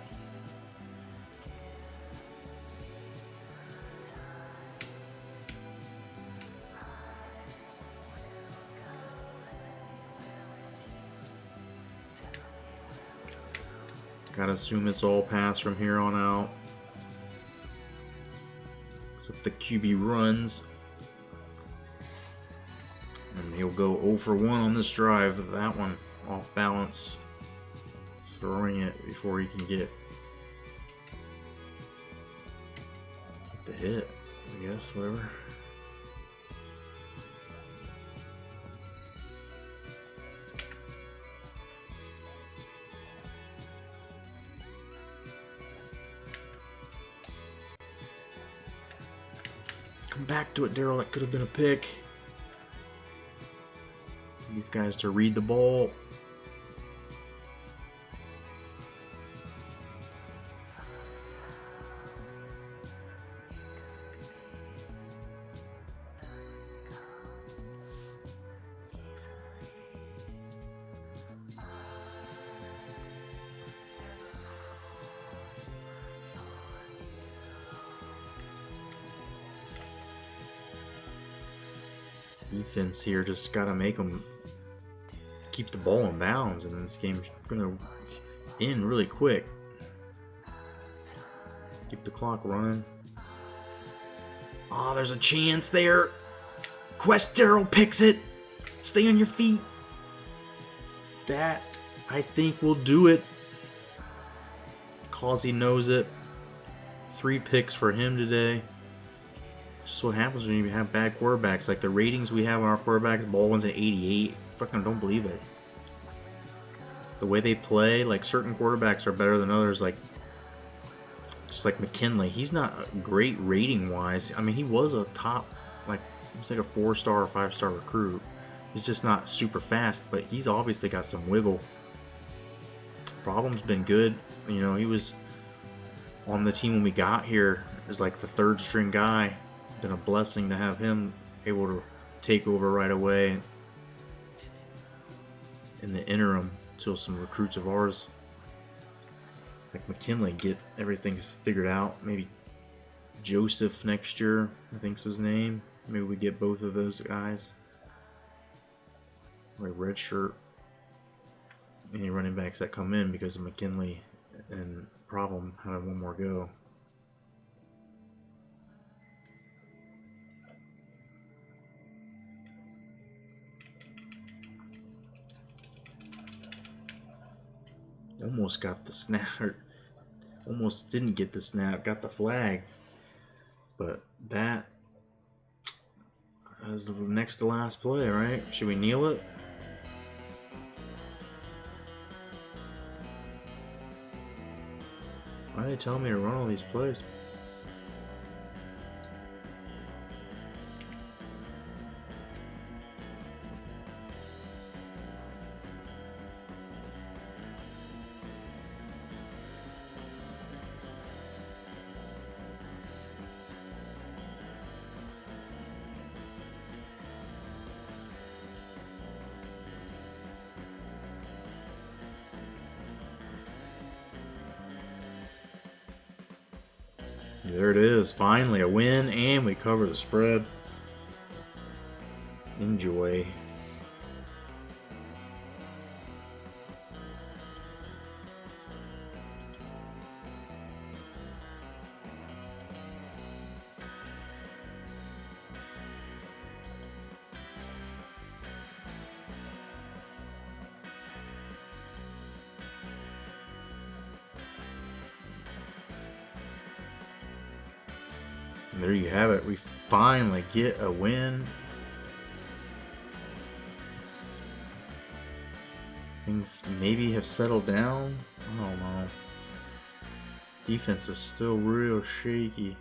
Gotta assume it's all pass from here on out. Except the QB runs. And he'll go 0 for 1 on this drive. That one off balance. Throwing it before he can get the hit, I guess, whatever. Come back to it, Daryl. That could have been a pick. These guys to read the ball. Defense here just got to make them keep the ball in bounds, and this game's going to end really quick. Keep the clock running. Oh, there's a chance there. Quest Darrell picks it. Stay on your feet. that, I think, will do it. Causey knows it. 3 picks for him today. Just what happens when you have bad quarterbacks. Like the ratings we have on our quarterbacks, Baldwin's at 88. Fucking don't believe it. The way they play, like certain quarterbacks are better than others. Like just like McKinley, he's not great rating wise. I mean, he was a top, like he's like a 4-star or 5-star recruit. He's just not super fast, but he's obviously got some wiggle. Problem's been good. You know, he was on the team when we got here as like the 3rd string guy. Been a blessing to have him able to take over right away in the interim till some recruits of ours like McKinley get everything figured out. Maybe Joseph next year, I think's his name. Maybe we get both of those guys. Or a red shirt. Any running backs that come in because of McKinley and Problem have one more go. Almost got the snap, or almost didn't get the snap, got the flag. But that is the next to last play, right? Should we kneel it? Why are they telling me to run all these plays? There it is, finally a win, and we cover the spread. Enjoy. And there you have it. We finally get a win. Things maybe have settled down. I don't know. Defense is still real shaky.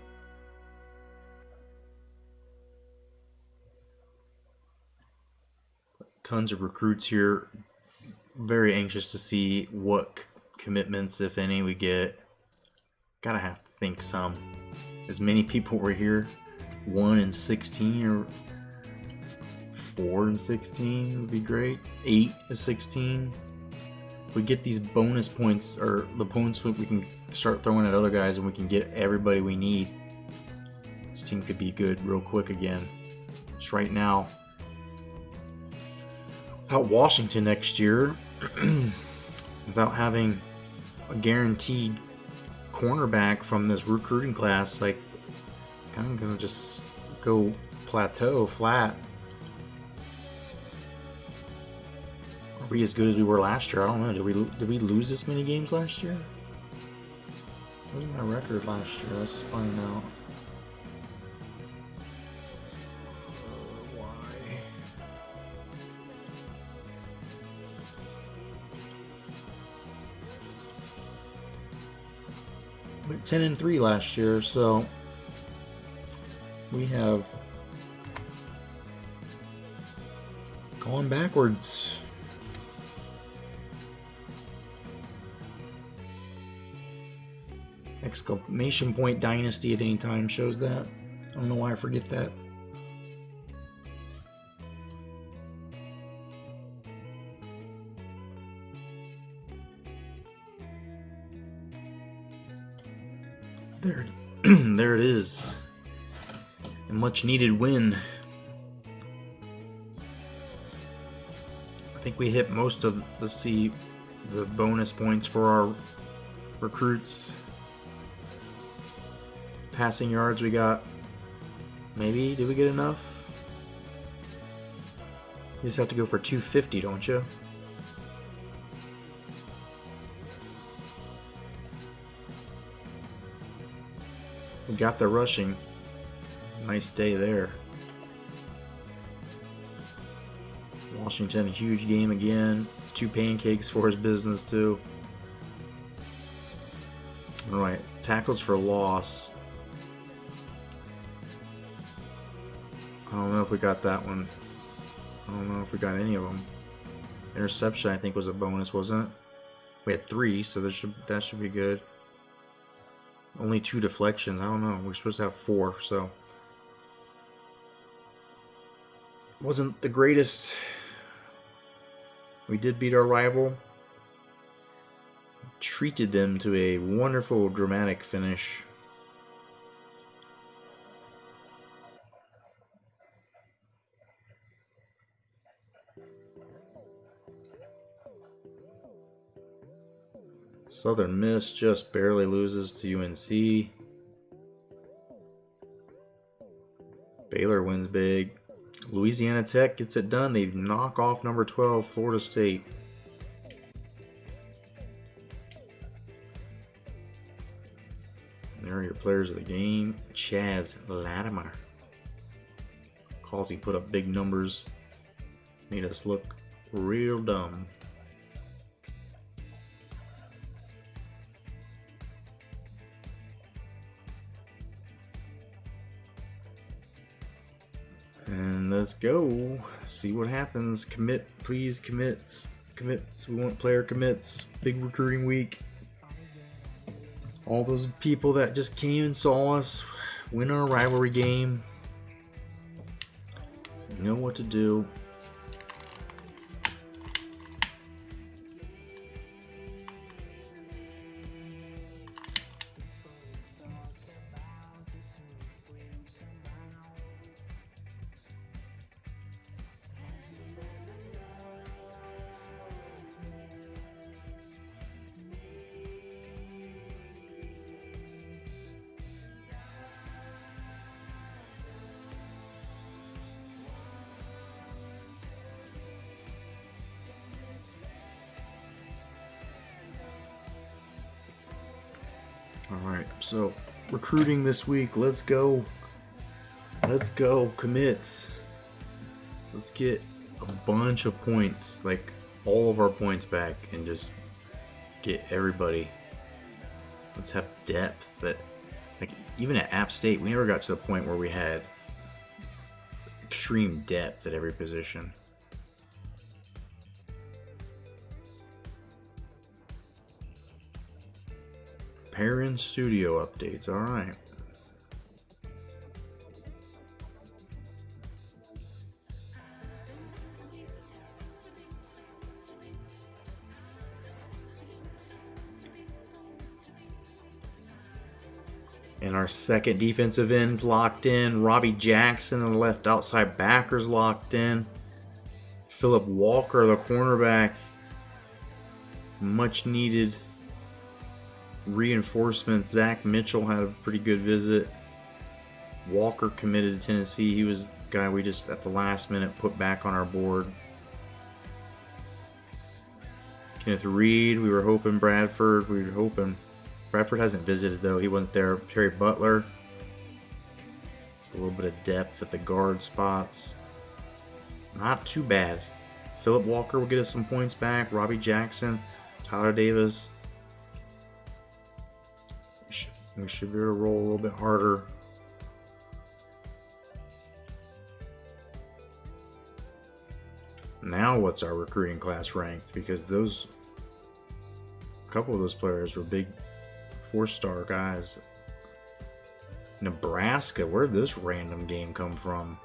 Tons of recruits here. Very anxious to see what commitments, if any, we get. Gotta have to think some. As many people were here, 1 in 16 or 4 in 16 would be great. 8 to 16. We get these bonus points, or the points we can start throwing at other guys, and we can get everybody we need. This team could be good real quick again. Just right now, without Washington next year, without having a guaranteed cornerback from this recruiting class, like it's kind of gonna just go plateau flat. Are we as good as we were last year? I don't know. Did we lose this many games last year? What was my record last year? Let's find out. Why? We were 10-3 last year, so we have gone backwards. Exclamation point dynasty at any time shows that. I don't know why I forget that. There it is. A much needed win. I think we hit most of the bonus points for our recruits. Passing yards we got. Maybe, did we get enough? You just have to go for 250, don't you? We got the rushing. Nice day there. Washington, huge game again. 2 pancakes for his business too. Alright, tackles for loss. I don't know if we got that one. I don't know if we got any of them. Interception, I think, was a bonus, wasn't it? We had 3, so that should be good. Only 2 deflections. I don't know. We're supposed to have 4, so wasn't the greatest. We did beat our rival. Treated them to a wonderful, dramatic finish. Southern Miss just barely loses to UNC. Baylor wins big. Louisiana Tech gets it done. They knock off number 12, Florida State. There are your players of the game. Chaz Latimer. Causey put up big numbers. Made us look real dumb. And let's go. See what happens. Commit, please, commits. Commits. We want player commits. Big recruiting week. All those people that just came and saw us win our rivalry game. You know what to do. Alright, so recruiting this week. Let's go. Let's go. Commits. Let's get a bunch of points, like all of our points back, and just get everybody. Let's have depth. That, like, even at App State, we never got to the point where we had extreme depth at every position. Parent Studio updates, alright. And our second defensive end's locked in. Robbie Jackson, the left outside backer's locked in. Philip Walker, the cornerback. Much needed reinforcements. Zach Mitchell had a pretty good visit. Walker committed to Tennessee. He was the guy we just at the last minute put back on our board. Kenneth Reed, we were hoping. Bradford, we were hoping. Bradford hasn't visited though. He wasn't there. Terry Butler. Just a little bit of depth at the guard spots. Not too bad. Philip Walker will get us some points back. Robbie Jackson, Tyler Davis. We should be able to roll a little bit harder. Now what's our recruiting class ranked? Because a couple of those players were big 4-star guys. Nebraska, where'd this random game come from?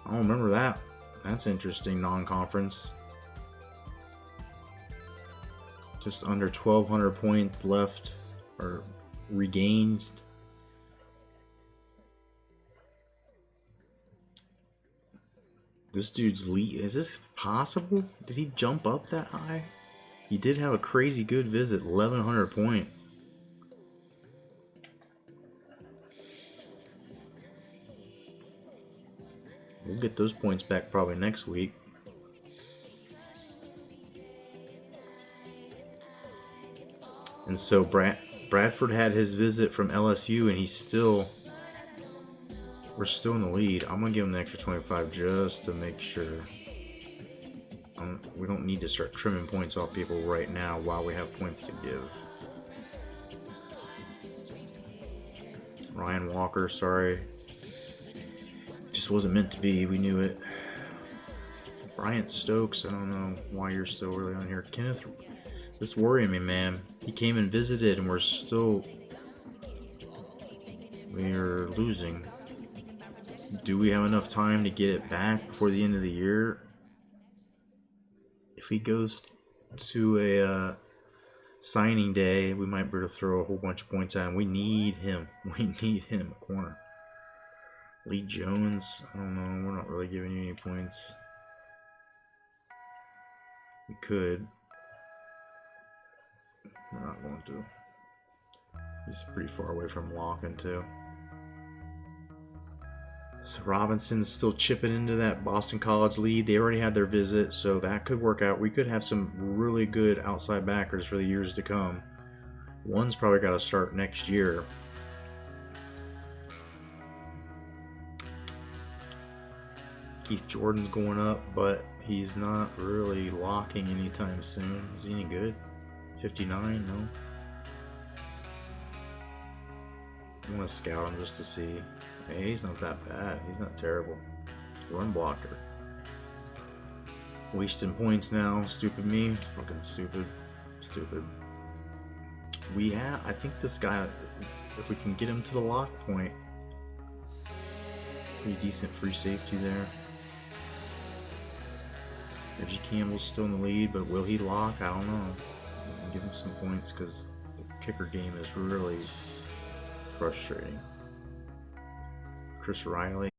I don't remember that. That's interesting, non-conference. Just under 1,200 points left, or regained. This dude's lead. Is this possible? Did he jump up that high? He did have a crazy good visit, 1,100 points. We'll get those points back probably next week. And so Bradford had his visit from LSU, and we're still in the lead. I'm gonna give him the extra 25 just to make sure. We don't need to start trimming points off people right now while we have points to give. Ryan Walker, sorry. Just wasn't meant to be. We knew it. Bryant Stokes, I don't know why you're still really on here. Kenneth, this worrying me, man. He came and visited, and we're losing. Do we have enough time to get it back before the end of the year? If he goes to a signing day, we might be able to throw a whole bunch of points at him. We need him. We need him at corner. Lee Jones, I don't know. We're not really giving you any points. We could. We're not going to. He's pretty far away from locking, too. So Robinson's still chipping into that Boston College lead. They already had their visit, so that could work out. We could have some really good outside backers for the years to come. One's probably got to start next year. Keith Jordan's going up, but he's not really locking anytime soon. Is he any good? 59? No. I want to scout him just to see. Hey, he's not that bad. He's not terrible. Run blocker. Wasting points now. Stupid me. Fucking stupid. Stupid. I think this guy, if we can get him to the lock point, pretty decent free safety there. Reggie Campbell's still in the lead, but will he lock? I don't know. Give him some points because the kicker game is really frustrating. Chris Riley.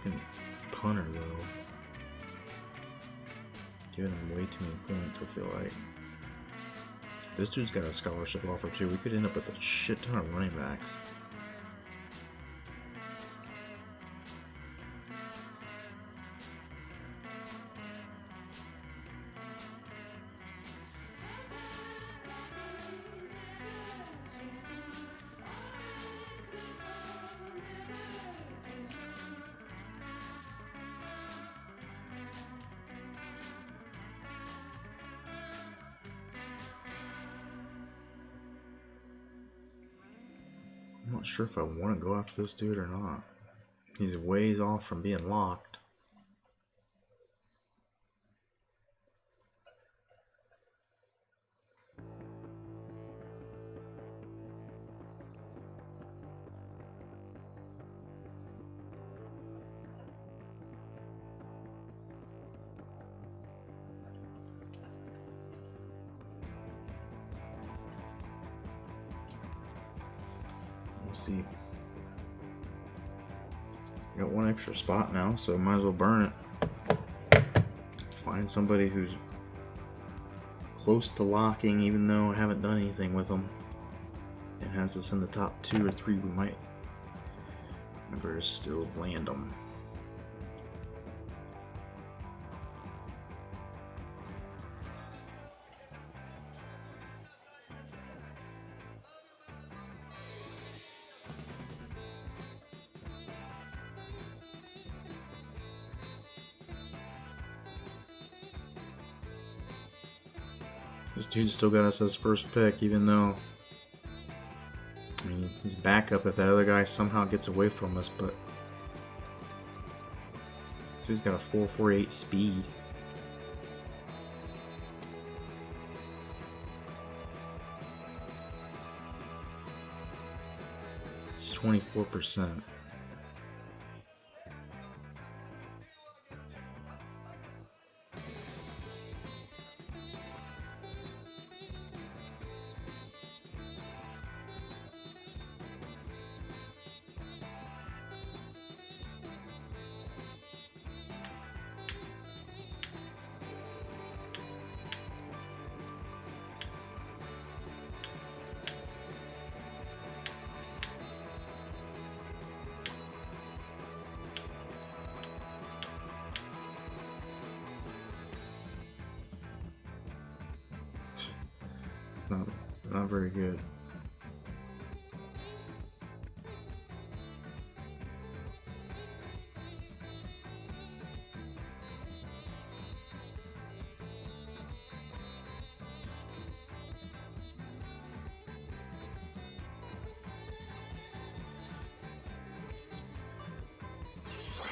Fucking punter, though. Giving him way too many points, I feel like. This dude's got a scholarship offer, too. We could end up with a shit ton of running backs. I'm not sure if I want to go after this dude or not. He's ways off from being locked. We'll see. Got one extra spot now, so might as well burn it. Find somebody who's close to locking, even though I haven't done anything with them. It has us in the top 2 or 3. We might never still land them. This dude still got us as first pick, even though, I mean, he's backup if that other guy somehow gets away from us, but so he's got a 4.48 speed. It's 24%. Not very good.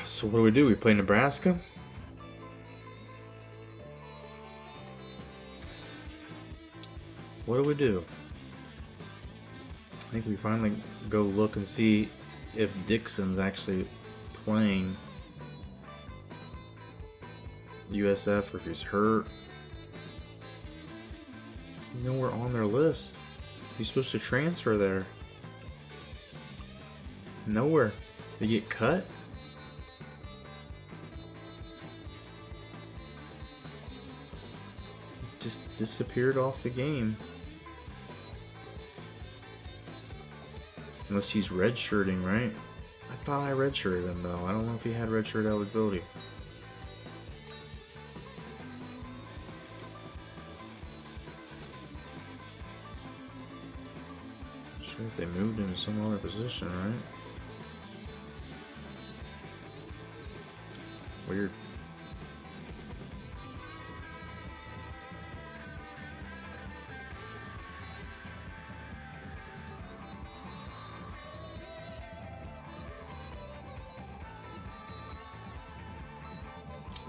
So what do? We play Nebraska? What do we do? I think we finally go look and see if Dixon's actually playing USF or if he's hurt. You know, we're on their list. He's supposed to transfer there. Nowhere. They get cut? Just disappeared off the game. Unless he's redshirting, right? I thought I redshirted him though. I don't know if he had redshirt eligibility. Not sure if they moved him to some other position, right? Weird.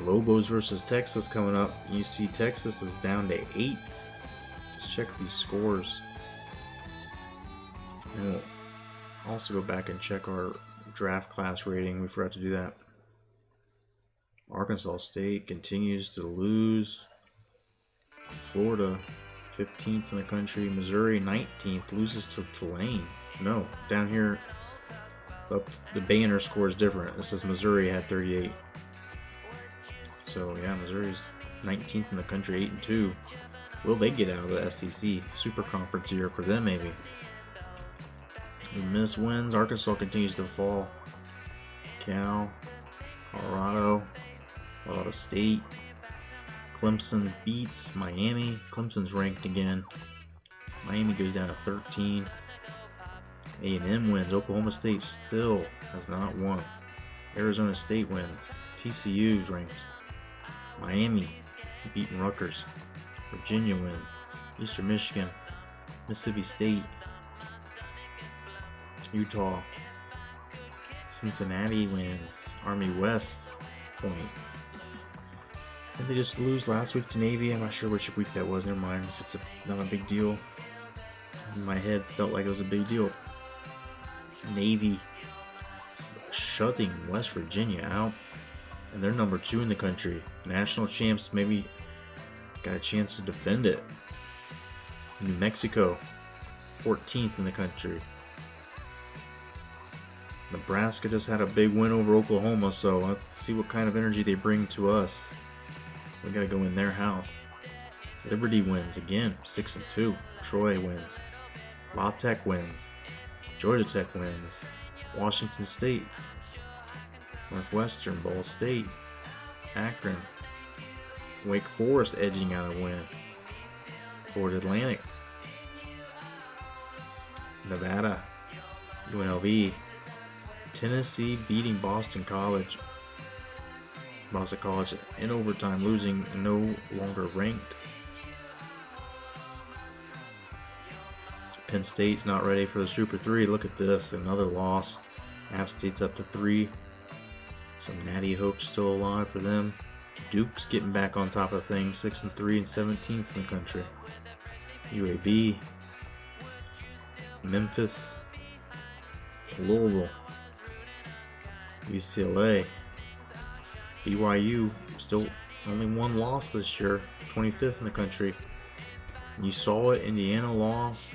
Lobos versus Texas coming up. You see Texas is down to 8. Let's check these scores. And we'll also go back and check our draft class rating. We forgot to do that. Arkansas State continues to lose. Florida 15th in the country. Missouri 19th loses to Tulane. No, down here The banner score is different. It says Missouri had 38. So yeah, Missouri's 19th in the country, 8-2. Will they get out of the SEC? Super conference year for them, maybe. Ole Miss wins. Arkansas continues to fall. Cal, Colorado State. Clemson beats Miami. Clemson's ranked again. Miami goes down to 13. A&M wins. Oklahoma State still has not won. Arizona State wins. TCU's ranked. Miami beating Rutgers. Virginia wins. Eastern Michigan. Mississippi State. Utah. Cincinnati wins. Army West point. Did they just lose last week to Navy? I'm not sure which week that was. Never mind. If it's not a big deal. In my head, felt like it was a big deal. Navy shutting West Virginia out. And they're number 2 in the country. National champs maybe got a chance to defend it. New Mexico, 14th in the country. Nebraska just had a big win over Oklahoma, so let's see what kind of energy they bring to us. We gotta go in their house. Liberty wins again, 6-2. Troy wins. La Tech wins. Georgia Tech wins. Washington State. Northwestern, Ball State. Akron. Wake Forest edging out a win. Florida Atlantic. Nevada. UNLV. Tennessee beating Boston College. Boston College in overtime, losing, no longer ranked. Penn State's not ready for the Super 3. Look at this, another loss. App State's up to 3. Some natty hopes still alive for them. Duke's getting back on top of things, 6-3 and 17th in the country. UAB, Memphis, Louisville, UCLA, BYU, still only one loss this year, 25th in the country. You saw it, Indiana lost.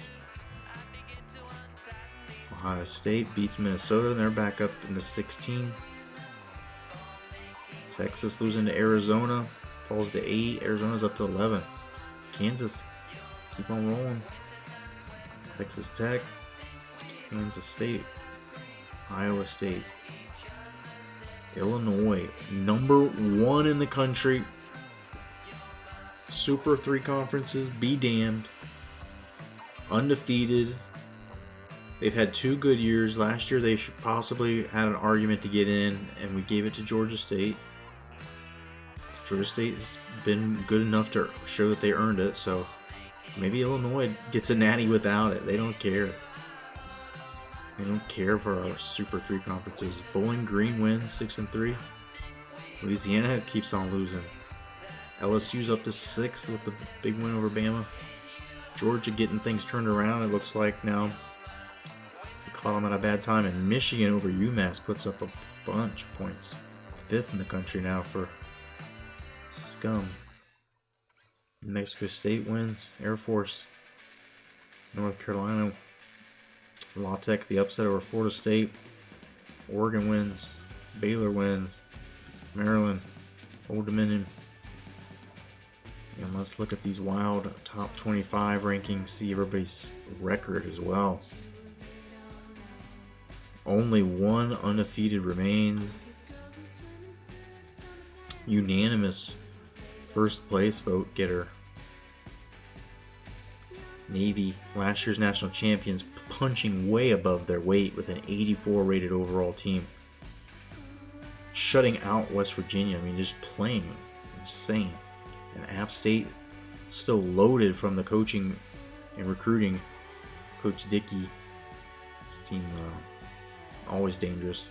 Ohio State beats Minnesota, and they're back up into 16. Texas losing to Arizona, falls to 8. Arizona's up to 11. Kansas, keep on rolling. Texas Tech, Kansas State, Iowa State, Illinois, number 1 in the country. Super 3 conferences, be damned. Undefeated. They've had 2 good years. Last year they should possibly had an argument to get in, and we gave it to Georgia State. Georgia State has been good enough to show that they earned it, so maybe Illinois gets a natty without it. They don't care. They don't care for our Super 3 conferences. Bowling Green wins 6-3. Louisiana keeps on losing. LSU's up to 6th with the big win over Bama. Georgia getting things turned around, it looks like now. We caught them at a bad time. And Michigan over UMass puts up a bunch of points. 5th in the country now for scum. New Mexico State wins. Air Force. North Carolina. La Tech, the upset over Florida State. Oregon wins. Baylor wins. Maryland. Old Dominion. And let's look at these wild top 25 rankings, see everybody's record as well. Only one undefeated remains. Unanimous first place vote getter. Navy, last year's national champions, punching way above their weight with an 84 rated overall team. Shutting out West Virginia, I mean, just playing insane. And App State still loaded from the coaching and recruiting. Coach Dickey, his team always dangerous.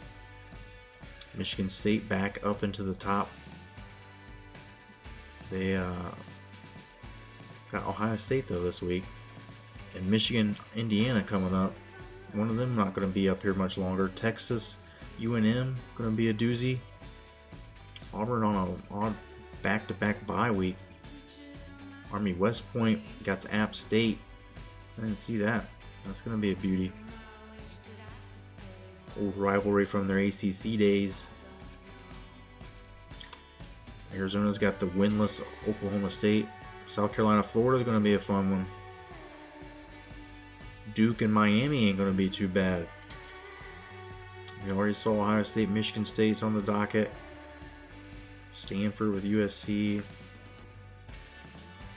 Michigan State back up into the top. They got Ohio State though this week. And Michigan, Indiana coming up. One of them not going to be up here much longer. Texas, UNM going to be a doozy. Auburn on an odd back-to-back bye week. Army West Point got App State. I didn't see that. That's going to be a beauty. old rivalry from their ACC days. Arizona's got the winless Oklahoma State. South Carolina, Florida is going to be a fun one. Duke and Miami ain't going to be too bad. We already saw Ohio State, Michigan State's on the docket. Stanford with USC.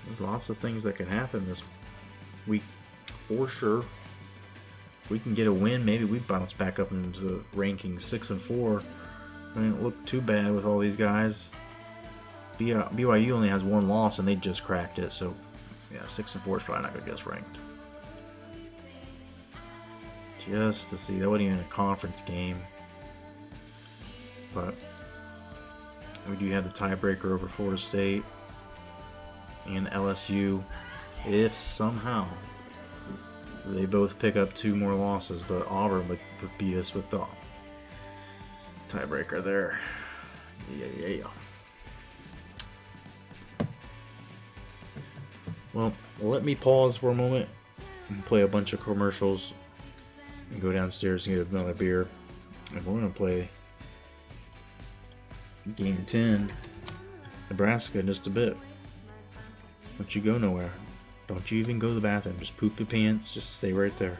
There's lots of things that can happen this week for sure. If we can get a win, maybe we bounce back up into the rankings 6-4. I mean, it look too bad with all these guys. BYU only has one loss and they just cracked it, so yeah, 6-4 is probably not going to get us ranked. Just to see, that wasn't even a conference game, but we do have the tiebreaker over Florida State and LSU if somehow they both pick up 2 more losses, but Auburn would beat us with the tiebreaker there. Yeah. Well, let me pause for a moment and play a bunch of commercials and go downstairs and get another beer. And we're going to play Game 10, Nebraska, in just a bit. Don't you go nowhere. Don't you even go to the bathroom. Just poop your pants. Just stay right there.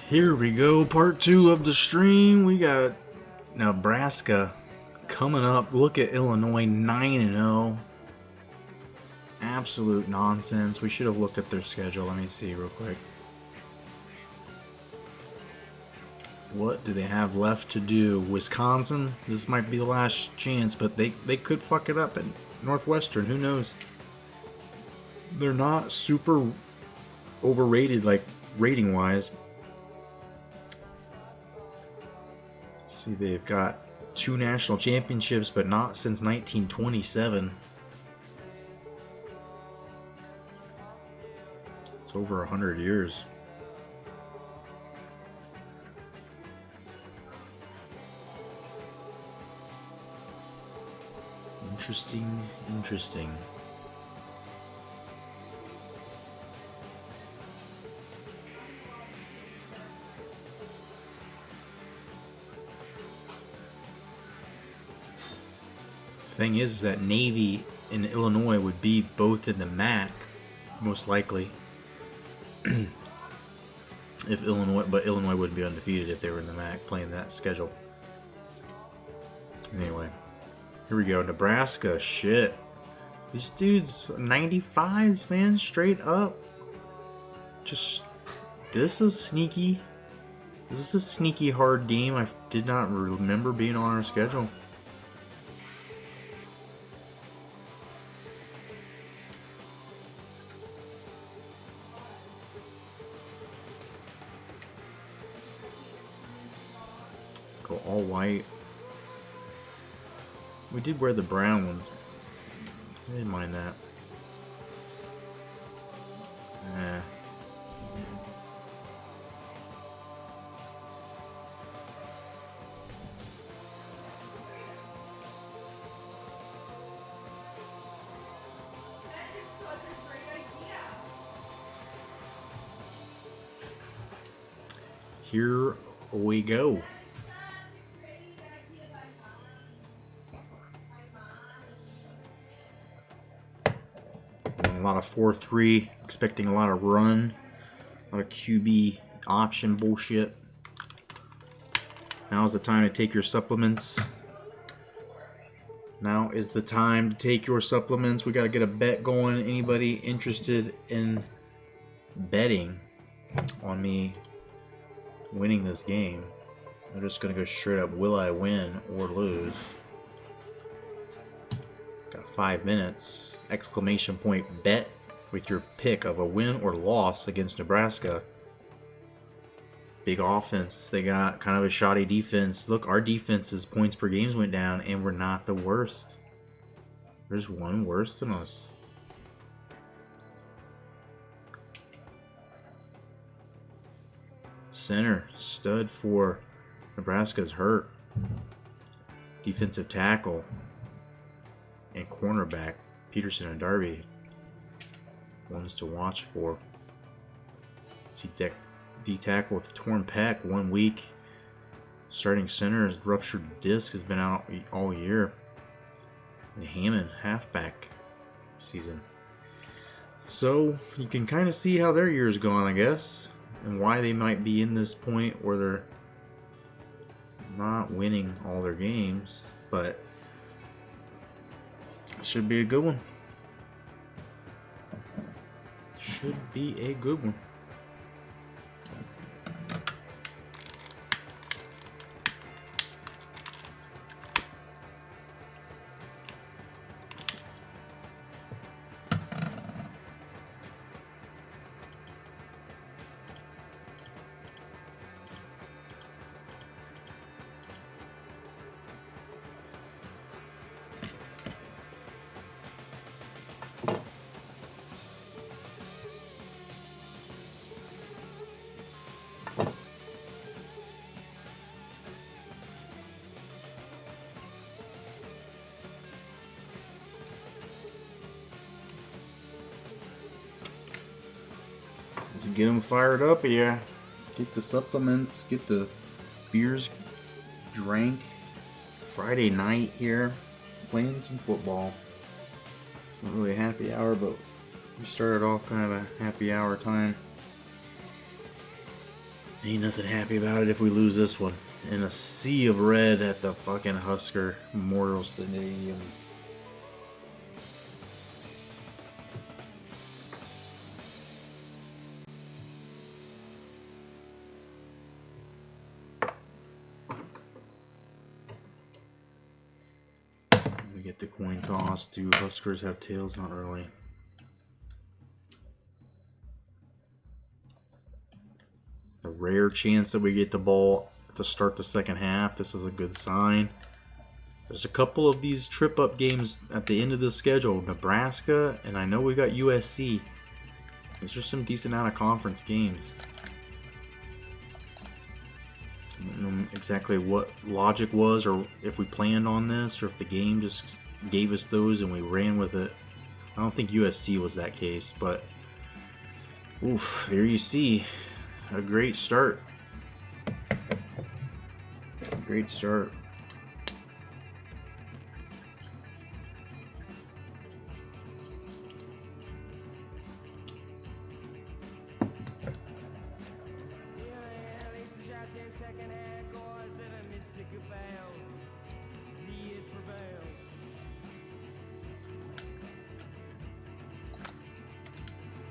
Here we go, part 2 of the stream. We got Nebraska coming up. Look at Illinois 9-0. Absolute nonsense. We should have looked at their schedule. Let me see real quick. What do they have left to do? Wisconsin? This might be the last chance, but they could fuck it up at Northwestern. Who knows? They're not super overrated, like rating-wise. See, they've got 2 national championships, but not since 1927. It's over 100 years. Interesting. Thing is that Navy and Illinois would be both in the MAC, most likely. If Illinois wouldn't be undefeated if they were in the MAC playing that schedule. Anyway, here we go. Nebraska, shit. These dudes, 95s, man, straight up. Just, this is sneaky. This is a sneaky hard game. I did not remember being on our schedule. Go all white. We did wear the brown ones. I didn't mind that. Here we go. A lot of 4-3, expecting a lot of run, a lot of QB option bullshit. Now is the time to take your supplements. Now is the time to take your supplements. We got to get a bet going. Anybody interested in betting on me winning this game? I'm just going to go straight up. Will I win or lose? Got 5 minutes. Exclamation point bet with your pick of a win or loss against Nebraska. Big offense. They got kind of a shoddy defense. Look, our defense's points per games went down, and we're not the worst. There's one worse than us. Center, stud for Nebraska's hurt. Defensive tackle and cornerback, Peterson and Darby, ones to watch for. See D-tackle with a torn pec, 1 week. Starting center, his ruptured disc has been out all year. And Hammond, halfback season. So you can kind of see how their year's gone, I guess, and why they might be in this point where they're not winning all their games, but it should be a good one. Should be a good one. Let's get them fired up here. Get the supplements, get the beers drank. Friday night here, playing some football. Not really a happy hour, but we started off kind of a happy hour time. Ain't nothing happy about it if we lose this one. In a sea of red at the fucking Husker Memorial Stadium. We get the coin toss. Do Huskers have tails? Not really. A rare chance that we get the ball to start the second half. This is a good sign. There's a couple of these trip-up games at the end of the schedule. Nebraska, and I know we got USC. These are some decent out-of-conference games. I don't know exactly what logic was, or if we planned on this, or if the game just gave us those and we ran with it. I don't think USC was that case, but oof, there you see. A great start. Great start.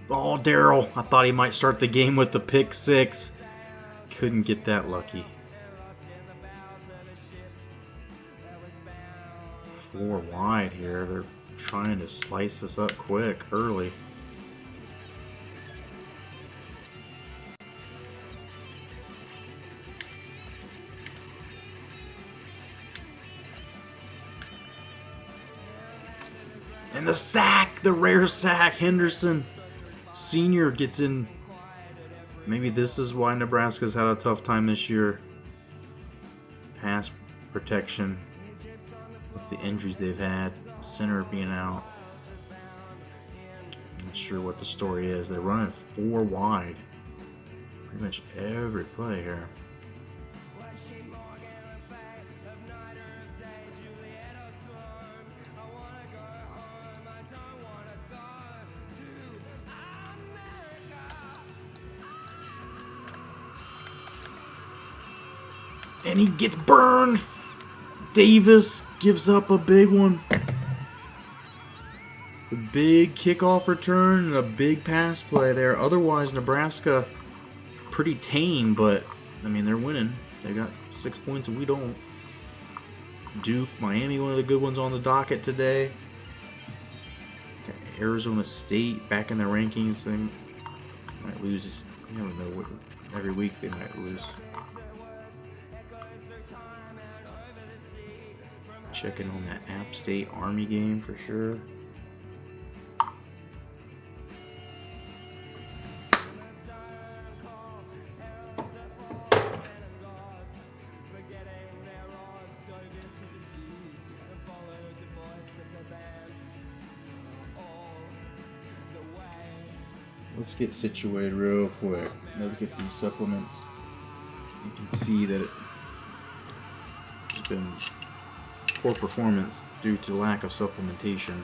Oh, Darryl. I thought he might start the game with the pick six. Couldn't get that lucky. 4 wide here. They're trying to slice us up quick, early. And the sack, the rare sack, Henderson Sr. gets in. Maybe this is why Nebraska's had a tough time this year. Pass protection with the injuries they've had. Center being out. Not sure what the story is. They're running 4 wide. Pretty much every play here. And he gets burned. Davis gives up a big one. A big kickoff return and a big pass play there. Otherwise, Nebraska pretty tame, but I mean, they're winning. They got 6 points and we don't. Duke, Miami, one of the good ones on the docket today. Okay, Arizona State back in the rankings. They might lose. You never know. Every week they might lose. Checking on that App State Army game for sure. Let's get situated real quick. Let's get these supplements. You can see that it's been poor performance due to lack of supplementation.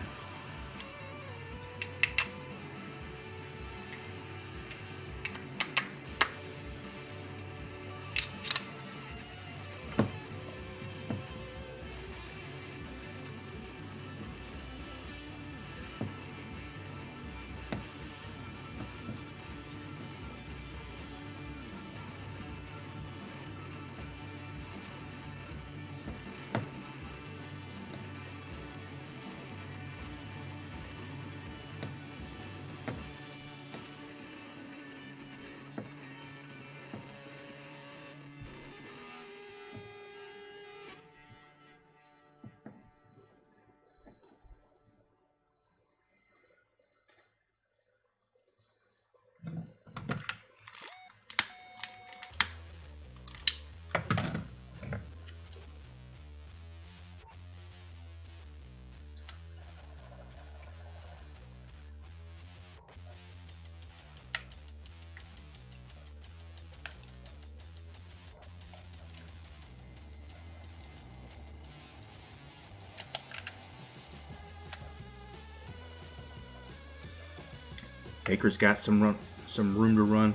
Baker's got some room to run.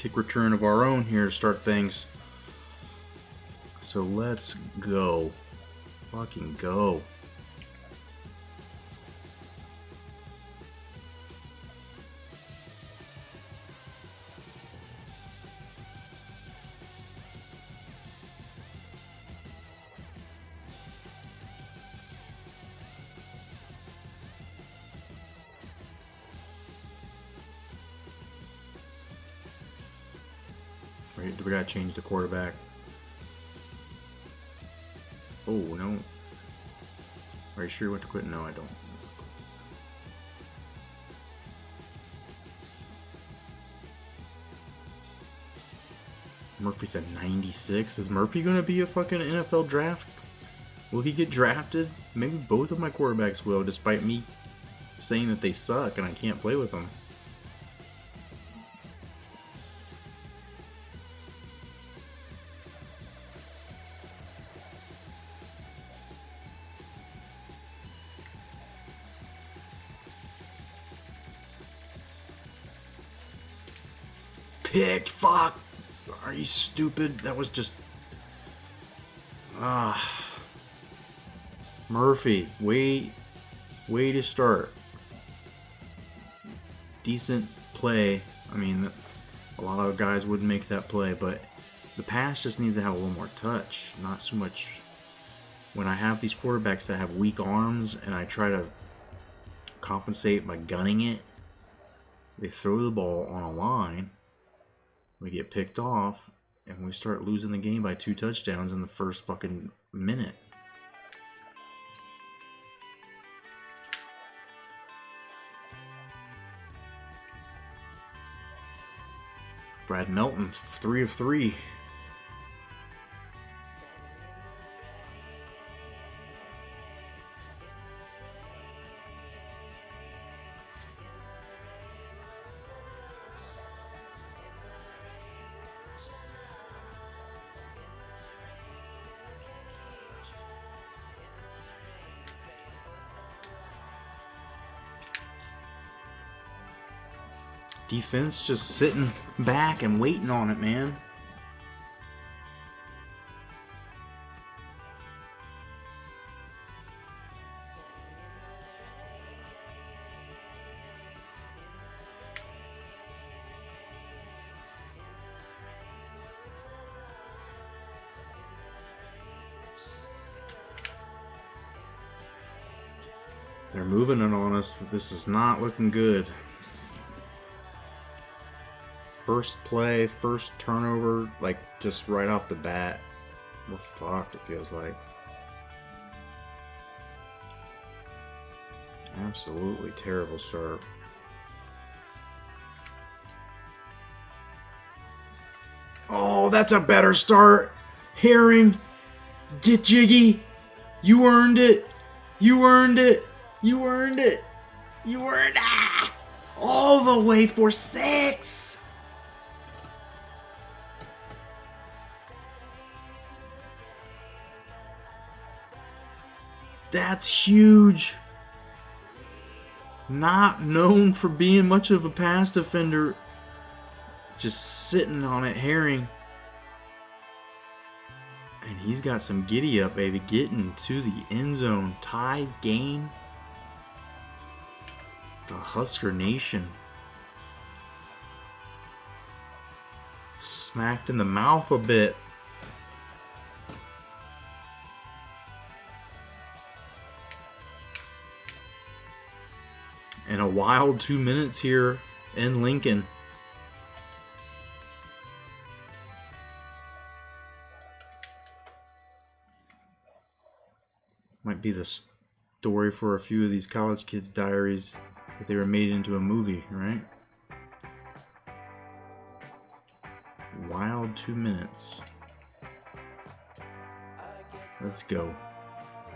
kick return of our own here to start things. So let's go. Fucking go. Wait, we gotta change the quarterback. Oh, no. Are you sure you want to quit? No, I don't. Murphy said 96. Is Murphy going to be a fucking NFL draft? Will he get drafted? Maybe both of my quarterbacks will, despite me saying that they suck and I can't play with them. Picked, fuck! Are you stupid? That was just... Murphy, way to start. Decent play. I mean, a lot of guys wouldn't make that play, but the pass just needs to have a little more touch. Not so much... When I have these quarterbacks that have weak arms and I try to compensate by gunning it, they throw the ball on a line. We get picked off, and we start losing the game by 2 touchdowns in the first fucking minute. Brad Melton, 3 of 3. Defense just sitting back and waiting on it, man. They're moving it on us, but this is not looking good. First play, first turnover, like just right off the bat. We're fucked, it feels like. Absolutely terrible start. Oh, that's a better start. Herring, get jiggy. You earned it. You earned it. You earned it. You earned it. All the way for 6. That's huge. Not known for being much of a pass defender. Just sitting on it, Herring. And he's got some giddy up, baby. Getting to the end zone. Tied game. The Husker Nation. Smacked in the mouth a bit. And a wild 2 minutes here in Lincoln. Might be the story for a few of these college kids' diaries if they were made into a movie, right? Wild 2 minutes. Let's go.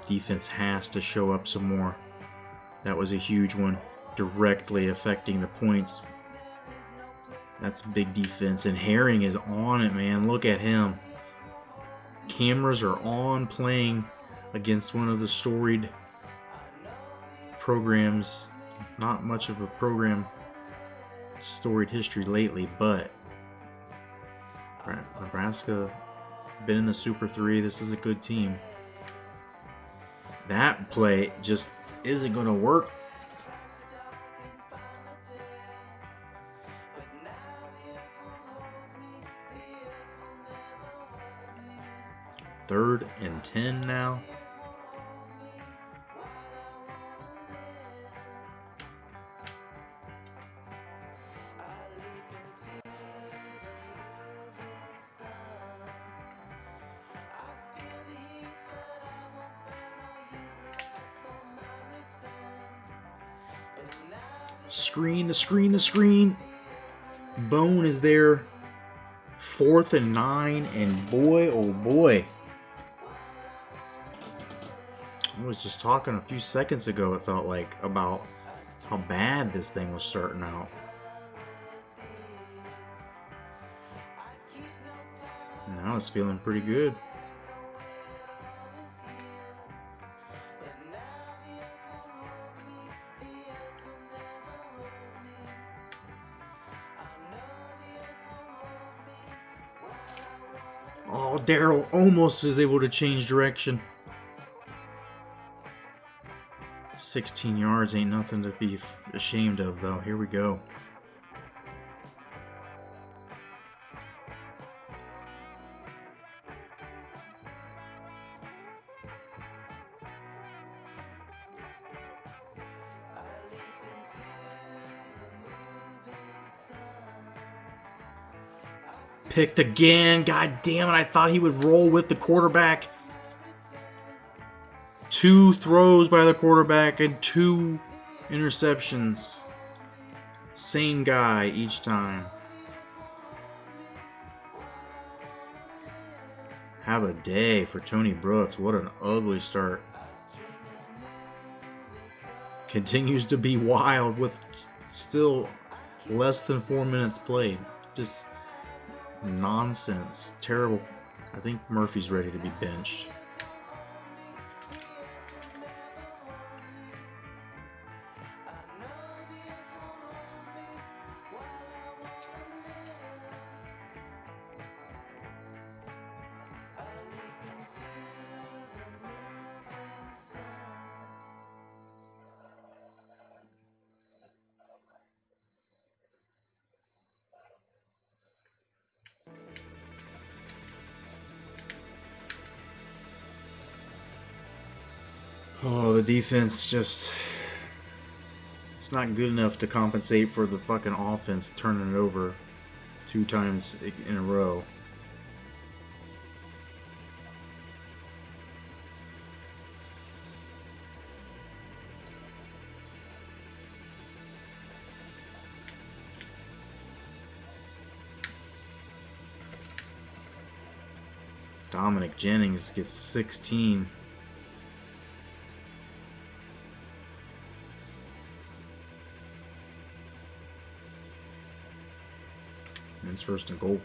Defense has to show up some more. That was a huge one. Directly affecting the points. That's big defense. And Herring is on it, man. Look at him. Cameras are on, playing against one of the storied programs. Not much of a program storied history lately, but Nebraska been in the Super 3. This is a good team. That play just isn't going to work. Third and 10 now. The screen. Bone is there. 4th and 9, and boy, oh boy. I was just talking a few seconds ago, it felt like, about how bad this thing was starting out. Now it's feeling pretty good. Oh, Darryl almost is able to change direction. 16 yards ain't nothing to be ashamed of, though. Here we go. Picked again. God damn it. I thought he would roll with the quarterback. 2 throws by the quarterback and 2 interceptions. Same guy each time. Have a day for Tony Brooks. What an ugly start. Continues to be wild with still less than 4 minutes played. Just nonsense. Terrible. I think Murphy's ready to be benched. Oh, the defense just... It's not good enough to compensate for the fucking offense turning it over 2 times in a row. Dominic Jennings gets 16. And it's 1st and goal.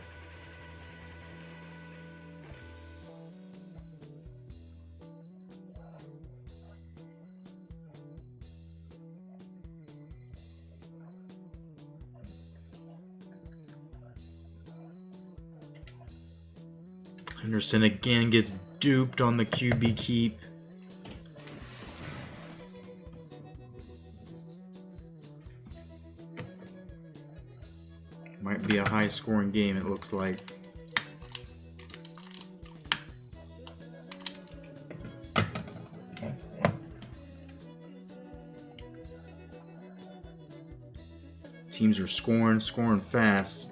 Henderson again gets duped on the QB keep. Might be a high-scoring game, it looks like. Teams are scoring fast.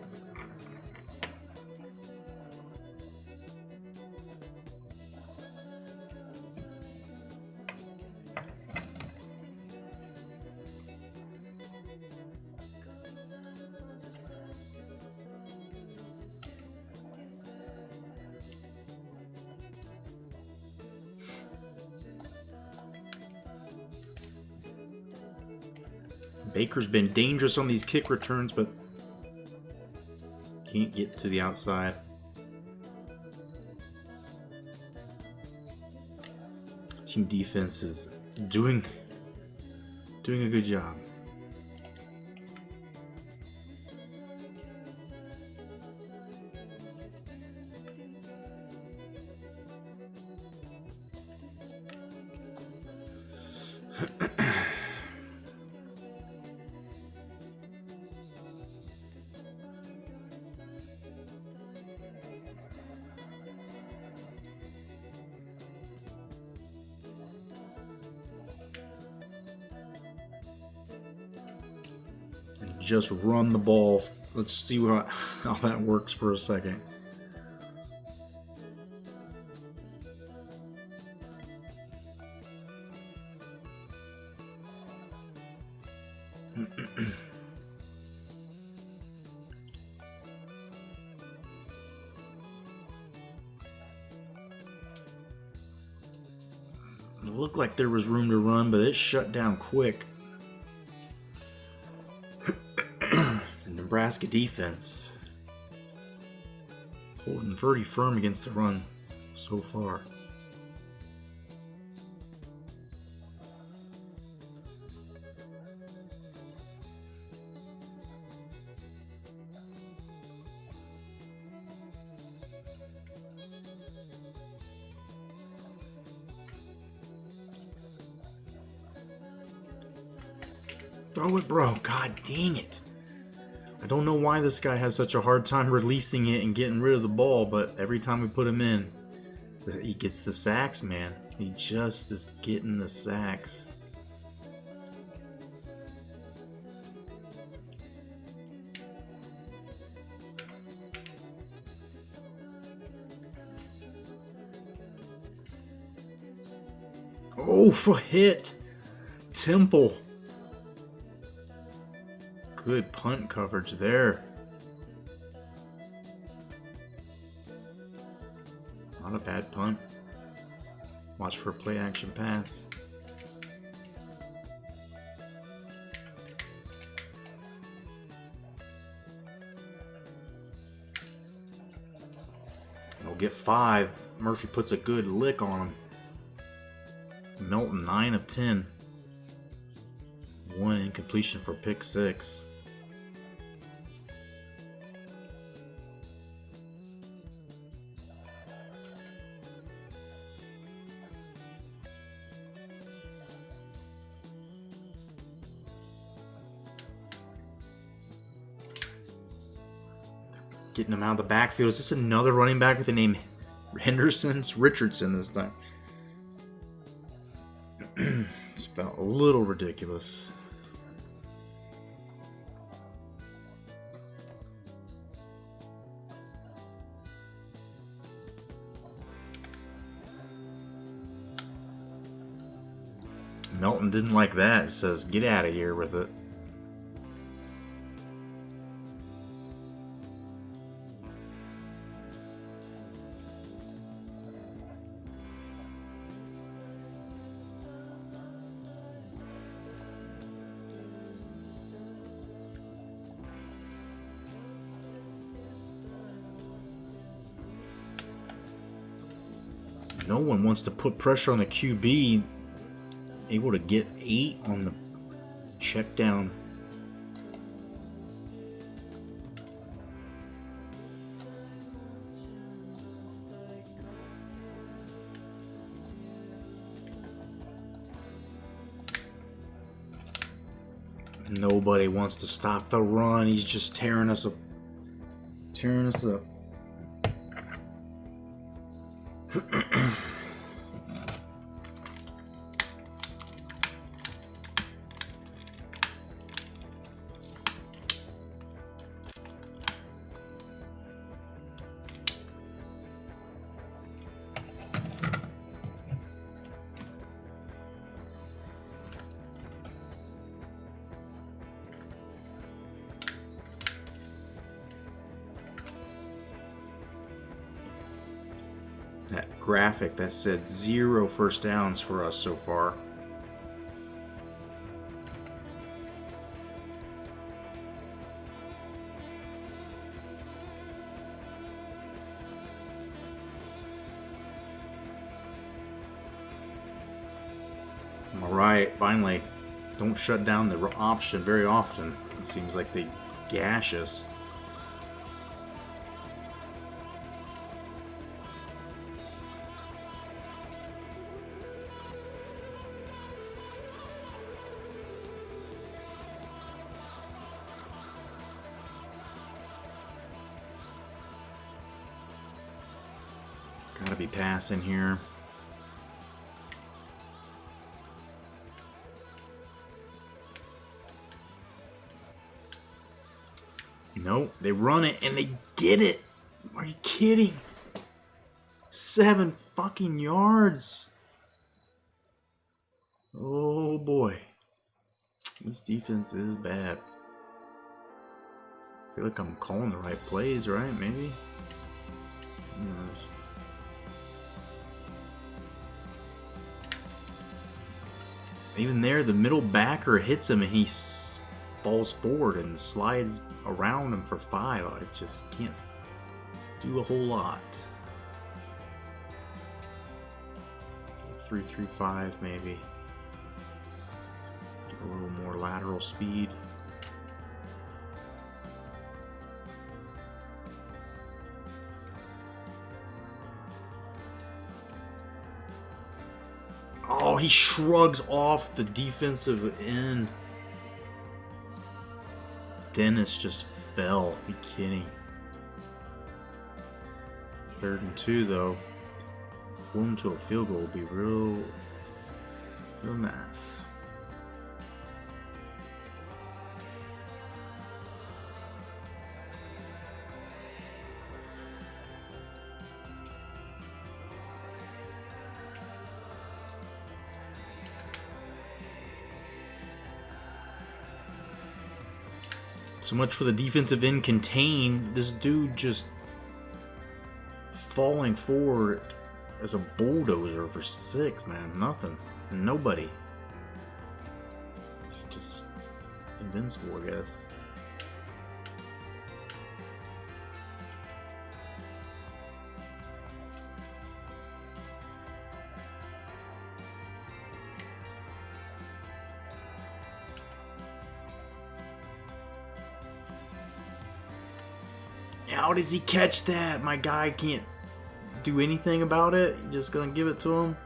Baker's been dangerous on these kick returns, but can't get to the outside. Team defense is doing a good job. just run the ball. Let's see how that works for a second. It looked like there was room to run, but it shut down quick. The Nebraska defense holding pretty firm against the run so far. Throw it, bro. God dang it. I don't know why this guy has such a hard time releasing it and getting rid of the ball, but every time we put him in, he gets the sacks, man. He just is getting the sacks. Oh, for hit. Temple. Good punt coverage there. Not a bad punt. Watch for a play action pass. We'll get 5. Murphy puts a good lick on him. Melton 9 of 10. 1 incompletion for pick 6. Getting him out of the backfield. Is this another running back with the name Henderson? It's Richardson this time. It's about a little ridiculous. Melton didn't like that. It says, get out of here with it. No one wants to put pressure on the QB. Able to get 8 on the check down. Nobody wants to stop the run. He's just tearing us up. Tearing us up. That graphic that said 0 first downs for us so far. All right, finally. Don't shut down the option very often. It seems like they gash us. Gotta be passing here. Nope, they run it and they get it. Are you kidding? 7 fucking yards. Oh boy. This defense is bad. I feel like I'm calling the right plays, right? Maybe? Who knows? Even there, the middle backer hits him and he falls forward and slides around him for 5. I just can't do a whole lot. 3-3-5 maybe. Get a little more lateral speed. Oh, he shrugs off the defensive end. Dennis just fell. Are you kidding? 3rd and 2 though. Going to a field goal would be real nice. So much for the defensive end contain. This dude just falling forward as a bulldozer for 6, man. Nothing. Nobody. It's just invincible, I guess. How does he catch that? My guy can't do anything about it. You're just gonna give it to him.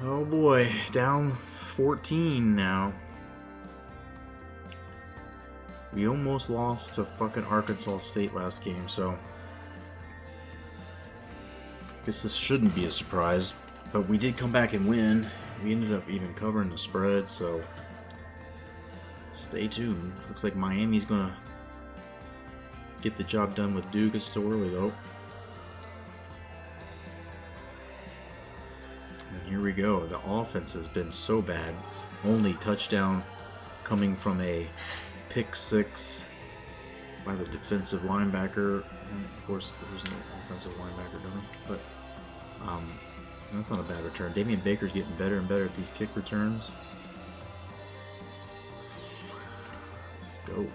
Oh boy, down 14 now. We almost lost to fucking Arkansas State last game, so I guess this shouldn't be a surprise. But we did come back and win. We ended up even covering the spread, so stay tuned. Looks like Miami's gonna get the job done with Duke. It's still early though. And here we go. The offense has been so bad. Only touchdown coming from a pick 6 by the defensive linebacker. And of course, there's no offensive linebacker doing it, but that's not a bad return. Damian Baker's getting better and better at these kick returns. Let's go.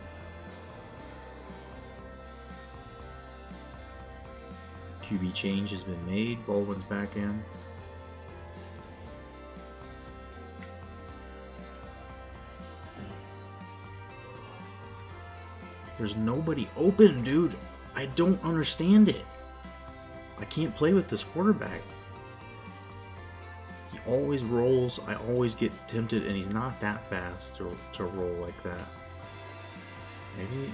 QB change has been made. Baldwin's back in. There's nobody open, dude. I don't understand it. I can't play with this quarterback. He always rolls. I always get tempted, and he's not that fast to roll like that. Maybe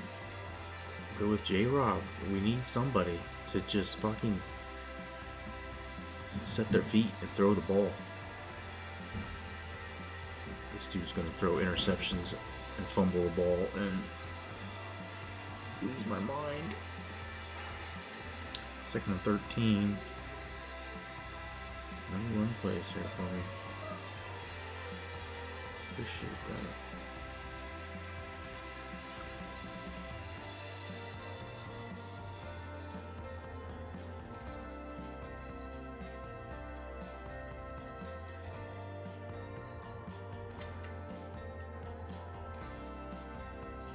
go with J-Rob. We need somebody to just fucking set their feet and throw the ball. This dude's gonna throw interceptions and fumble the ball and lose my mind. 2nd and 13. No run plays here for me. Appreciate that.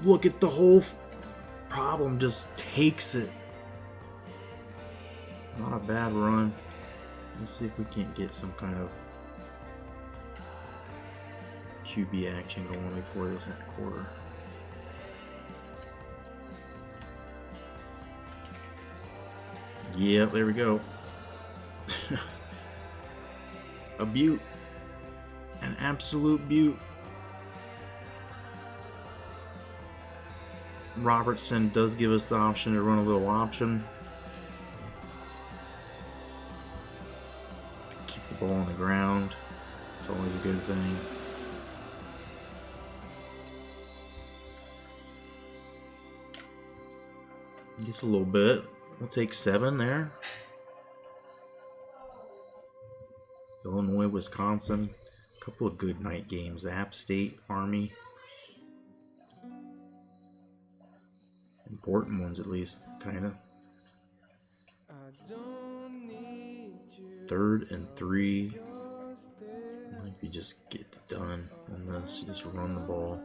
Look at the whole problem, just takes it. Not a bad run. Let's see if we can't get some kind of QB action going before this quarter. Yep, there we go. A beaut. An absolute beaut. Robertson does give us the option to run a little option. Keep the ball on the ground. It's always a good thing. Gets a little bit. We'll take 7 there. Illinois, Wisconsin. A couple of good night games. App State, Army. Important ones, at least, kind of. 3rd and 3. I think we just get done on this. Just run the ball.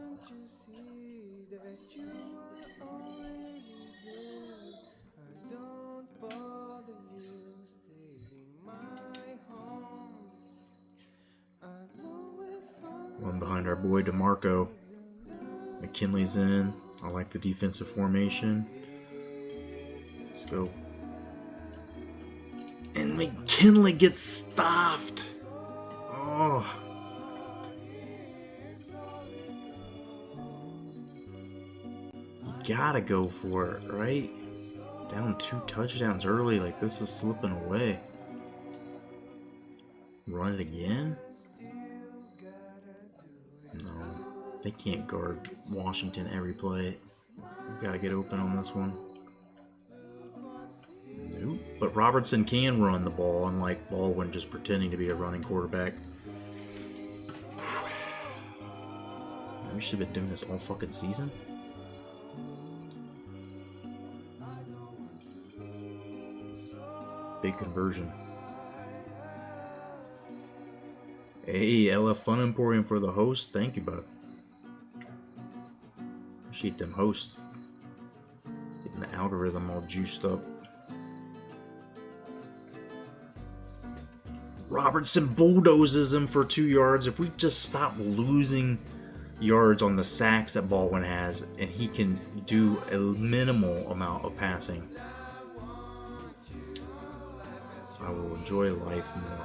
One behind our boy DeMarco. McKinley's in. I like the defensive formation. Let's go. And McKinley gets stopped. Oh. You gotta go for it, right? Down 2 touchdowns early. Like, this is slipping away. Run it again? No. They can't guard Washington every play. He's got to get open on this one. Nope. But Robertson can run the ball, unlike Baldwin just pretending to be a running quarterback. We should have been doing this all fucking season. Big conversion. Hey, LF Fun Emporium for the host. Thank you, bud. Appreciate them hosts. Getting the algorithm all juiced up. Robertson bulldozes him for 2 yards. If we just stop losing yards on the sacks that Baldwin has, and he can do a minimal amount of passing, I will enjoy life more.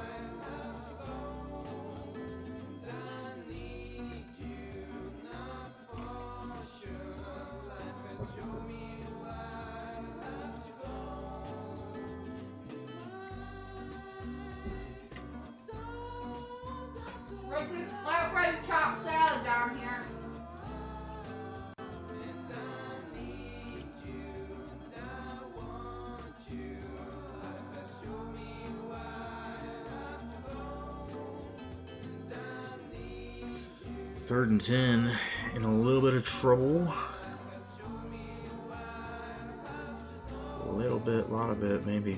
Like this flatbread chopped salad down here. Third and 10, in a little bit of trouble. A little bit, a lot of it, maybe.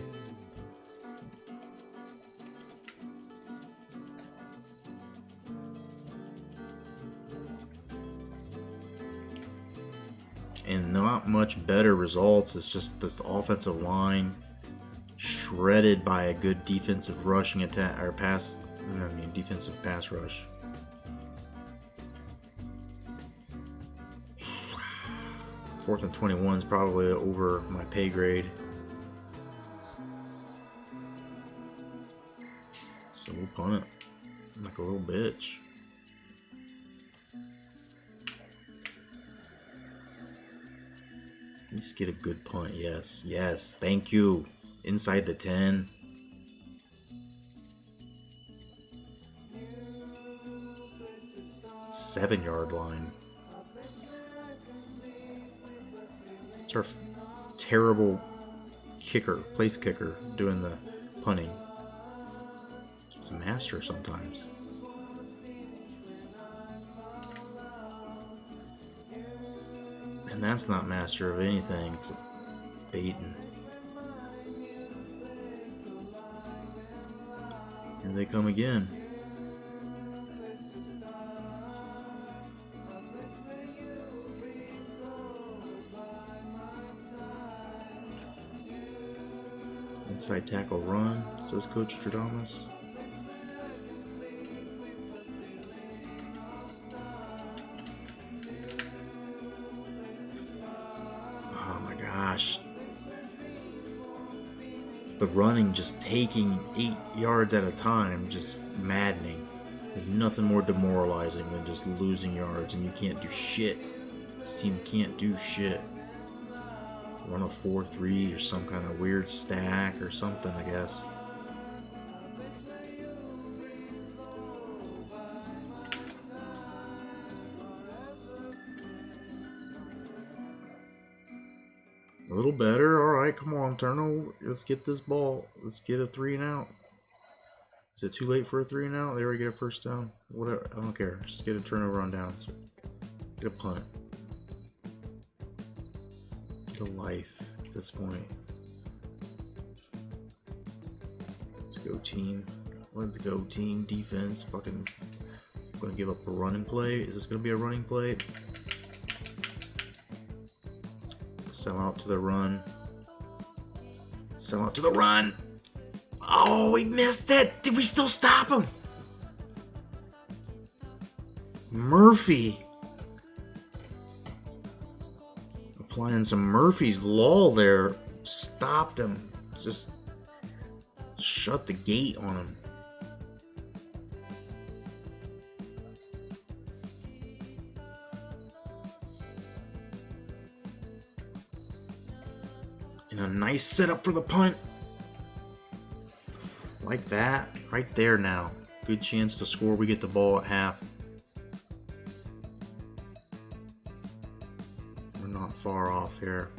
And not much better results. It's just this offensive line shredded by a good defensive rushing attack or defensive pass rush. Fourth and 21 is probably over my pay grade. So we'll punt it like a little bitch. Let's get a good punt. Yes, yes, thank you. Inside the 10. Seven-yard line. It's our terrible kicker, place kicker, doing the punting. It's a master sometimes. And that's not master of anything except baiting. Here they come again. Inside tackle run, says Coach Stradamus. Oh my gosh. The running just taking 8 yards at a time, just maddening. There's nothing more demoralizing than just losing yards and you can't do shit. This team can't do shit. Run a 4-3 or some kind of weird stack or something, I guess. little better. All right, come on, turn over. Let's get this ball. Let's get a 3 and out. Is it too late for a 3 and out? They already get a first down. Whatever. I don't care. Just get a turnover on downs. Get a punt. Get a life at this point. Let's go, team. Let's go, team. Defense. Fucking. I'm gonna give up a running play. Is this gonna be a running play? Sell out to the run. Sell out to the run. Oh, we missed it. Did we still stop him? Murphy. Applying some Murphy's Law there. Stopped him. Just shut the gate on him. And a nice setup for the punt. Like that. Right there now. Good chance to score. We get the ball at half. We're not far off here.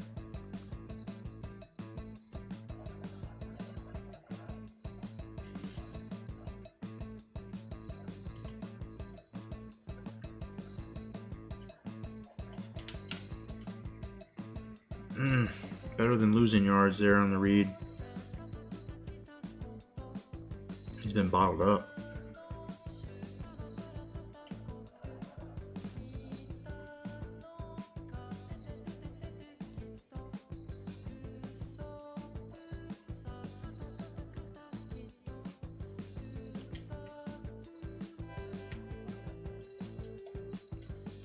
Better than losing yards there on the read. He's been bottled up.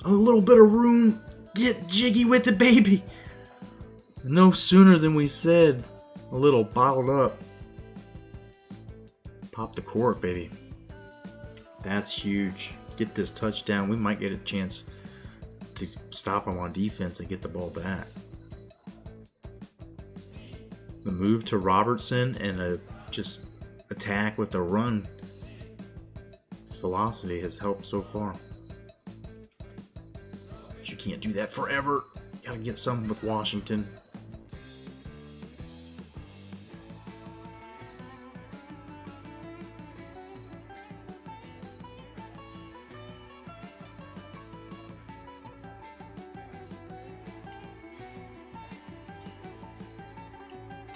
A little bit of room. Get jiggy with it, baby. No sooner than we said. A little bottled up. Pop the cork, baby. That's huge. Get this touchdown. We might get a chance to stop them on defense and get the ball back. The move to Robertson and a just attack with the run philosophy has helped so far. But you can't do that forever. Gotta get something with Washington.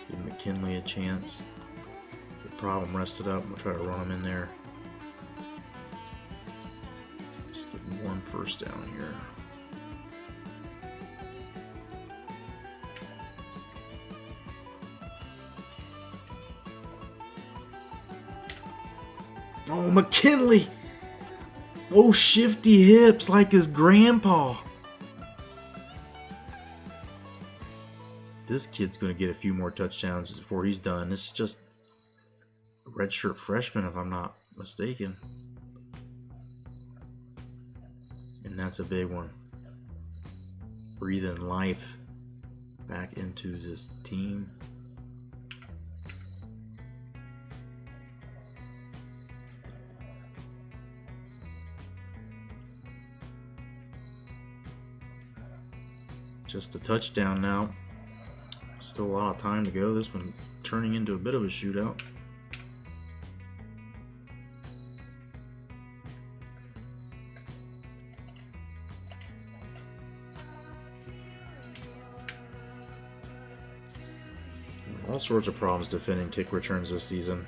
Give McKinley a chance. The problem rested up. We'll try to run him in there. Just give him one first down here. Oh, McKinley! Oh, shifty hips like his grandpa. This kid's going to get a few more touchdowns before he's done. This is just a redshirt freshman, if I'm not mistaken. And that's a big one. Breathing life back into this team. Just a touchdown now. Still a lot of time to go. This one turning into a bit of a shootout. All sorts of problems defending kick returns this season.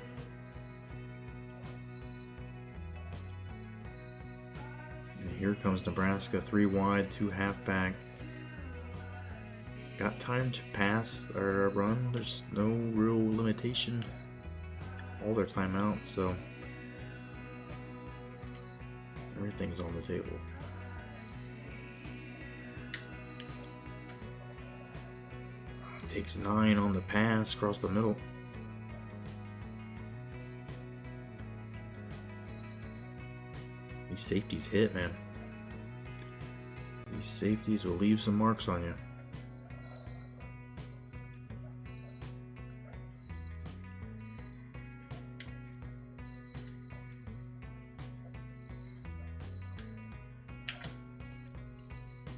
And here comes Nebraska, 3 wide, 2 halfback. Got time to pass or run. There's no real limitation. All their timeouts, so everything's on the table. Takes 9 on the pass across the middle. These safeties hit, man. These safeties will leave some marks on you.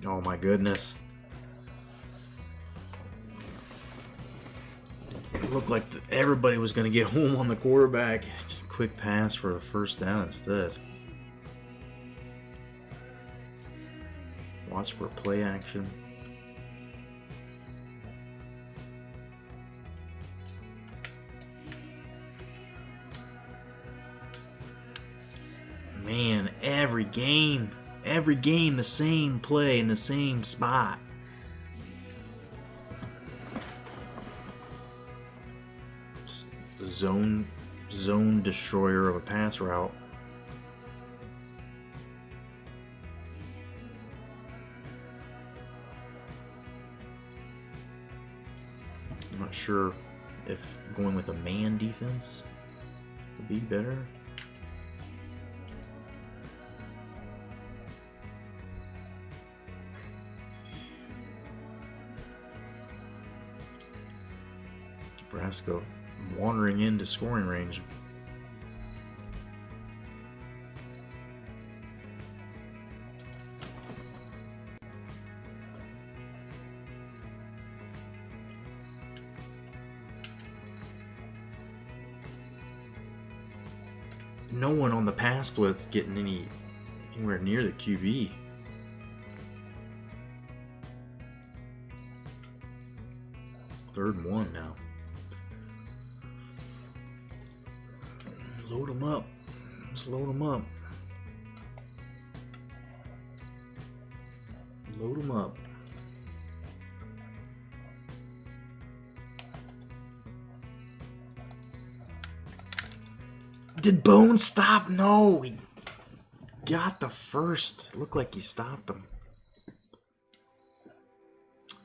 Oh my goodness. It looked like everybody was going to get home on the quarterback. Just a quick pass for a first down instead. Watch for play action. Man, every game the same play in the same spot. Just zone destroyer of a pass route. I'm not sure if going with a man defense would be better. Nebraska wandering into scoring range. No one on the pass blitz getting anywhere near the QB. Third and 1 now. Load them up. Just load them up. Load them up. Did Bones stop? No. He got the first. It looked like he stopped him.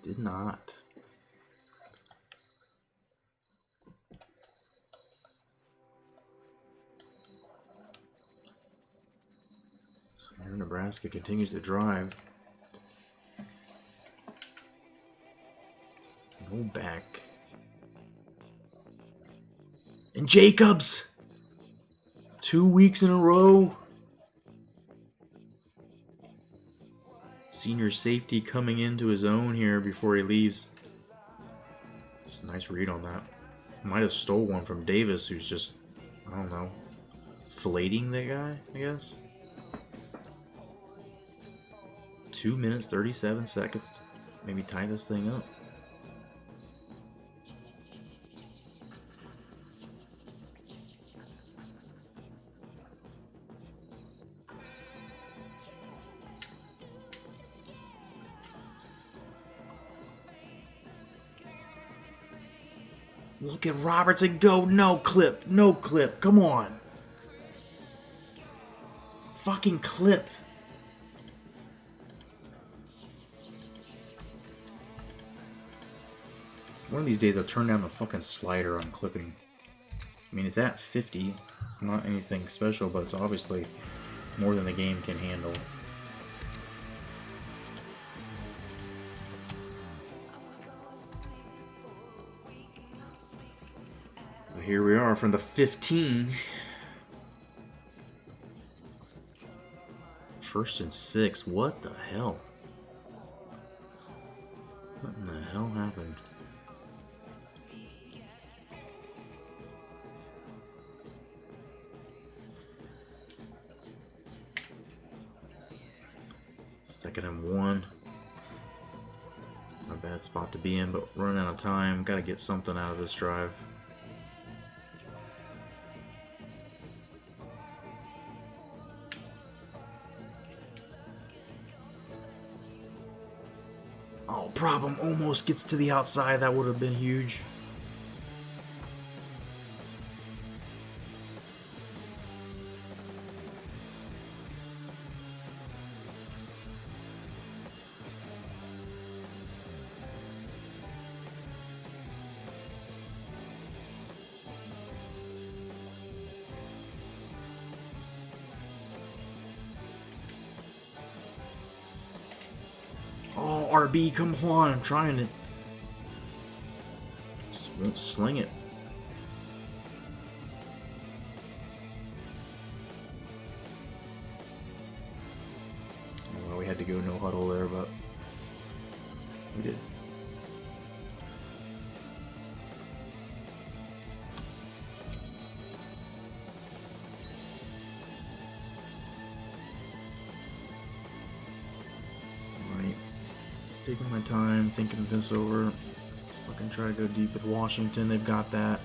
Did not. Here Nebraska continues to drive. Go back. And Jacobs! 2 weeks in a row. Senior safety coming into his own here before he leaves. It's a nice read on that. Might have stole one from Davis, who's just, I don't know, filleting the guy, I guess. 2 minutes, 37 seconds to maybe tie this thing up. Look at Robertson go. No clip. No clip. Come on. Fucking clip. One of these days I'll turn down the fucking slider on clipping. I mean, it's at 50. Not anything special, but it's obviously more than the game can handle. Here we are from the 15. 1st and 6. What the hell? What in the hell happened? Second and 1. Not a bad spot to be in, but running out of time. Got to get something out of this drive. Oh, problem almost gets to the outside. That would have been huge. Oh, RB, come on. I'm trying to... Just won't sling it. Well, we had to go no huddle there, but we did. Taking my time, thinking this over. Fucking try to go deep with Washington. They've got that.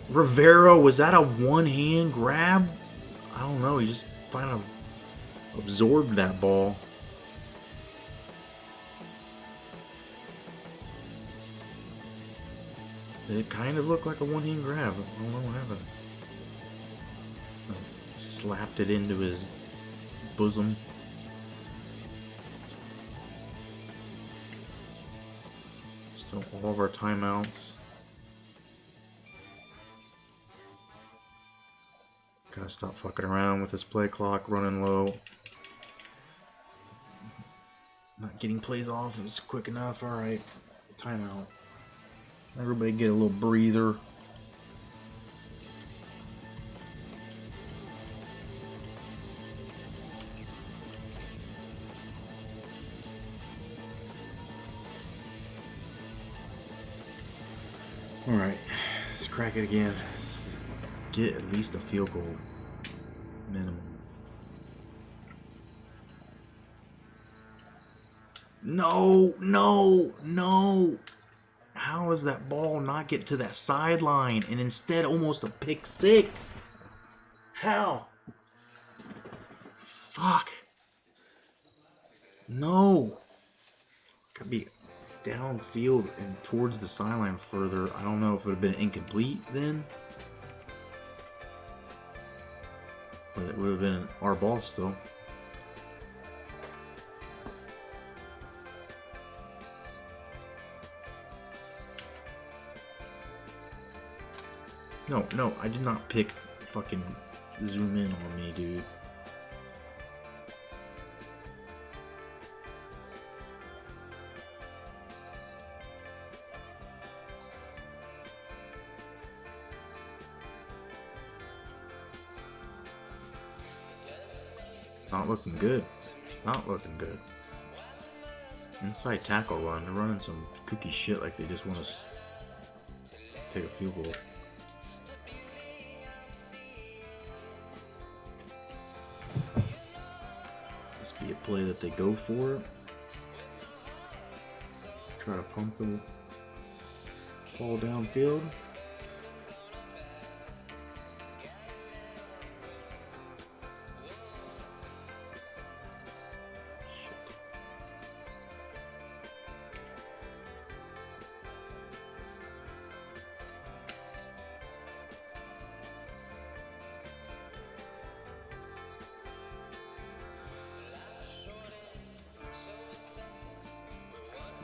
Rivera, was that a one-hand grab? I don't know. He just kind of absorbed that ball. It kind of looked like a one-hand grab. I don't know what happened. Slapped it into his bosom. So all of our timeouts. Gotta stop fucking around with this play clock running low. Not getting plays off is quick enough. Alright, timeout. Everybody get a little breather. Alright, let's crack it again. Let's get at least a field goal. Minimum. No, no, no. How does that ball not get to that sideline and instead almost a pick six? How? Fuck. No. Gotta be downfield and towards the sideline further. I don't know if it would have been incomplete then. But it would have been our ball still. No, no, I did not pick fucking zoom in on me, dude. Not looking good. It's not looking good. Inside tackle run. They're running some kooky shit like they just want to take a field goal. This be a play that they go for. Try to pump the ball downfield.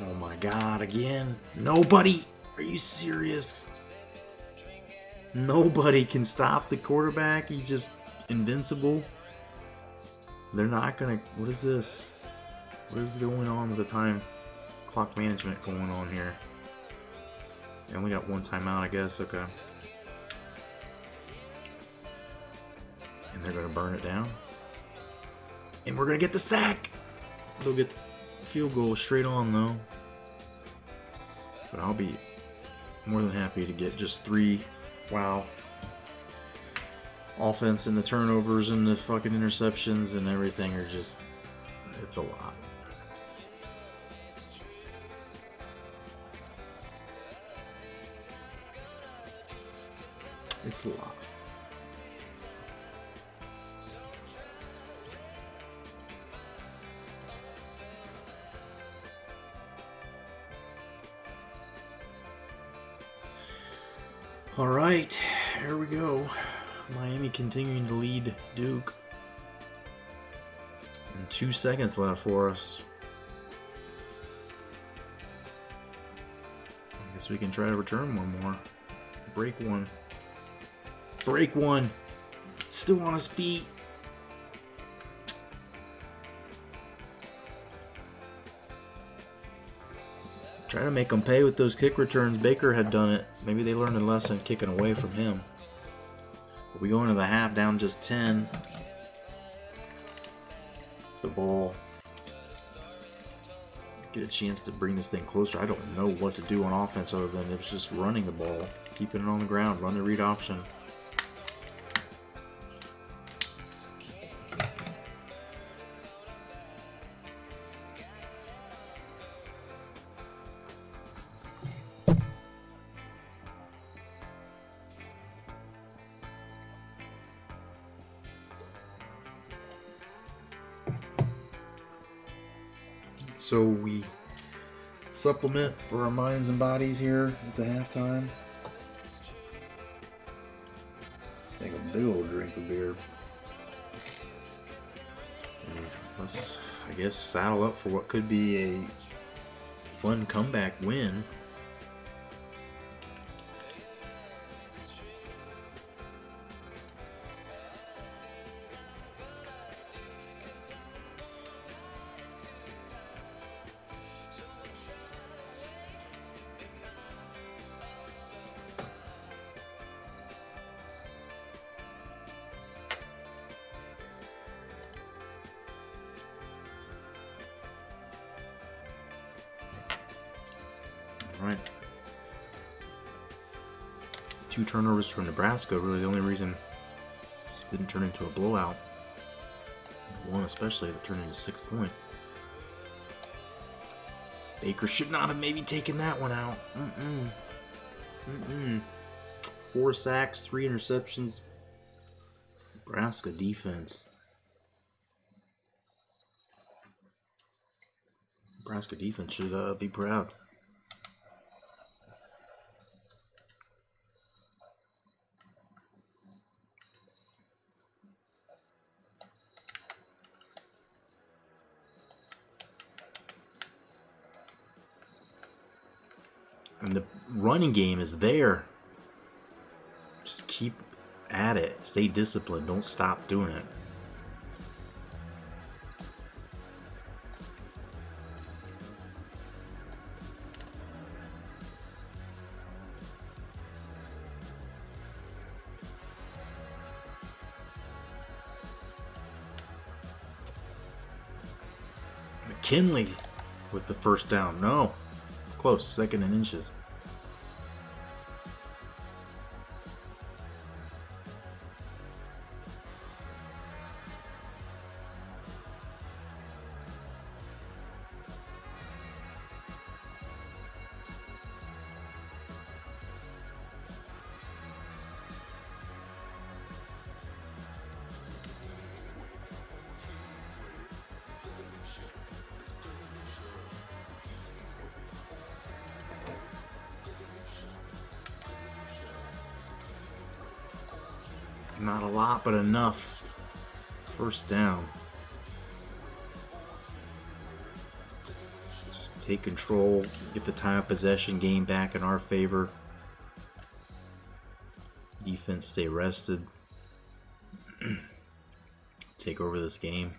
Oh my god, again. Nobody! Are you serious? Nobody can stop the quarterback. He's just invincible. They're not gonna... What is this? What is going on with the time clock management going on here? They only got one timeout, I guess. Okay. And they're gonna burn it down. And we're gonna get the sack! They'll get the field goal straight on, though. But I'll be more than happy to get just 3. Wow. Offense and the turnovers and the fucking interceptions and everything are just... It's a lot. It's a lot. All right, here we go. Miami continuing to lead Duke. And 2 seconds left for us. I guess we can try to return one more. Break one. Break one. Still on his feet. Try to make them pay with those kick returns. Baker had done it. Maybe they learned a lesson kicking away from him. But we go into the half down just 10. The ball. Get a chance to bring this thing closer. I don't know what to do on offense other than it's just running the ball. Keeping it on the ground. Run the read option. So we supplement for our minds and bodies here at the halftime. Take a big old drink of beer. And let's, I guess, saddle up for what could be a fun comeback win. All right. 2 turnovers from Nebraska. Really, the only reason this didn't turn into a blowout. One especially that turned into 6 points. Baker should not have maybe taken that one out. 4 sacks, 3 interceptions. Nebraska defense. Nebraska defense should be proud. And the running game is there. Just keep at it. Stay disciplined. Don't stop doing it. McKinley with the first down. No. Close. 2nd and inches. Not a lot, but enough. First down. Let's just take control, get the time of possession game back in our favor. Defense stay rested. Take over this game.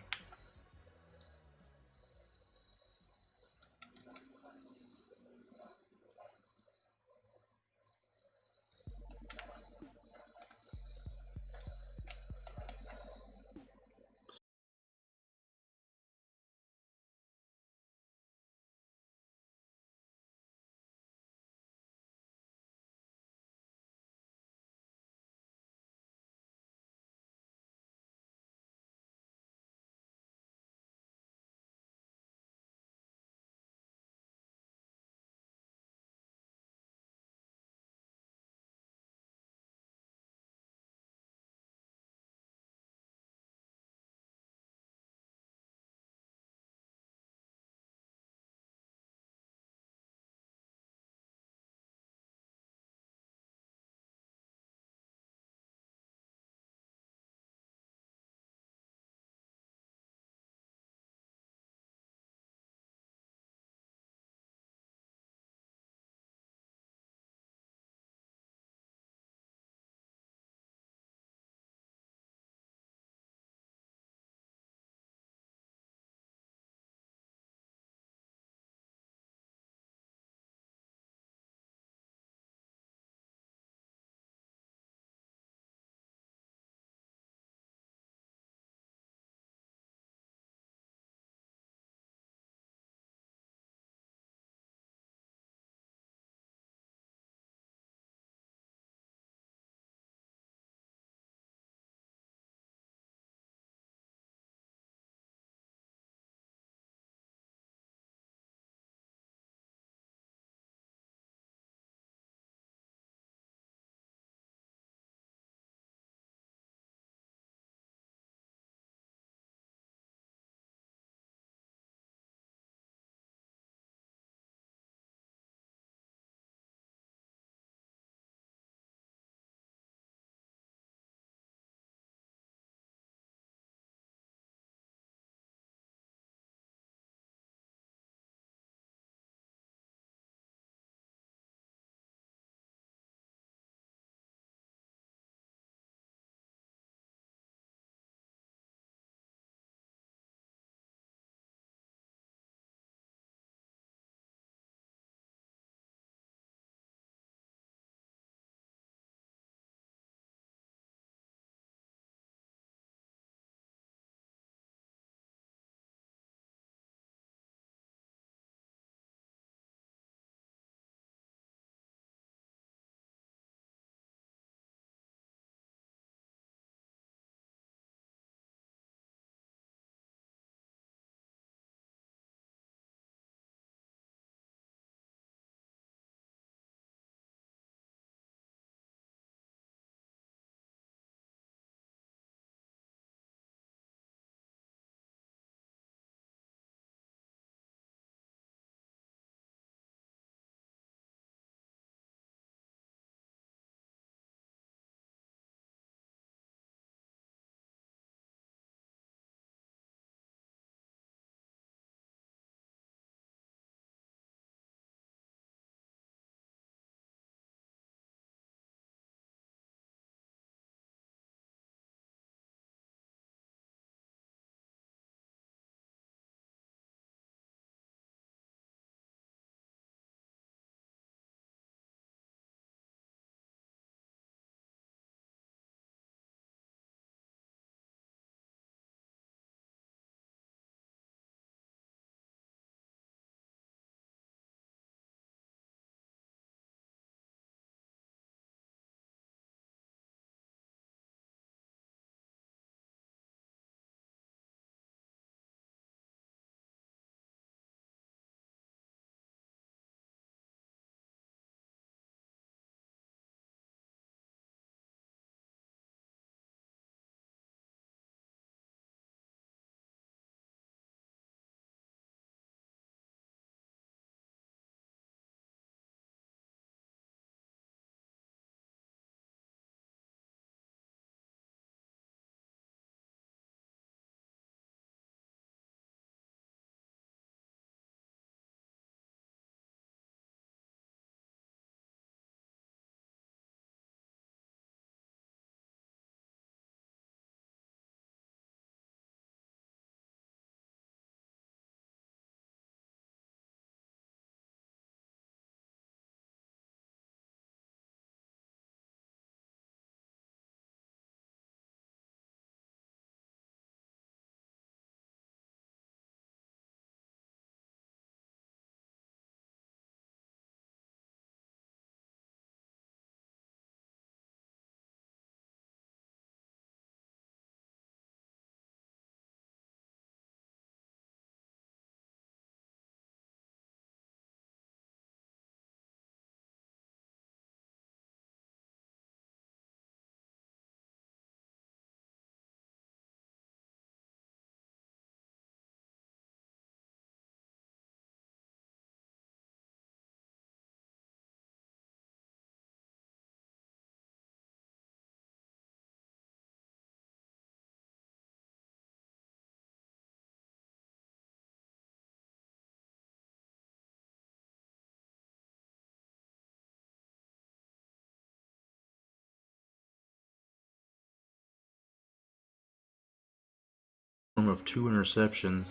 of 2 interceptions,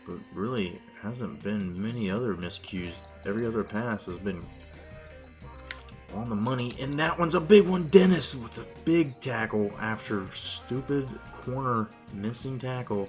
but really hasn't been many other miscues. Every other pass has been on the money, and that one's a big one. Dennis with a big tackle after stupid corner missing tackle.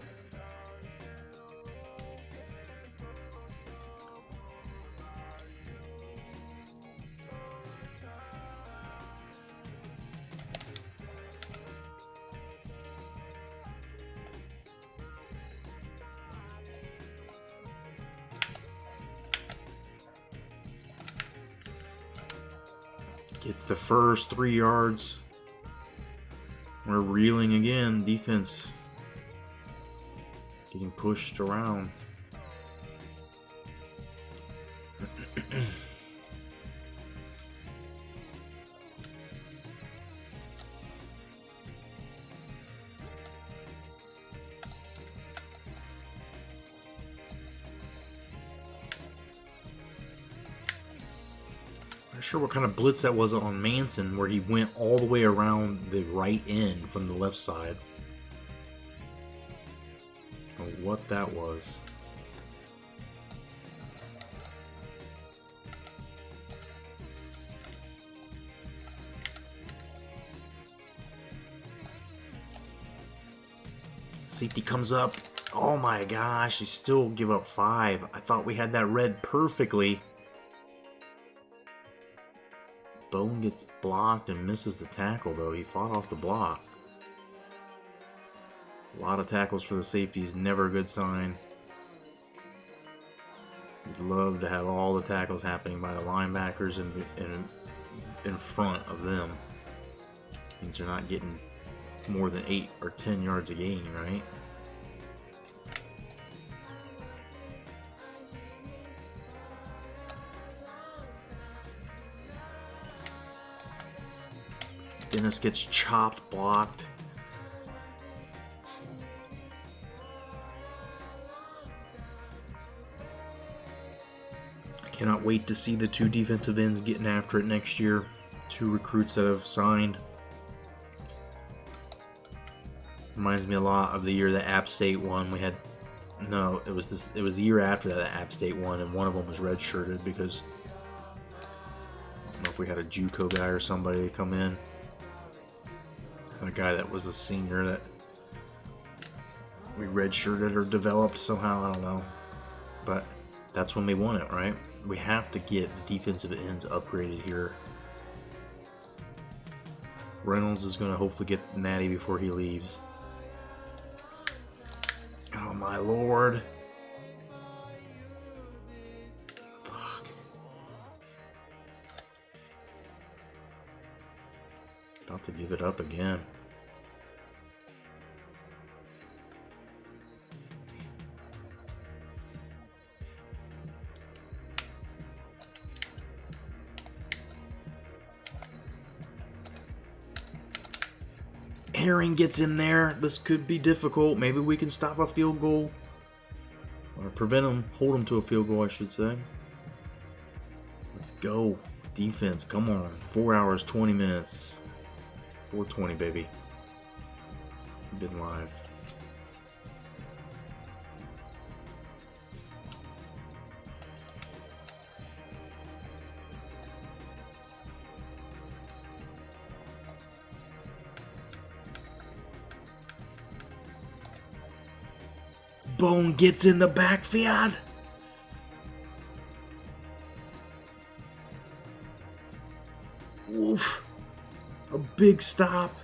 Gets the first 3 yards. We're reeling again. Defense getting pushed around. Not sure what kind of blitz that was on Manson, where he went all the way around the right end from the left side. Or what that was. Safety comes up. Oh my gosh, he still give up 5. I thought we had that read perfectly. Bone gets blocked and misses the tackle, though. He fought off the block. A lot of tackles for the safeties, never a good sign. You'd love to have all the tackles happening by the linebackers and in front of them. Means they're not getting more than 8 or 10 yards a gain, right? Dennis gets chopped, blocked. I cannot wait to see the 2 defensive ends getting after it next year. 2 recruits that have signed. Reminds me a lot of the year that App State won. We had it was the year after that App State won, and one of them was redshirted because I don't know if we had a JUCO guy or somebody come in. A guy that was a senior that we redshirted or developed somehow, I don't know. But that's when we won it, right? We have to get the defensive ends upgraded here. Reynolds is going to hopefully get Natty before he leaves. Oh my lord. Fuck. About to give it up again. Herring gets in there. This could be difficult. Maybe we can stop a field goal. Or prevent them, hold them to a field goal, I should say. Let's go. Defense, come on. 4 hours, 20 minutes. 4:20, baby. Been live. Bone gets in the backfield. Oof. A big stop.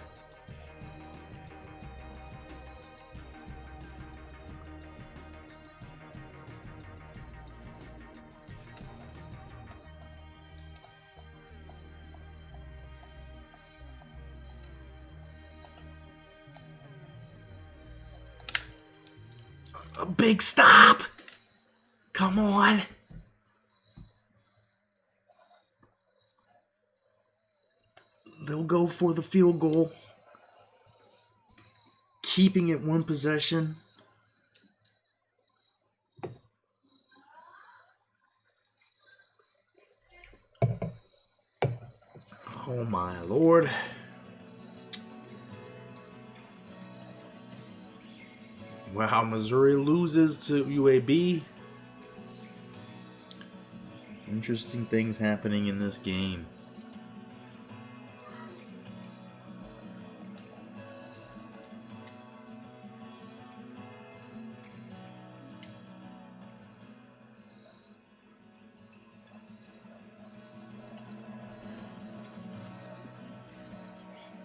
A big stop. Come on. They'll go for the field goal. Keeping it 1 possession. Oh my lord. Wow, Missouri loses to UAB. Interesting things happening in this game.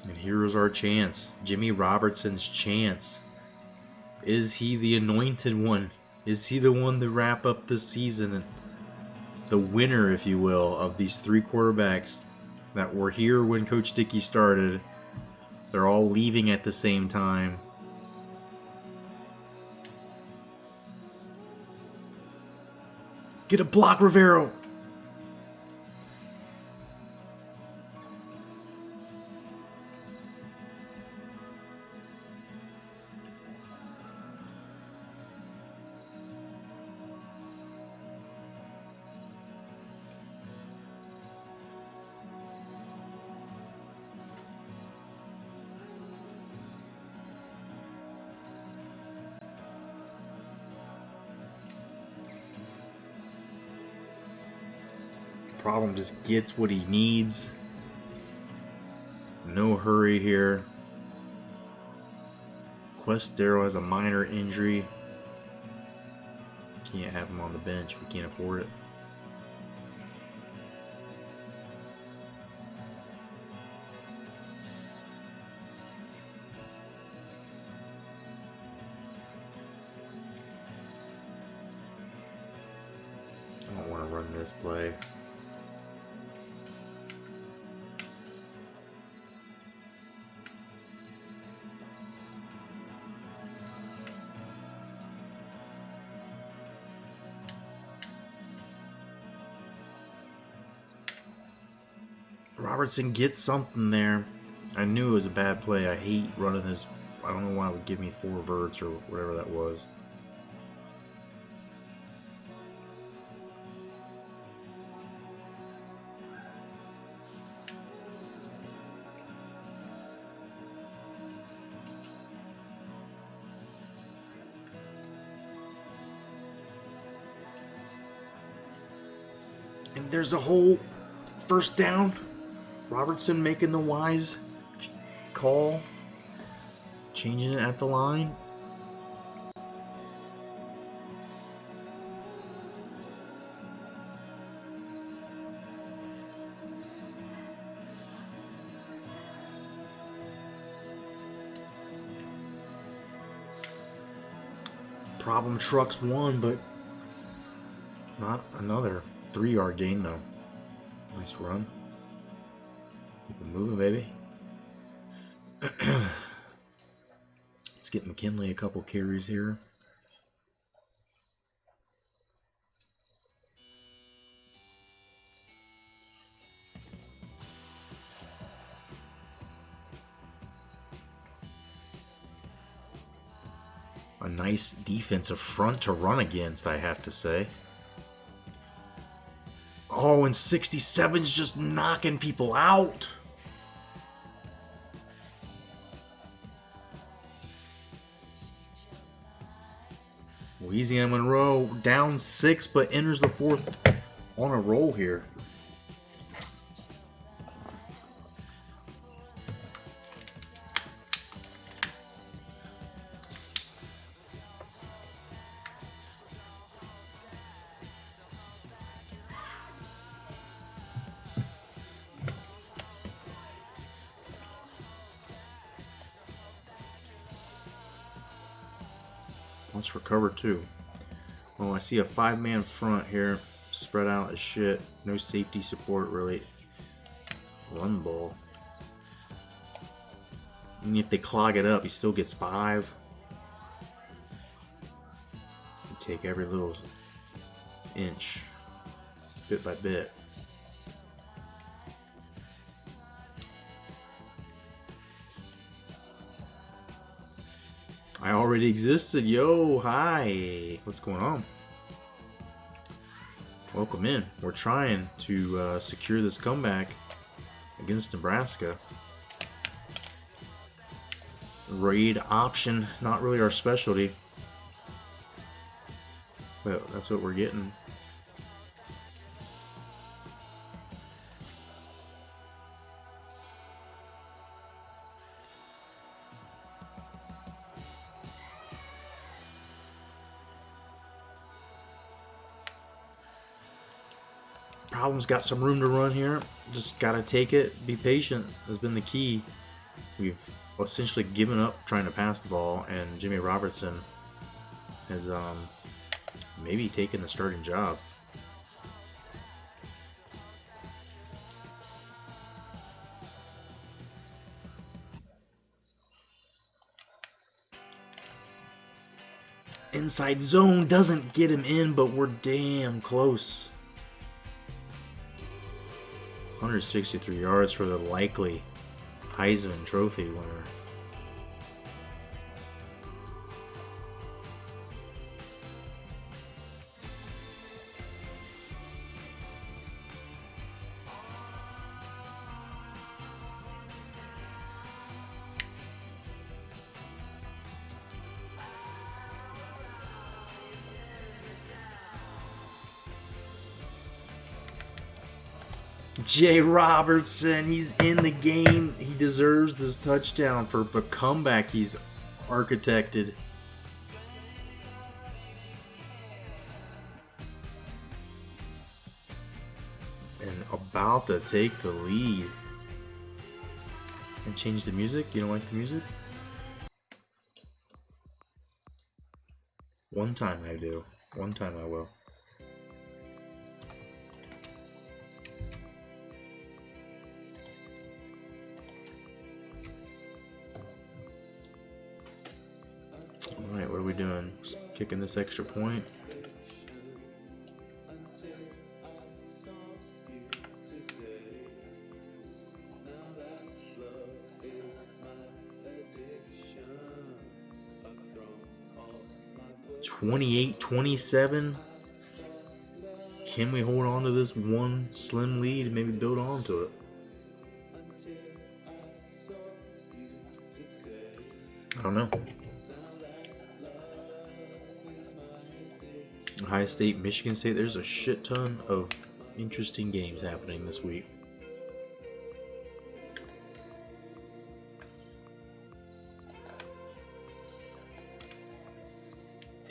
And here's our chance. Jimmy Robertson's chance. Is he the anointed one? Is he the one to wrap up the season? And the winner, if you will, of these three quarterbacks that were here when Coach Dickey started. They're all leaving at the same time. Get a block, Rivero. Problem just gets what he needs. No hurry here. Questero has a minor injury. Can't have him on the bench. We can't afford it. I don't want to run this play. Robertson gets something there. I knew it was a bad play. I hate running this. I don't know why it would give me 4 verts or whatever that was. And there's a whole first down. Robertson making the wise call, changing it at the line. Problem trucks won, but not another 3-yard gain though. Nice run. Keep it moving, baby. Let's get McKinley a couple carries here. A nice defensive front to run against, I have to say. Oh, and 67's just knocking people out. Louisiana Monroe down 6, but enters the 4th on a roll here. Let's recover too. Oh, I see a 5-man front here. Spread out as shit. No safety support really. Run ball. And if they clog it up, he still gets 5. You take every little inch, bit by bit. I already existed. Yo, hi. What's going on? Welcome in. We're trying to secure this comeback against Nebraska. Raid option, not really our specialty. But that's what we're getting. Problem's got some room to run here. Just gotta take it. Be patient has been the key. We've essentially given up trying to pass the ball, and Jimmy Robertson has maybe taken the starting job. Inside zone doesn't get him in, but we're damn close. 163 yards for the likely Heisman Trophy winner. Jay Robertson, he's in the game. He deserves this touchdown for the comeback he's architected. And about to take the lead. And change the music? You don't like the music? One time I do. One time I will. Alright, what are we doing? Kicking this extra point? (28-27). Can we hold on to this one slim lead and maybe build on to it? I don't know. Ohio State, Michigan State, there's a shit ton of interesting games happening this week.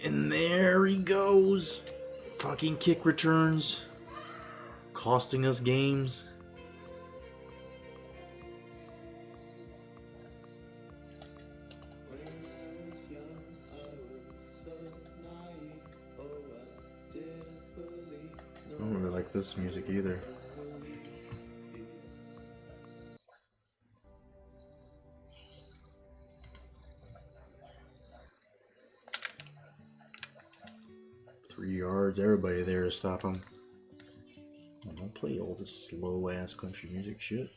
And there he goes. Fucking kick returns. Costing us games. I don't really like this music either. Three yards, everybody there to stop him. Don't play all this slow ass country music shit.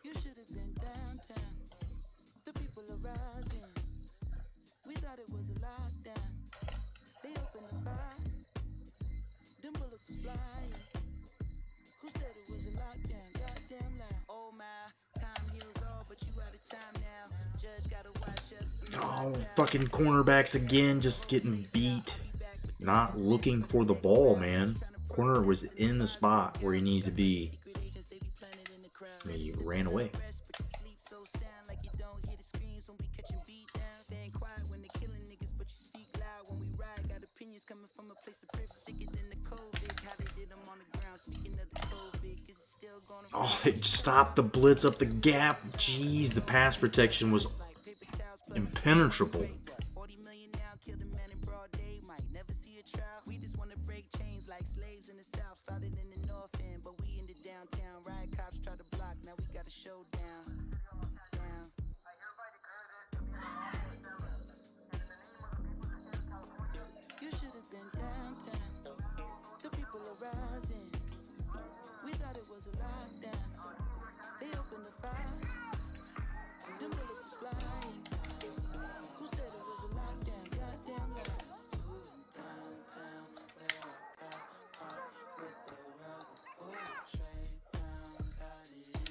You should have been downtown. The people are rising. We thought it was a lockdown. They opened the fire. Them bullets was flying. Who said it was a lockdown? Goddamn lie. Oh my, time heals all, but you out of time now. Judge gotta watch us. Oh, fucking cornerbacks again, just getting beat. Not looking for the ball, man. Corner was in the spot where he needed to be. He ran away. Oh, they stopped the blitz up the gap. Jeez, the pass protection was impenetrable. 40 million now, killed a man in broad day. Might never see a trial. We just want to break chains like slaves in the south. Started in the north end, but we in the downtown. Riot cops try to block, now we got a showdown. Down. You should have been downtown. The people are rising. We thought it was a lockdown. They opened the fire. Them bullets was flying. Who said it was a lockdown? Goddamn lies. Downtown, where I got parked with the rubber bullet tray. Brown got it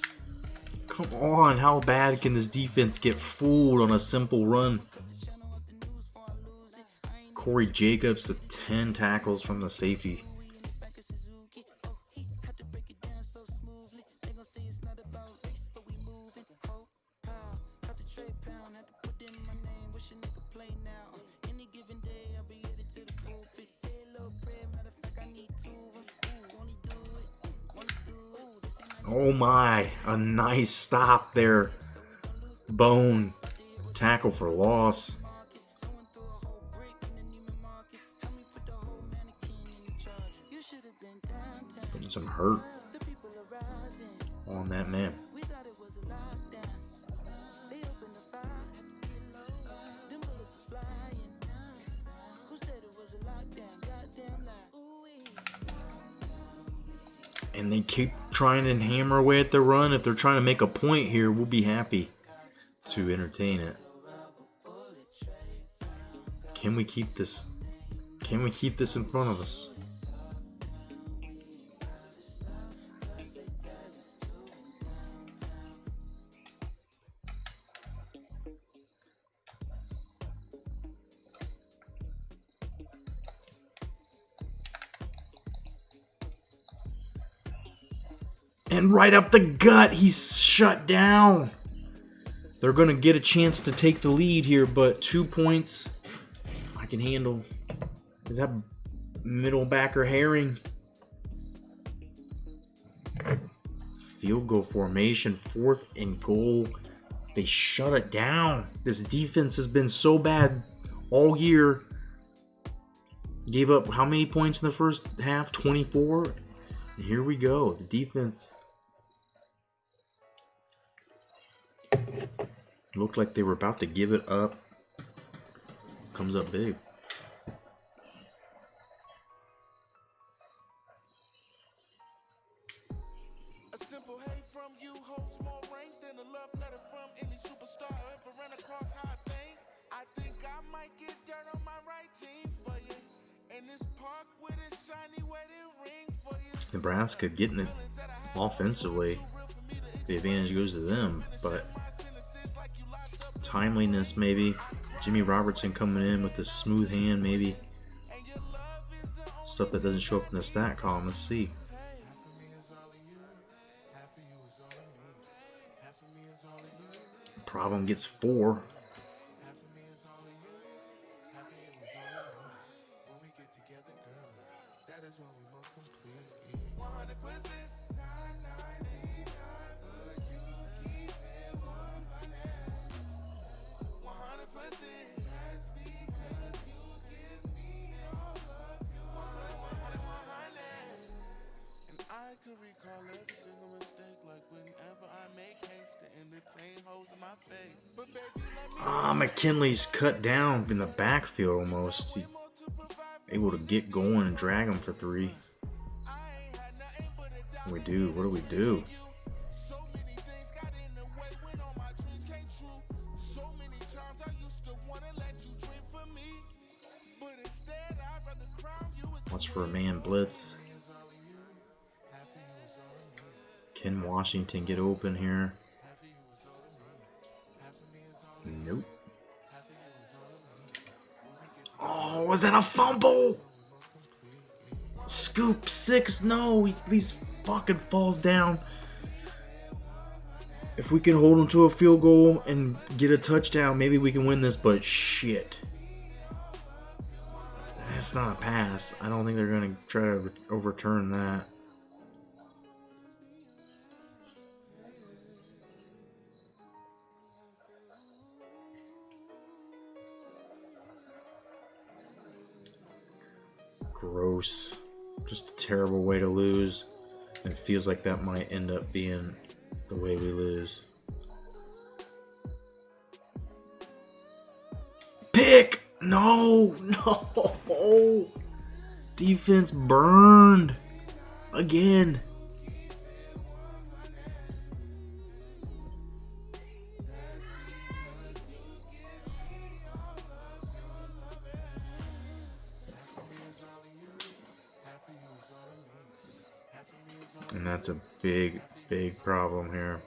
Come on, how bad can this defense get fooled on a simple run? Corey Jacobs to 10 tackles from the safety. Oh my, a nice stop there. Bone. Tackle for loss. Putting some hurt on that man. And they keep trying to hammer away at the run. If they're trying to make a point here, we'll be happy to entertain it. Can we keep this? Can we keep this in front of us? And right up the gut, he's shut down. They're going to get a chance to take the lead here, but 2 points I can handle. Is that middle backer Herring? Field goal formation, 4th and goal. They shut it down. This defense has been so bad all year. Gave up how many points in the first half? 24. And here we go. The defense looked like they were about to give it up. Comes up big. A simple hey from you holds more rank than a love letter from any superstar I ever ran across. How I think I might get dirt on my right jean for you. And this park with a shiny wedding ring for you. Nebraska getting it offensively. The advantage goes to them, but timeliness maybe. Jimmy Robertson coming in with a smooth hand maybe. Stuff that doesn't show up in the stat column. Let's see. Problem gets 4. I can recall every single mistake, like whenever I make haste to entertain holes in my face. But baby, let me McKinley's cut down in the backfield almost. He able to get going and drag him for 3. What do we do? so many things got in the way when all my dreams came true. So many times I used to wanna let you dream for me, but instead I'd rather crown you as Watch for a man blitz. Can Washington get open here? Nope. Oh, was that a fumble? Scoop 6. No, he's fucking falls down. If we can hold him to a field goal and get a touchdown, maybe we can win this, but shit. That's not a pass. I don't think they're going to try to overturn that. Gross. Just a terrible way to lose. And it feels like that might end up being the way we lose. Pick! No! No! Defense burned. Again. And that's a big, big problem here.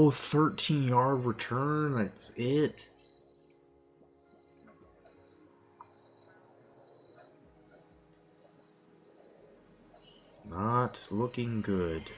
Oh, 13-yard return. That's it. Not looking good.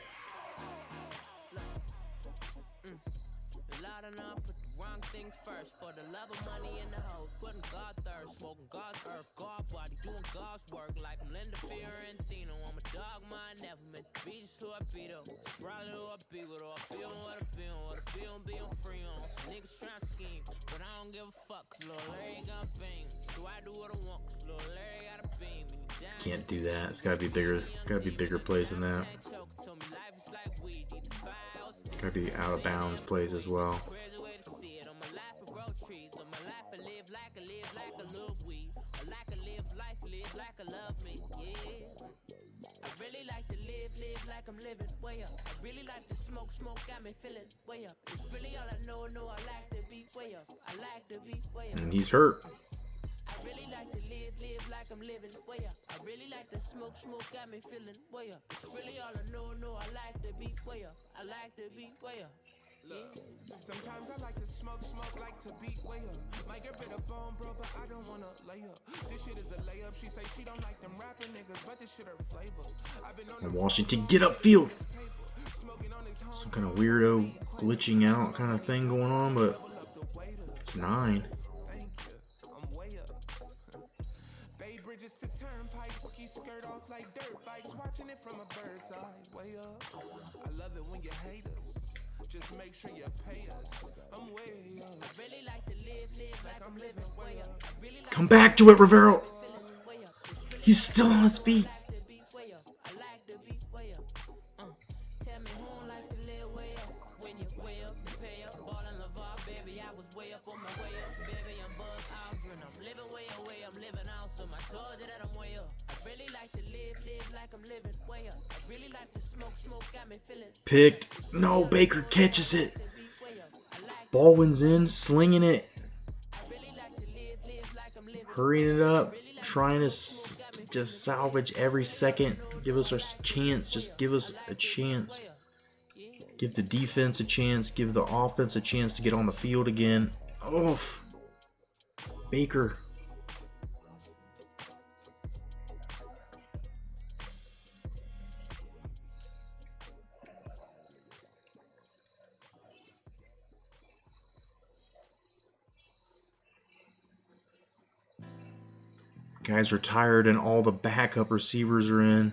Things first for the love of money in the house, putting God thirst, smoking God's earth, God body, doing God's work like I'm Linda Fiorentino. I'm a dog, man, never meant to be just who I be though. It's probably who I be with, or I be on what I be on, what I be on free on. Some niggas trying to scheme, but I don't give a fuck, cause Lil Larry got bang. So I do what I want, cause Lil Larry got a beam. Can't do that. It's gotta be bigger. Gotta be bigger plays than that. Gotta be out of bounds plays as well. I really like to live like I'm living way up. I really like to smoke, got me feeling way up. It's really all I know, I like to be way up. I like to be way up. And he's hurt. I really like to live like I'm living way up. I really like to smoke, got me feeling way up. It's really all I know, I like to be way up. I like to be way up. Look, sometimes I like to smoke, like to beat way up. Might get rid of bone, bro, but I don't wanna lay up. This shit is a layup. She say she don't like them rapping niggas, but this shit her flavor. I've been on And Washington, get upfield. Some kind of weirdo glitching out kind of thing going on, but it's 9. Bridges to turnpikes, ski skirt off like dirt bikes, watching it from a bird's eye, way up. I love it when you hate us. Just make sure you pay us. I'm way up. I really like to live like I'm living way up. Really like Come back to it, Rivero. He's still on his feet. I like to be way up. Tell me who don't like to live way up. When you way up, you pay up. Ballin' Lavar, baby, I was way up on my way up. Baby, I'm Buzz Aldrin. I'm living way away. I'm living awesome. I told you that I'm way up. I really like to live like I'm living way up. I really like to smoke, got me feeling. Picked. No, Baker catches it. Baldwin's in, slinging it. Hurrying it up. Trying to just salvage every second. Give us our chance. Just give us a chance. Give the defense a chance. Give the offense a chance to get on the field again. Oof. Baker. Guys are tired and all the backup receivers are in.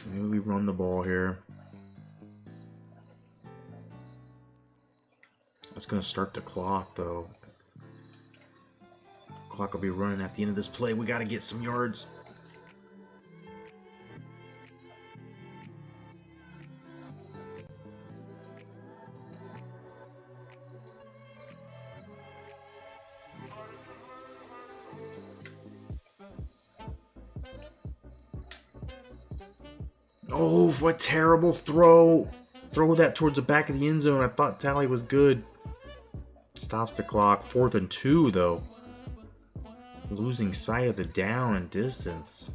Maybe we run the ball here. That's going to start the clock, though. Clock will be running at the end of this play. We got to get some yards. Oh, what a terrible throw. Throw that towards the back of the end zone. I thought Tally was good. Stops the clock. 4th and 2, though. Losing sight of the down and distance.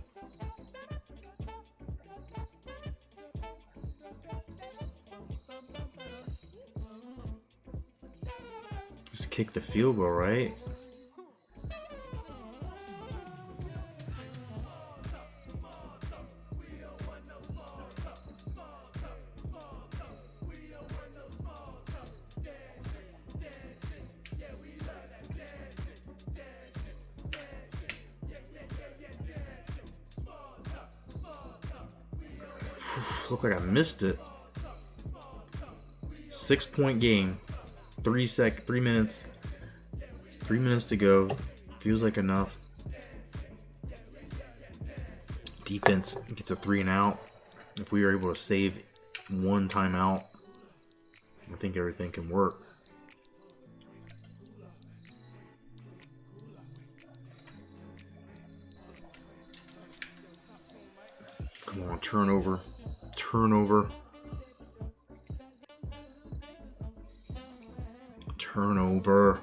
Just kick the field goal, right? Looked like I missed it. 6-point game. 3 minutes. 3 minutes to go. Feels like enough. Defense gets a 3 and out. If we are able to save 1 timeout, I think everything can work. Come on, turnover. Turnover. Turnover.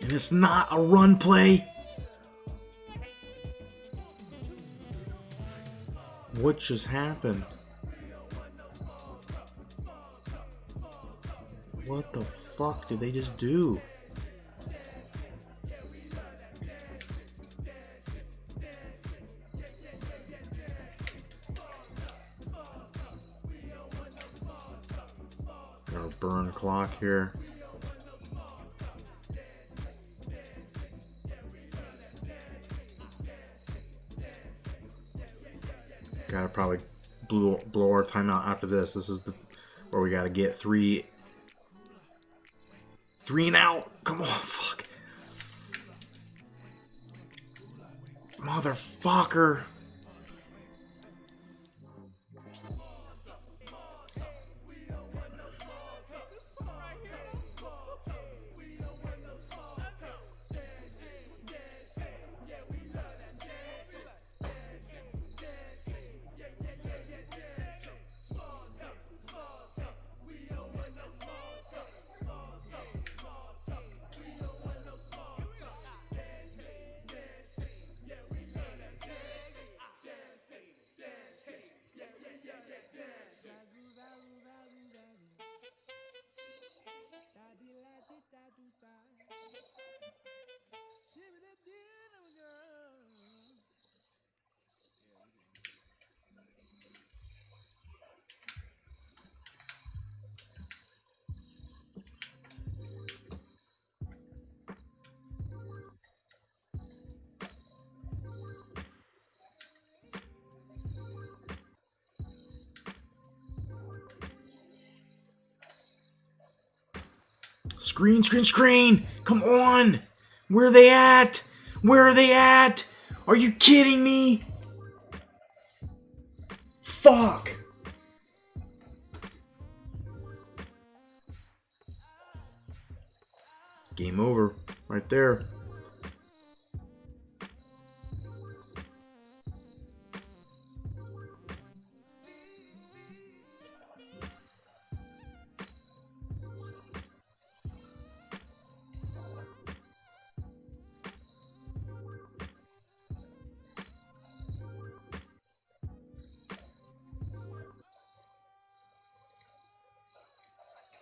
And it's not a run play. What just happened? What the fuck did they just do? Gotta burn clock here. Gotta probably blow our timeout after this. This is the where we gotta get three and out. Come on, fuck. Motherfucker. Screen, screen, screen! Come on! Where are they at? Where are they at? Are you kidding me? Fuck! Game over. Right there.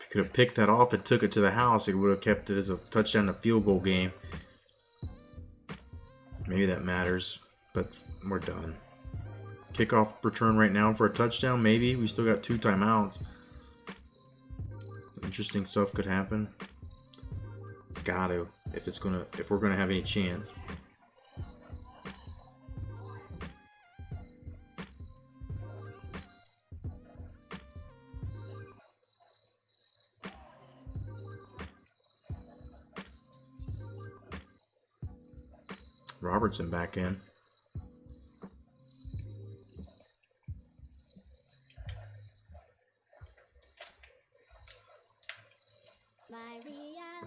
Could have picked that off and took it to the house. It would have kept it as a touchdown to field goal game. Maybe that matters, but we're done. Kickoff return right now for a touchdown. Maybe we still got 2 timeouts. Interesting stuff could happen. It's got to if we're gonna have any chance. Robertson back in.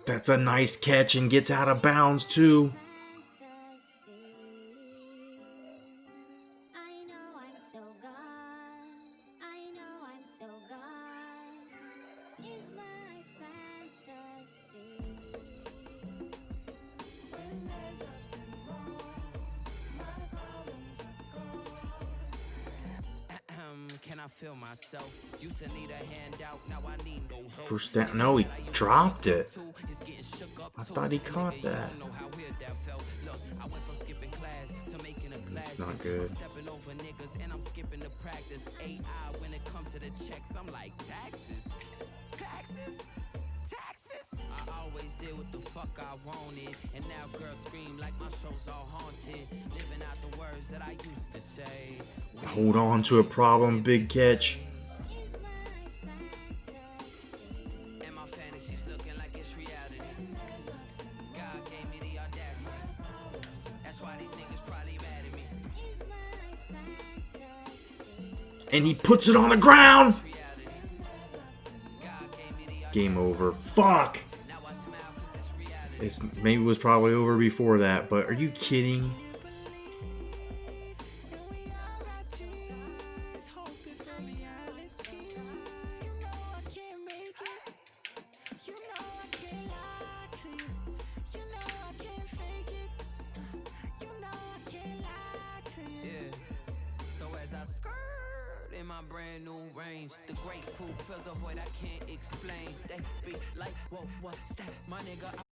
That's a nice catch and gets out of bounds too. Can I feel myself? Used to need a handout, now I need no help. First down. No, he dropped it. I thought he caught that. It's not good. Stepping over niggas and I'm skipping the practice. AI when it comes to the checks, I'm like taxes. I always did what the fuck I wanted, and now girls scream like my show's all haunted. Living out the words that I used to say. Hold on to a problem, big catch. And my fantasies looking like it's reality. God gave me the audacity. That's why these niggas probably mad at me. And he puts it on the ground. Game over. Fuck. Maybe it was probably over before that, but are you kidding? in my brand new range. The grapefruit fills a void I can't explain. They be like, whoa, what's that? My nigga.